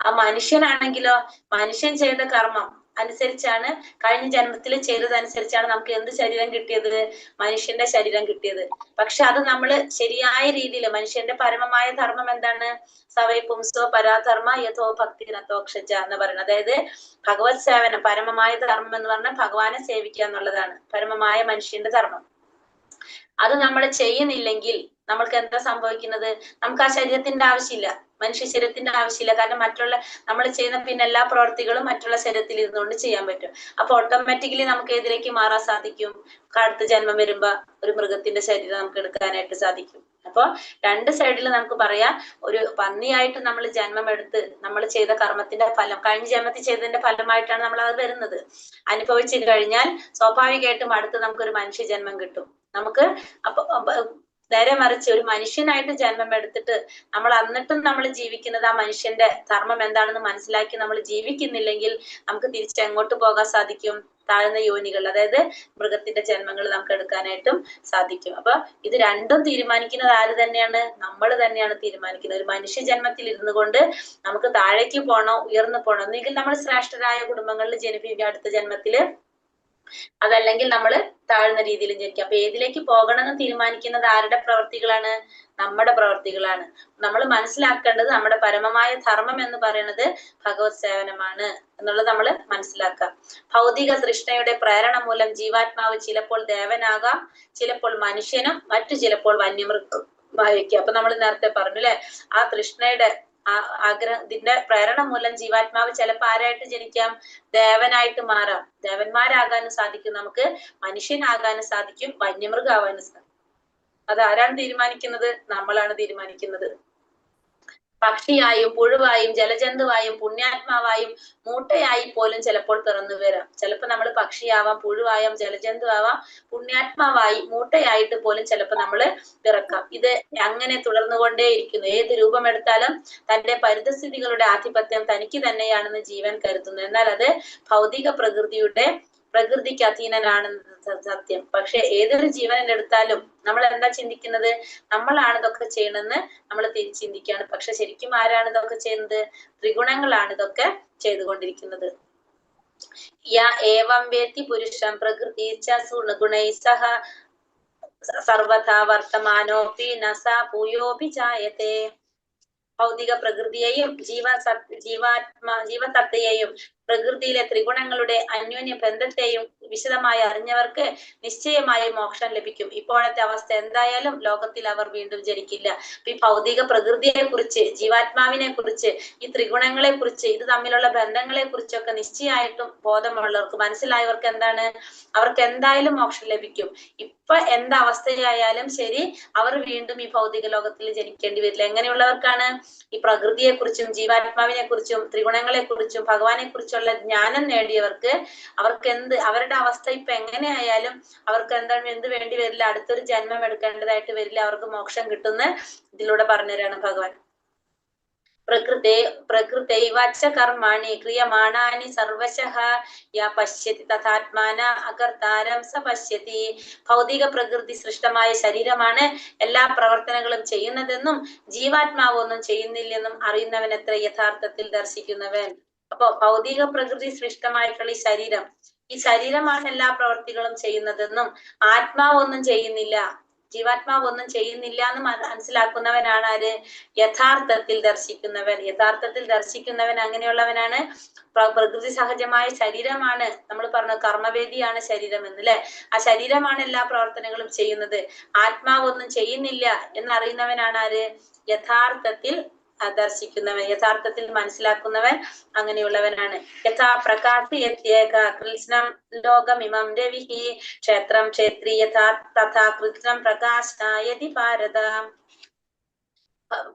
ആ മനുഷ്യനാണെങ്കിലോ മനുഷ്യൻ ചെയ്ത കർമ്മം അനുസരിച്ചാണ്, കഴിഞ്ഞ ജന്മത്തിൽ ചെയ്തതനുസരിച്ചാണ് നമുക്ക് എന്ത് ശരീരം കിട്ടിയത്, മനുഷ്യന്റെ ശരീരം കിട്ടിയത്. പക്ഷെ അത് നമ്മൾ ശരിയായ രീതിയിൽ, മനുഷ്യന്റെ പരമമായ ധർമ്മം എന്താണ്, സവൈ പുംസോ പരാധർമ്മ യഥോ ഭക്തി നത്തോക്ഷജ എന്ന് പറയുന്നത്. അതായത് ഭഗവത് സേവനം, പരമമായ ധർമ്മം എന്ന് പറഞ്ഞാൽ ഭഗവാനെ സേവിക്കുക എന്നുള്ളതാണ് പരമമായ മനുഷ്യന്റെ ധർമ്മം. അത് നമ്മൾ ചെയ്യുന്നില്ലെങ്കിൽ നമ്മൾക്ക് എന്താ സംഭവിക്കുന്നത്, നമുക്ക് ആ ശരീരത്തിന്റെ ആവശ്യമില്ല, മനുഷ്യ ശരീരത്തിന്റെ ആവശ്യമില്ല. കാരണം മറ്റുള്ള നമ്മൾ ചെയ്യുന്ന പിന്നെ എല്ലാ പ്രവർത്തികളും മറ്റുള്ള ശരീരത്തിൽ ഇരുന്നുകൊണ്ട് ചെയ്യാൻ പറ്റും. അപ്പൊ ഓട്ടോമാറ്റിക്കലി നമുക്ക് ഏതിലേക്ക് മാറാൻ സാധിക്കും, അടുത്ത ജന്മം വരുമ്പോ ഒരു മൃഗത്തിന്റെ ശരീരം നമുക്ക് എടുക്കാനായിട്ട് സാധിക്കും. അപ്പൊ രണ്ട് സൈഡിൽ നമുക്ക് പറയാം, ഒരു പന്നിയായിട്ട് നമ്മൾ ജന്മം എടുത്ത് നമ്മൾ ചെയ്ത കർമ്മത്തിന്റെ ഫലം, കഴിഞ്ഞ ജന്മത്തിൽ ചെയ്തതിന്റെ ഫലമായിട്ടാണ് നമ്മൾ അത് വരുന്നത്. അനുഭവിച്ചു കഴിഞ്ഞാൽ സ്വാഭാവികമായിട്ടും അടുത്ത് നമുക്കൊരു മനുഷ്യ ജന്മം കിട്ടും. നമുക്ക് അപ്പൊ നേരെ മറിച്ച് ഒരു മനുഷ്യനായിട്ട് ജന്മം എടുത്തിട്ട് നമ്മൾ എന്നിട്ടും നമ്മൾ ജീവിക്കുന്നത് ആ മനുഷ്യന്റെ ധർമ്മം എന്താണെന്ന് മനസ്സിലാക്കി നമ്മൾ ജീവിക്കുന്നില്ലെങ്കിൽ നമുക്ക് തിരിച്ച് എങ്ങോട്ട് പോകാൻ സാധിക്കും, താഴ്ന്ന യോനികൾ, അതായത് മൃഗത്തിന്റെ ജന്മങ്ങൾ നമുക്ക് എടുക്കാനായിട്ടും സാധിക്കും. അപ്പൊ ഇത് രണ്ടും തീരുമാനിക്കുന്നത് ആര് തന്നെയാണ്, നമ്മൾ തന്നെയാണ് തീരുമാനിക്കുന്നത്. ഒരു മനുഷ്യ ജന്മത്തിൽ ഇരുന്നു കൊണ്ട് നമുക്ക് താഴേക്ക് പോകണോ ഉയർന്നു പോകണോ, ഒന്നുകിൽ നമ്മൾ ശ്രേഷ്ഠരായ കുടുംബങ്ങളിൽ ജനിപ്പിക്കുക, അടുത്ത ജന്മത്തില് അതല്ലെങ്കിൽ നമ്മൾ താഴ്ന്ന രീതിയിലും ജനിക്കാം. അപ്പൊ ഏതിലേക്ക് പോകണമെന്ന് തീരുമാനിക്കുന്നത് ആരുടെ പ്രവർത്തികളാണ്? നമ്മുടെ പ്രവർത്തികളാണ്. നമ്മൾ മനസ്സിലാക്കേണ്ടത് നമ്മുടെ പരമമായ ധർമ്മം എന്ന് പറയുന്നത് ഭഗവത് സേവനമാണ് എന്നുള്ളത് നമ്മൾ മനസ്സിലാക്കാം. ഭൗതിക തൃഷ്ണയുടെ പ്രേരണ മൂലം ജീവാത്മാവ് ചിലപ്പോൾ ദേവനാകാം, ചിലപ്പോൾ മനുഷ്യനും, മറ്റു ചിലപ്പോൾ വന്യമൃഗമായിരിക്കും. അപ്പൊ നമ്മൾ നേരത്തെ പറഞ്ഞു അല്ലെ, ആ തൃഷ്ണയുടെ ഇതിന്റെ പ്രേരണ മൂലം ജീവാത്മാവ് ചിലപ്പോൾ ആരായിട്ട് ജനിക്കാം? ദേവനായിട്ട് മാറാം. ദേവന്മാരാകാനും സാധിക്കും, നമുക്ക് മനുഷ്യനാകാനും സാധിക്കും, വന്യമൃഗമാവാനും സാധിക്കും. അത് ആരാണ് തീരുമാനിക്കുന്നത്? നമ്മളാണ് തീരുമാനിക്കുന്നത്. പക്ഷിയായും പുഴുവായും ജലജന്തുവായും പുണ്യാത്മാവായും മൂട്ടയായി പോലും ചിലപ്പോൾ പിറന്നു വരാം. ചിലപ്പോൾ നമ്മൾ പക്ഷിയാവാം, പുഴുവായാം, ജലജന്തുവാവാം, പുണ്യാത്മാവായി മൂട്ടയായിട്ട് പോലും ചിലപ്പോൾ നമ്മൾ പിറക്കാം. ഇത് അങ്ങനെ തുടർന്നുകൊണ്ടേയിരിക്കുന്നു. ഏത് രൂപമെടുത്താലും തന്റെ പരിതസ്ഥിതികളുടെ ആധിപത്യം തനിക്ക് തന്നെയാണെന്ന് ജീവൻ കരുതുന്നു. എന്നാൽ അത് ഭൗതിക പ്രകൃതിക്ക് അധീനനാണെന്ന് സത്യം. പക്ഷെ ഏതൊരു ജീവനെടുത്താലും നമ്മൾ എന്താ ചിന്തിക്കുന്നത്? നമ്മളാണ് ഇതൊക്കെ ചെയ്യണമെന്ന് നമ്മൾ ചിന്തിക്കുകയാണ്. പക്ഷെ ശരിക്കും ആരാണ് ഇതൊക്കെ ചെയ്യുന്നത്? ത്രിഗുണങ്ങളാണ് ഇതൊക്കെ ചെയ്തുകൊണ്ടിരിക്കുന്നത്. ഏവം വേത്തി പുരുഷം പ്രകൃതി ഗുണൈ സഹ സർവഥാ വർത്തമാനോപി നസ ഭൂയോപി ജായത്തെ. ഭൗതിക പ്രകൃതിയെയും ജീവസത്തയെയും പ്രകൃതിയിലെ ത്രിഗുണങ്ങളുടെ അന്യോന്യ ബന്ധത്തെയും വിശദമായി അറിഞ്ഞവർക്ക് നിശ്ചയമായി മോക്ഷം ലഭിക്കും. ഇപ്പോഴത്തെ അവസ്ഥ എന്തായാലും ലോകത്തിൽ അവർ വീണ്ടും ജനിക്കില്ല. ഈ ഭൗതിക പ്രകൃതിയെ കുറിച്ച്, ജീവാത്മാവിനെ കുറിച്ച്, ഈ ത്രിഗുണങ്ങളെ കുറിച്ച്, ഇത് തമ്മിലുള്ള ബന്ധങ്ങളെ കുറിച്ചൊക്കെ നിശ്ചയമായിട്ടും ബോധമുള്ളവർക്ക്, മനസ്സിലായവർക്ക് എന്താണ്? അവർക്ക് എന്തായാലും മോക്ഷം ലഭിക്കും. ഇപ്പൊ എന്തവസ്ഥയായാലും ശരി, അവർ വീണ്ടും ഈ ഭൗതിക ലോകത്തിൽ ജനിക്കേണ്ടി വരില്ല. എങ്ങനെയുള്ളവർക്കാണ്? ഈ പ്രകൃതിയെ കുറിച്ചും ജീവാത്മാവിനെ കുറിച്ചും ത്രിഗുണങ്ങളെ കുറിച്ചും ഭഗവാനെ കുറിച്ചുള്ള ജ്ഞാനം നേടിയവർക്ക് അവരുടെ അവസ്ഥ ഇപ്പൊ എങ്ങനെയായാലും അവർക്ക് എന്ത് വേണ്ടി വരില്ല, അടുത്തൊരു ജന്മം എടുക്കേണ്ടതായിട്ട് വരില്ല, അവർക്ക് മോക്ഷം കിട്ടുന്ന ഇതിലൂടെ പറഞ്ഞുതരാണ് ഭഗവാൻ. പ്രകൃതൈവച്ച കർമാണി ക്രിയമാണാനി സർവശഃ യാ പശ്യതി തഥാത്മാന അകർത്താരം സ പശ്യതി. ഭൗതിക പ്രകൃതി സൃഷ്ടമായ ശരീരമാണ് എല്ലാ പ്രവർത്തനങ്ങളും ചെയ്യുന്നതെന്നും ജീവാത്മാവ് ഒന്നും ചെയ്യുന്നില്ലെന്നും അറിയുന്നവനത്ര യഥാർത്ഥത്തിൽ ദർശിക്കുന്നവൻ. അപ്പൊ ഭൗതിക പ്രകൃതി സൃഷ്ടമായിട്ടുള്ള ഈ ശരീരമാണ് എല്ലാ പ്രവർത്തികളും ചെയ്യുന്നതെന്നും ആത്മാവ് ഒന്നും ചെയ്യുന്നില്ല, ജീവാത്മാവ് ഒന്നും ചെയ്യുന്നില്ല എന്ന് മനസ്സിലാക്കുന്നവനാണ് ആര്? യഥാർത്ഥത്തിൽ ദർശിക്കുന്നവൻ. യഥാർത്ഥത്തിൽ ദർശിക്കുന്നവൻ അങ്ങനെയുള്ളവനാണ്. പ്രകൃതി സഹജമായ ശരീരമാണ്, നമ്മൾ പറഞ്ഞു കർമ്മവേദിയാണ് ശരീരം എന്നല്ലേ, ആ ശരീരമാണ് എല്ലാ പ്രവർത്തനങ്ങളും ചെയ്യുന്നത്, ആത്മാവ് ഒന്നും ചെയ്യുന്നില്ല എന്നറിയുന്നവനാണ് ആര്? യഥാർത്ഥത്തിൽ ദർശിക്കുന്നവൻ, യഥാർത്ഥത്തിൽ മനസ്സിലാക്കുന്നവൻ അങ്ങനെയുള്ളവനാണ്. യഥാ പ്രകാശി കൃഷ്ണം ലോകമിമം രവിഹി ക്ഷേത്രം ക്ഷേത്രി യഥാ തഥാ കൃഷ്ണം പ്രകാശായതി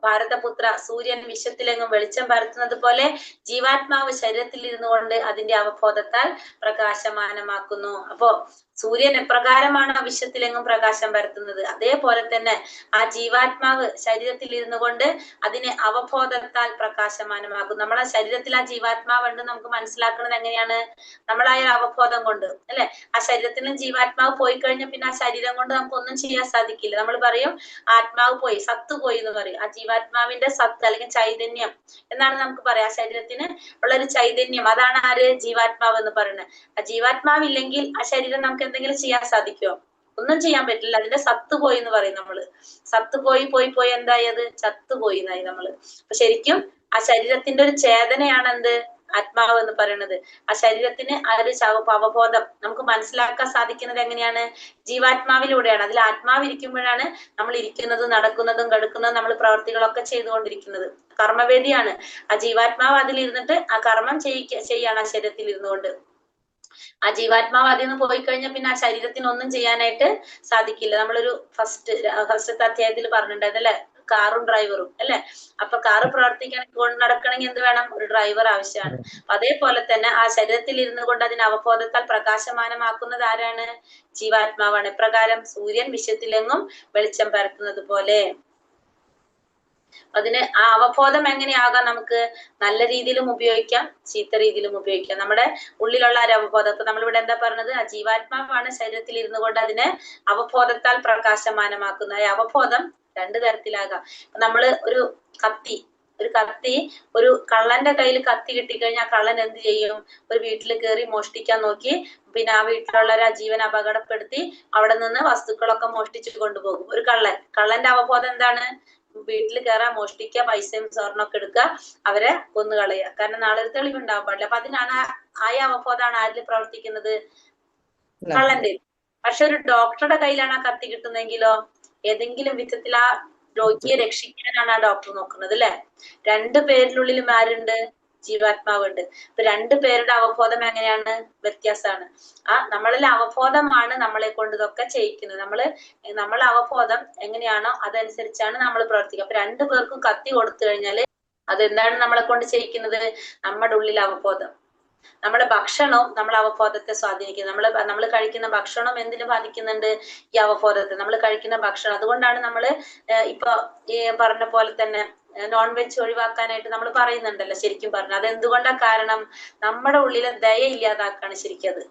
ഭാരതപുത്ര, സൂര്യൻ വിശ്വത്തിലെങ്ങും വെളിച്ചം പരത്തുന്നത് പോലെ ജീവാത്മാവ് ശരീരത്തിൽ ഇരുന്നു കൊണ്ട് അതിന്റെ അവബോധത്താൽ പ്രകാശമാനമാക്കുന്നു. അപ്പോ സൂര്യൻ എപ്രകാരമാണ് ആ വിശ്വത്തിലെങ്ങും പ്രകാശം പരത്തുന്നത്, അതേപോലെ തന്നെ ആ ജീവാത്മാവ് ശരീരത്തിൽ ഇരുന്നു കൊണ്ട് അതിനെ അവബോധത്താൽ പ്രകാശമാനമാക്കും. നമ്മളെ ശരീരത്തിൽ ആ ജീവാത്മാവ് ഉണ്ട് നമുക്ക് മനസ്സിലാക്കുന്നത് എങ്ങനെയാണ്? നമ്മളായ അവബോധം കൊണ്ട് അല്ലെ. ആ ശരീരത്തിൽ നിന്ന് ജീവാത്മാവ് പോയി കഴിഞ്ഞാൽ പിന്നെ ആ ശരീരം കൊണ്ട് നമുക്ക് ഒന്നും ചെയ്യാൻ സാധിക്കില്ല. നമ്മൾ പറയും ആത്മാവ് പോയി, സത്ത് പോയി എന്ന് പറയും. ആ ജീവാത്മാവിന്റെ സത്ത് അല്ലെങ്കിൽ ചൈതന്യം എന്നാണ് നമുക്ക് പറയാം. ആ ശരീരത്തിന് ഉള്ളൊരു ചൈതന്യം, അതാണ് ആര്? ജീവാത്മാവ് എന്ന് പറയുന്നത്. ആ ജീവാത്മാവില്ലെങ്കിൽ ആ ശരീരം നമുക്ക് എന്തെങ്കിലും ചെയ്യാൻ സാധിക്കുമോ? ഒന്നും ചെയ്യാൻ പറ്റില്ല. അതിന്റെ സത്ത് പോയി എന്ന് പറയും നമ്മള്. സത്ത് പോയി എന്തായി? അത് ചത്തുപോയി എന്നായി നമ്മള്. അപ്പൊ ശരിക്കും ആ ശരീരത്തിന്റെ ഒരു ചേതനയാണ് എന്ത്? ആത്മാവ് എന്ന് പറയുന്നത്. ആ ശരീരത്തിന് ആ ഒരു അവബോധം നമുക്ക് മനസ്സിലാക്കാൻ സാധിക്കുന്നത് എങ്ങനെയാണ്? ജീവാത്മാവിലൂടെയാണ്. അതിൽ ആത്മാവ് ഇരിക്കുമ്പോഴാണ് നമ്മൾ ഇരിക്കുന്നതും നടക്കുന്നതും കിടക്കുന്നതും നമ്മൾ പ്രവർത്തികളൊക്കെ ചെയ്തുകൊണ്ടിരിക്കുന്നത്. കർമ്മവേദിയാണ്. ആ ജീവാത്മാവ് അതിലിരുന്നിട്ട് ആ കർമ്മം ചെയ്യാണ് ആ ശരീരത്തിൽ ഇരുന്നുകൊണ്ട്. ആ ജീവാത്മാവ് അതിൽ നിന്ന് പോയി കഴിഞ്ഞാൽ പിന്നെ ആ ശരീരത്തിന് ഒന്നും ചെയ്യാനായിട്ട് സാധിക്കില്ല. നമ്മളൊരു ഫസ്റ്റത്തെ അധ്യായത്തിൽ പറഞ്ഞിട്ടുണ്ടായിരുന്നു അല്ലെ, കാറും ഡ്രൈവറും അല്ലെ. അപ്പൊ കാറ് പ്രവർത്തിക്കണമെങ്കിൽ നടക്കണമെങ്കിൽ എന്ത് വേണം? ഒരു ഡ്രൈവർ ആവശ്യമാണ്. അതേപോലെ തന്നെ ആ ശരീരത്തിൽ ഇരുന്നു കൊണ്ട് അതിനെ അവബോധത്താൽ പ്രകാശമാനമാക്കുന്നത് ആരാണ്? ജീവാത്മാവാണ്. എപ്രകാരം? സൂര്യൻ വിശ്വത്തിലെങ്ങും വെളിച്ചം പരത്തുന്നത് പോലെ. അതിന് ആ അവബോധം എങ്ങനെയാകാം? നമുക്ക് നല്ല രീതിയിലും ഉപയോഗിക്കാം, ചീത്ത രീതിയിലും ഉപയോഗിക്കാം. നമ്മുടെ ഉള്ളിലുള്ള ഒരു അവബോധം. അപ്പൊ നമ്മളിവിടെ എന്താ പറഞ്ഞത്? ആ ജീവാത്മാവാണ് ശരീരത്തിൽ ഇരുന്നു കൊണ്ട് അതിനെ അവബോധത്താൽ പ്രകാശമാനമാക്കുന്ന. അവബോധം രണ്ടു തരത്തിലാകാം. നമ്മള് ഒരു കത്തി ഒരു കത്തി, ഒരു കള്ളന്റെ കയ്യിൽ കത്തി കിട്ടിക്കഴിഞ്ഞാൽ കള്ളൻ എന്ത് ചെയ്യും? ഒരു വീട്ടിൽ കയറി മോഷ്ടിക്കാൻ നോക്കി, പിന്നെ ആ വീട്ടിലുള്ളവരെ ആ ജീവൻ അപകടപ്പെടുത്തി അവിടെ നിന്ന് വസ്തുക്കളൊക്കെ മോഷ്ടിച്ചു കൊണ്ടുപോകും. ഒരു കള്ളന്റെ അവബോധം എന്താണ്? വീട്ടിൽ കയറാൻ, മോഷ്ടിക്കുക, പൈസയും സ്വർണ്ണമൊക്കെ എടുക്കുക, അവരെ കൊന്നുകളയുക. കാരണം നാളെ ഒരു തെളിവുണ്ടാവാൻ പാടില്ല. അപ്പൊ അതിനാണ് ആ അവബോധമാണ് ആരിൽ പ്രവർത്തിക്കുന്നത്? കള്ളന്റെ. പക്ഷെ ഒരു ഡോക്ടറുടെ കയ്യിലാണ് ആ കത്തി കിട്ടുന്നതെങ്കിലോ ഏതെങ്കിലും വിധത്തിൽ ആ രോഗിയെ രക്ഷിക്കാനാണ് ആ ഡോക്ടർ നോക്കുന്നത്, അല്ലെ? രണ്ടു പേരിനുള്ളിലും ആരുണ്ട്? ജീവാത്മാവുണ്ട്. ഇപ്പൊ രണ്ടു പേരുടെ അവബോധം എങ്ങനെയാണ്? വ്യത്യാസമാണ്. നമ്മളിൽ അവബോധമാണ് നമ്മളെ കൊണ്ട് ഇതൊക്കെ ചെയ്യിക്കുന്നത്. നമ്മളെ അവബോധം എങ്ങനെയാണോ അതനുസരിച്ചാണ് നമ്മൾ പ്രവർത്തിക്കുക. അപ്പൊ രണ്ടു പേർക്കും കത്തി കൊടുത്തു കഴിഞ്ഞാല് അതെന്താണ് നമ്മളെ കൊണ്ട് ചെയ്യിക്കുന്നത്? നമ്മുടെ ഉള്ളിൽ അവബോധം. നമ്മുടെ ഭക്ഷണവും നമ്മളെ അവബോധത്തെ സ്വാധീനിക്കുന്നത്. നമ്മൾ കഴിക്കുന്ന ഭക്ഷണം എന്തിനു ബാധിക്കുന്നുണ്ട്? ഈ അവബോധത്തെ. നമ്മൾ കഴിക്കുന്ന ഭക്ഷണം, അതുകൊണ്ടാണ് നമ്മള് ഇപ്പൊ ഈ പറഞ്ഞ പോലെ തന്നെ നോൺ വെജ് ഒഴിവാക്കാനായിട്ട് നമ്മൾ പറയുന്നുണ്ടല്ലോ. ശരിക്കും പറഞ്ഞാൽ അതെന്തുകൊണ്ടാ കാരണം? നമ്മുടെ ഉള്ളിലെ ദയ ഇല്ലാതാക്കാണ് ശരിക്കും അത്.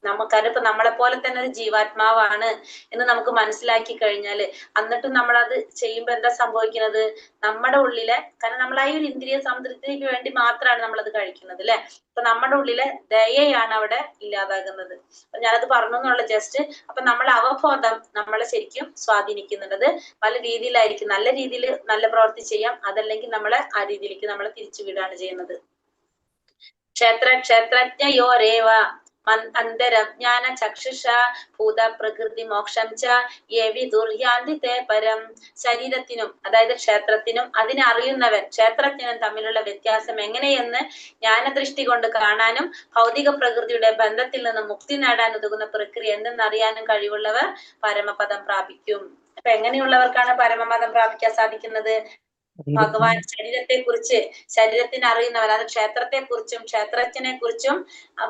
നമുക്കതിപ്പോ നമ്മളെ പോലെ തന്നെ ഒരു ജീവാത്മാവാണ് എന്ന് നമുക്ക് മനസ്സിലാക്കി കഴിഞ്ഞാല് എന്നിട്ടും നമ്മളത് ചെയ്യുമ്പോ എന്താ സംഭവിക്കുന്നത്? നമ്മുടെ ഉള്ളിലെ, കാരണം നമ്മൾ ആ ഒരു ഇന്ദ്രിയ സംതൃപ്തിക്ക് വേണ്ടി മാത്രമാണ് നമ്മളത് കഴിക്കുന്നത്, അല്ലെ? അപ്പൊ നമ്മുടെ ഉള്ളിലെ ദയയാണ് അവിടെ ഇല്ലാതാകുന്നത്. ഞാനത് പറഞ്ഞു എന്നുള്ള ജസ്റ്റ്. അപ്പൊ നമ്മളെ അവബോധം നമ്മളെ ശരിക്കും സ്വാധീനിക്കുന്നുണ്ട്. പല രീതിയിലായിരിക്കും. നല്ല രീതിയിൽ നല്ല പ്രവൃത്തി ചെയ്യാം, അതല്ലെങ്കിൽ നമ്മളെ ആ രീതിയിലേക്ക് നമ്മളെ തിരിച്ചുവിടാണ് ചെയ്യുന്നത്. ക്ഷേത്രജ്ഞയോരേവ അന്തരജ്ഞാന ചക്ഷുഷ ഭൂത പ്രകൃതി മോക്ഷം ച യേവി ദുർയാന്തി തേ പരം. ശരീരത്തിനും, അതായത് ക്ഷേത്രത്തിനും അതിനെ അറിയുന്നവൻ ക്ഷേത്രജ്ഞനും തമ്മിലുള്ള വ്യത്യാസം എങ്ങനെയെന്ന് ജ്ഞാനദൃഷ്ടി കൊണ്ട് കാണാനും ഭൗതിക പ്രകൃതിയുടെ ബന്ധത്തിൽ നിന്ന് മുക്തി നേടാൻ ഉതകുന്ന പ്രക്രിയ എന്തെന്നറിയാനും കഴിവുള്ളവർ പരമപദം പ്രാപിക്കും. അപ്പൊ എങ്ങനെയുള്ളവർക്കാണ് പരമപദം പ്രാപിക്കാൻ സാധിക്കുന്നത്? ഭഗവാൻ ശരീരത്തിനെ അറിയുന്നവർ, അത് ക്ഷേത്രത്തെ കുറിച്ചും ക്ഷേത്രജ്ഞനെ കുറിച്ചും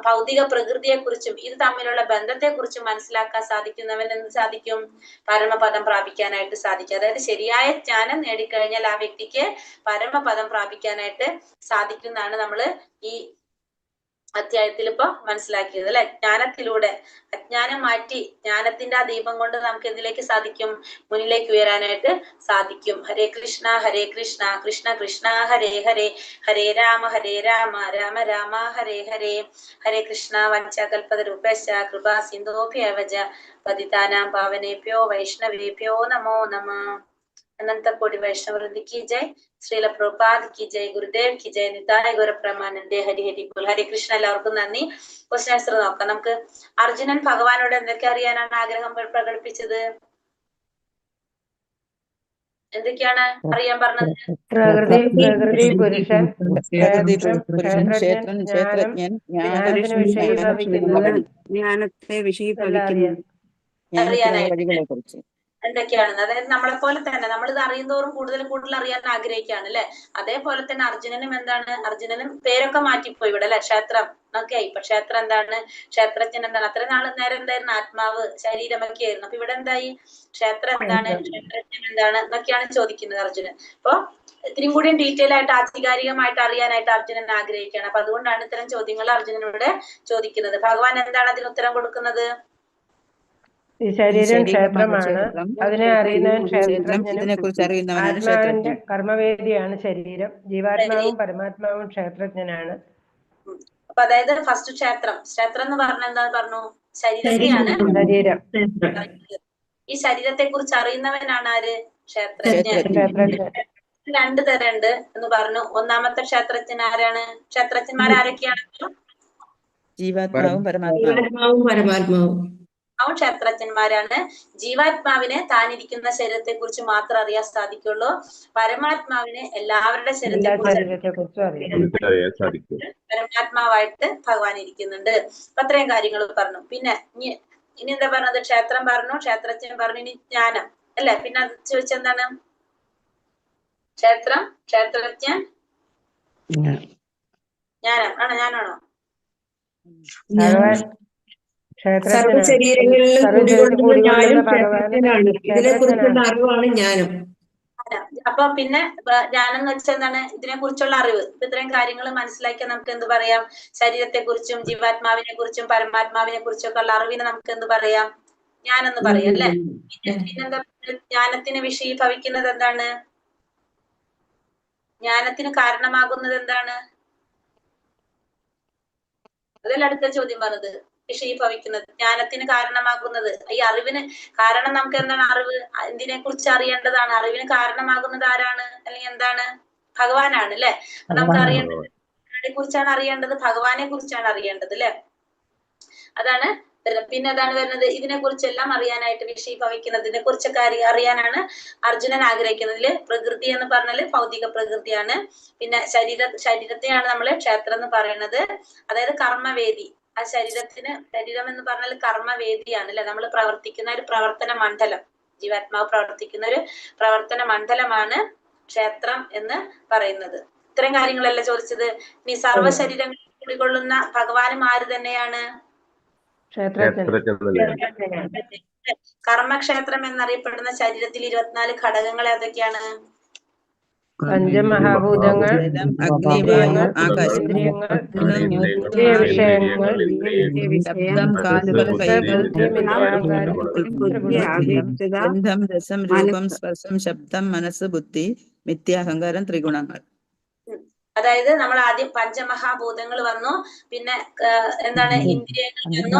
ഭൗതിക പ്രകൃതിയെ കുറിച്ചും ഇത് തമ്മിലുള്ള ബന്ധത്തെ കുറിച്ചും മനസ്സിലാക്കാൻ സാധിക്കുന്നവൻ എന്ത് സാധിക്കും? പരമപദം പ്രാപിക്കാനായിട്ട് സാധിക്കും. അതായത് ശരിയായ ജ്ഞാനം നേടിക്കഴിഞ്ഞാൽ ആ വ്യക്തിക്ക് പരമപദം പ്രാപിക്കാനായിട്ട് സാധിക്കുന്നതാണ് നമ്മള് ഈ അധ്യായത്തിൽ ഇപ്പൊ മനസ്സിലാക്കിയത്, അല്ലെ? ജ്ഞാനത്തിലൂടെ അജ്ഞാനം മാറ്റി ജ്ഞാനത്തിന്റെ ആ ദീപം കൊണ്ട് നമുക്ക് എന്തിലേക്ക് സാധിക്കും? മുന്നിലേക്ക് ഉയരാനായിട്ട് സാധിക്കും. ഹരേ കൃഷ്ണ കൃഷ്ണ കൃഷ്ണ ഹരേ ഹരേ, ഹരേ രാമ രാമ രാമ ഹരേ ഹരേ. ഹരേ കൃഷ്ണ. വഞ്ചകൽപതരൂപശ്ച കൃപാ സിന്ധോഭ്യവച പതിതാനാം പാവനേഭ്യോ വൈഷ്ണവേഭ്യോ നമോ നമഃ. अनंत कोटि वैष्णव वृंद की जय, श्रील प्रभुपाद की जय, गुरुदेव की जय, निताय गौर प्रमानंदे. ഹരി ഹരി ബോൾ. ഹരേ കൃഷ്ണ. എല്ലാവർക്കും നന്ദി. ക്വസ്റ്റ്യൻ ആൻസർ നോക്കാം. നമുക്ക് അർജുനൻ ഭഗവാനോട് എന്തൊക്കെ അറിയാനാണ് ആഗ്രഹം പ്രകടിപ്പിച്ചത്? എന്തൊക്കെയാണ് അറിയാൻ പറഞ്ഞത്? പ്രകൃതി പുരുഷൻ, ക്ഷേത്രജ്ഞൻ, ക്ഷേത്രജ്ഞൻ, ജ്ഞാനത്തെ വിഷയീഭവിക്കുന്നത്, ജ്ഞാനത്തിനുള്ള വഴികളെ കുറിച്ച് എന്തൊക്കെയാണെന്ന്. അതായത് നമ്മളെ പോലെ തന്നെ നമ്മളിത് അറിയുന്നതോറും കൂടുതൽ അറിയാൻ ആഗ്രഹിക്കുകയാണ്, അല്ലെ? അതേപോലെ തന്നെ അർജുനനും എന്താണ്? അർജുനനും പേരൊക്കെ മാറ്റിപ്പോയി ഇവിടെ, അല്ലെ? ക്ഷേത്രം ഒക്കെ ആയി. ഇപ്പൊ ക്ഷേത്രം എന്താണ്? ക്ഷേത്രജ്ഞൻ എന്താണ്? അത്ര നാള് നേരം എന്തായിരുന്നു? ആത്മാവ്, ശരീരമൊക്കെ ആയിരുന്നു. അപ്പൊ ഇവിടെ എന്തായി? ക്ഷേത്രം എന്താണ്? ക്ഷേത്രജ്ഞൻ എന്താണ് എന്നൊക്കെയാണ് ചോദിക്കുന്നത് അർജുനൻ. അപ്പൊ ഇത്തിരി കൂടി ഡീറ്റെയിൽ ആയിട്ട് ആധികാരികമായിട്ട് അറിയാനായിട്ട് അർജുനൻ ആഗ്രഹിക്കുകയാണ്. അപ്പൊ അതുകൊണ്ടാണ് ഇത്തരം ചോദ്യങ്ങൾ അർജുനനോട് ചോദിക്കുന്നത്. ഭഗവാൻ എന്താണ് അതിന് ഉത്തരം കൊടുക്കുന്നത്? ഈ ശരീരം ക്ഷേത്രമാണ്, അതിനെ അറിയുന്നവൻ ക്ഷേത്രജ്ഞനും, ഇതിനെക്കുറിച്ച് അറിയുന്നവനാണ് ആത്മാവിന്റെ ക്ഷേത്രജ്ഞൻ. കർമ്മവേദിയാണ് ശരീരം, ജീവാത്മാവും പരമാത്മാവും ക്ഷേത്രജ്ഞനാണ്. അപ്പൊ അതായത് ഫസ്റ്റ് ക്ഷേത്രം എന്ന് പറഞ്ഞ എന്താ പറഞ്ഞു? ശരീരത്തെയാണ്. ശരീരം. ഈ ശരീരത്തെ കുറിച്ച് അറിയുന്നവനാണ് ആര്? ക്ഷേത്രജ്ഞൻ. രണ്ടു തരമുണ്ട് എന്ന് പറഞ്ഞു. ഒന്നാമത്തെ ക്ഷേത്രജ്ഞൻ ആരാണ്? ക്ഷേത്രജ്ഞന്മാർ ആരൊക്കെയാണ്? ജീവാത്മാവും പരമാത്മാവും. അവൻ ക്ഷേത്രജ്ഞന്മാരാണ്. ജീവാത്മാവിന് താനിരിക്കുന്ന ശരീരത്തെ കുറിച്ച് മാത്രം അറിയാൻ സാധിക്കുള്ളൂ. പരമാത്മാവിന് എല്ലാവരുടെ ശരീരത്തെ കുറിച്ച് അറിയാൻ സാധിക്കും. പരമാത്മാവായിട്ട് ഭഗവാൻ ഇരിക്കുന്നുണ്ട്. അപ്പൊ അത്രയും കാര്യങ്ങൾ പറഞ്ഞു. പിന്നെ ഇനി എന്താ പറഞ്ഞത്? ക്ഷേത്രം പറഞ്ഞു, ക്ഷേത്രജ്ഞൻ പറഞ്ഞു, ഇനി ജ്ഞാനം, അല്ലെ? പിന്നെ അത് ചോദിച്ചെന്താണ്? ക്ഷേത്രം, ക്ഷേത്രജ്ഞൻ, ജ്ഞാനം ആണോ? ഞാനാണോ? സർവശരീരങ്ങളിലും കുടികൊള്ളുന്ന ഞാനും ക്ഷേത്രജ്ഞനാണ്. ഇതിനെ കുറിച്ചുള്ള അറിവാണ് ജ്ഞാനം. അപ്പൊ പിന്നെ ജ്ഞാനം എന്ന് വെച്ചാൽ എന്താണ്? ഇതിനെ കുറിച്ചുള്ള അറിവ്. ഇപ്പൊ ഇത്രയും കാര്യങ്ങൾ മനസ്സിലാക്കിയാൽ നമുക്ക് എന്ത് പറയാം? ശരീരത്തെ കുറിച്ചും ജീവാത്മാവിനെ കുറിച്ചും പരമാത്മാവിനെ കുറിച്ചൊക്കെ ഉള്ള അറിവിനെ നമുക്ക് എന്ത് പറയാം? ജ്ഞാനെന്ന് പറയാം, അല്ലെ? പിന്നെന്താ? ജ്ഞാനത്തിന് വിഷയീഭവിക്കുന്നത് എന്താണ്? ജ്ഞാനത്തിന് കാരണമാകുന്നത് എന്താണ്? അതല്ല അടുത്ത ചോദ്യം പറഞ്ഞത്. വിഷയീഭവിക്കുന്നത്, ജ്ഞാനത്തിന് കാരണമാകുന്നത്, ഈ അറിവിന് കാരണം നമുക്ക് എന്താണ്? അറിവ് എന്തിനെ കുറിച്ച് അറിയേണ്ടതാണ്? അറിവിന് കാരണമാകുന്നത് ആരാണ്? അല്ലെങ്കിൽ എന്താണ്? ഭഗവാനാണ് അല്ലെ? നമുക്ക് അറിയേണ്ടത് ആരെ കുറിച്ചാണ് അറിയേണ്ടത്? ഭഗവാനെ കുറിച്ചാണ് അറിയേണ്ടത് അല്ലെ? അതാണ്. പിന്നെ അതാണ് വരുന്നത്, ഇതിനെ കുറിച്ചെല്ലാം അറിയാനായിട്ട് വിഷയീഭവിക്കുന്നതിനെ കുറിച്ചൊക്കെ അറിയാനാണ് അർജുനൻ ആഗ്രഹിക്കുന്നതില്. പ്രകൃതി എന്ന് പറഞ്ഞാല് ഭൗതിക പ്രകൃതിയാണ്. പിന്നെ ശരീരത്തെയാണ് നമ്മള് ക്ഷേത്രം എന്ന് പറയുന്നത്. അതായത് കർമ്മവേദി. ആ ശരീരം എന്ന് പറഞ്ഞാൽ കർമ്മവേദിയാണ് അല്ലെ? നമ്മൾ പ്രവർത്തിക്കുന്ന ഒരു പ്രവർത്തന മണ്ഡലം, ജീവാത്മാവ് പ്രവർത്തിക്കുന്ന ഒരു പ്രവർത്തന മണ്ഡലമാണ് ക്ഷേത്രം എന്ന് പറയുന്നത്. ഇത്തരം കാര്യങ്ങളല്ല ചോദിച്ചത്. ഇനി സർവ്വശരീരങ്ങളിൽ കുടികൊള്ളുന്ന ഭഗവാനും ആര് തന്നെയാണ്? കർമ്മക്ഷേത്രം എന്നറിയപ്പെടുന്ന ശരീരത്തിൽ 24 ഘടകങ്ങൾ ഏതൊക്കെയാണ്? പഞ്ചമഹാഭൂതങ്ങൾ, അഗ്നിവായു ആകാശം, ഇന്ദ്രിയങ്ങൾ, ഇന്ദ്രിയ വിഷയങ്ങൾ, ശബ്ദം, കാലുകൾ, കൈകൾ, ഗന്ധം, രസം, രൂപം, സ്പർശം, ശബ്ദം, മനസ്സ്, ബുദ്ധി, മിഥ്യാഹങ്കാരം, ത്രിഗുണങ്ങൾ. അതായത് നമ്മൾ ആദ്യം പഞ്ചമഹാഭൂതങ്ങൾ വന്നു, പിന്നെ എന്താണ്? ഇന്ദ്രിയങ്ങൾ വന്നു,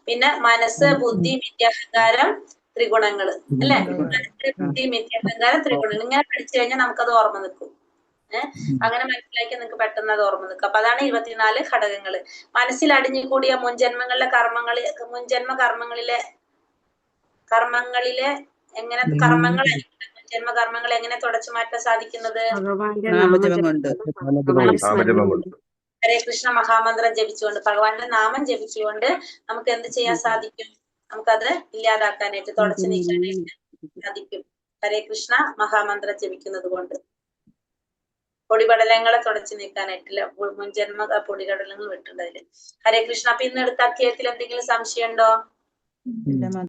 പിന്നെ മനസ്സ്, ബുദ്ധി, മിഥ്യാഹങ്കാരം, ത്രിഗുണങ്ങള് അല്ലെ? മനസ്സ്, ബുദ്ധി, മിഥ്യാഹങ്കാരം, ത്രിഗുണങ്ങൾ. ഇങ്ങനെ പഠിച്ചു കഴിഞ്ഞാൽ നമുക്കത് ഓർമ്മ നിൽക്കും. അങ്ങനെ മനസ്സിലാക്കി നിങ്ങൾക്ക് പെട്ടെന്ന് അത് ഓർമ്മ നിൽക്കും. അപ്പൊ അതാണ് 24 ഘടകങ്ങള്. മനസ്സിൽ അടിഞ്ഞുകൂടിയ മുൻജന്മ കർമ്മങ്ങളിലെ എങ്ങനെ ജന്മകർമ്മങ്ങൾ എങ്ങനെ തുടച്ചു മാറ്റാൻ സാധിക്കുന്നത്? നാമജപം കൊണ്ട്. ഹരേ കൃഷ്ണ മഹാമന്ത്രം ജപിച്ചുകൊണ്ട്, ഭഗവാന്റെ നാമം ജപിച്ചുകൊണ്ട് നമുക്ക് എന്ത് ചെയ്യാൻ സാധിക്കും? നമുക്കത് ഇല്ലാതാക്കാനായിട്ട്, തുടച്ചു നീക്കാനായിട്ട് സാധിക്കും. ഹരേ കൃഷ്ണ മഹാമന്ത്രം ജപിക്കുന്നത് കൊണ്ട് പൊടിപടലങ്ങളെ തുടച്ചു നീക്കാനായിട്ടില്ല, മുൻജന്മ പൊടിപടലങ്ങൾ വിട്ടുണ്ടതില്. ഹരേ കൃഷ്ണ. അപ്പൊ ഇന്ന് എടുത്ത അധ്യായത്തിൽ എന്തെങ്കിലും സംശയം ഉണ്ടോ?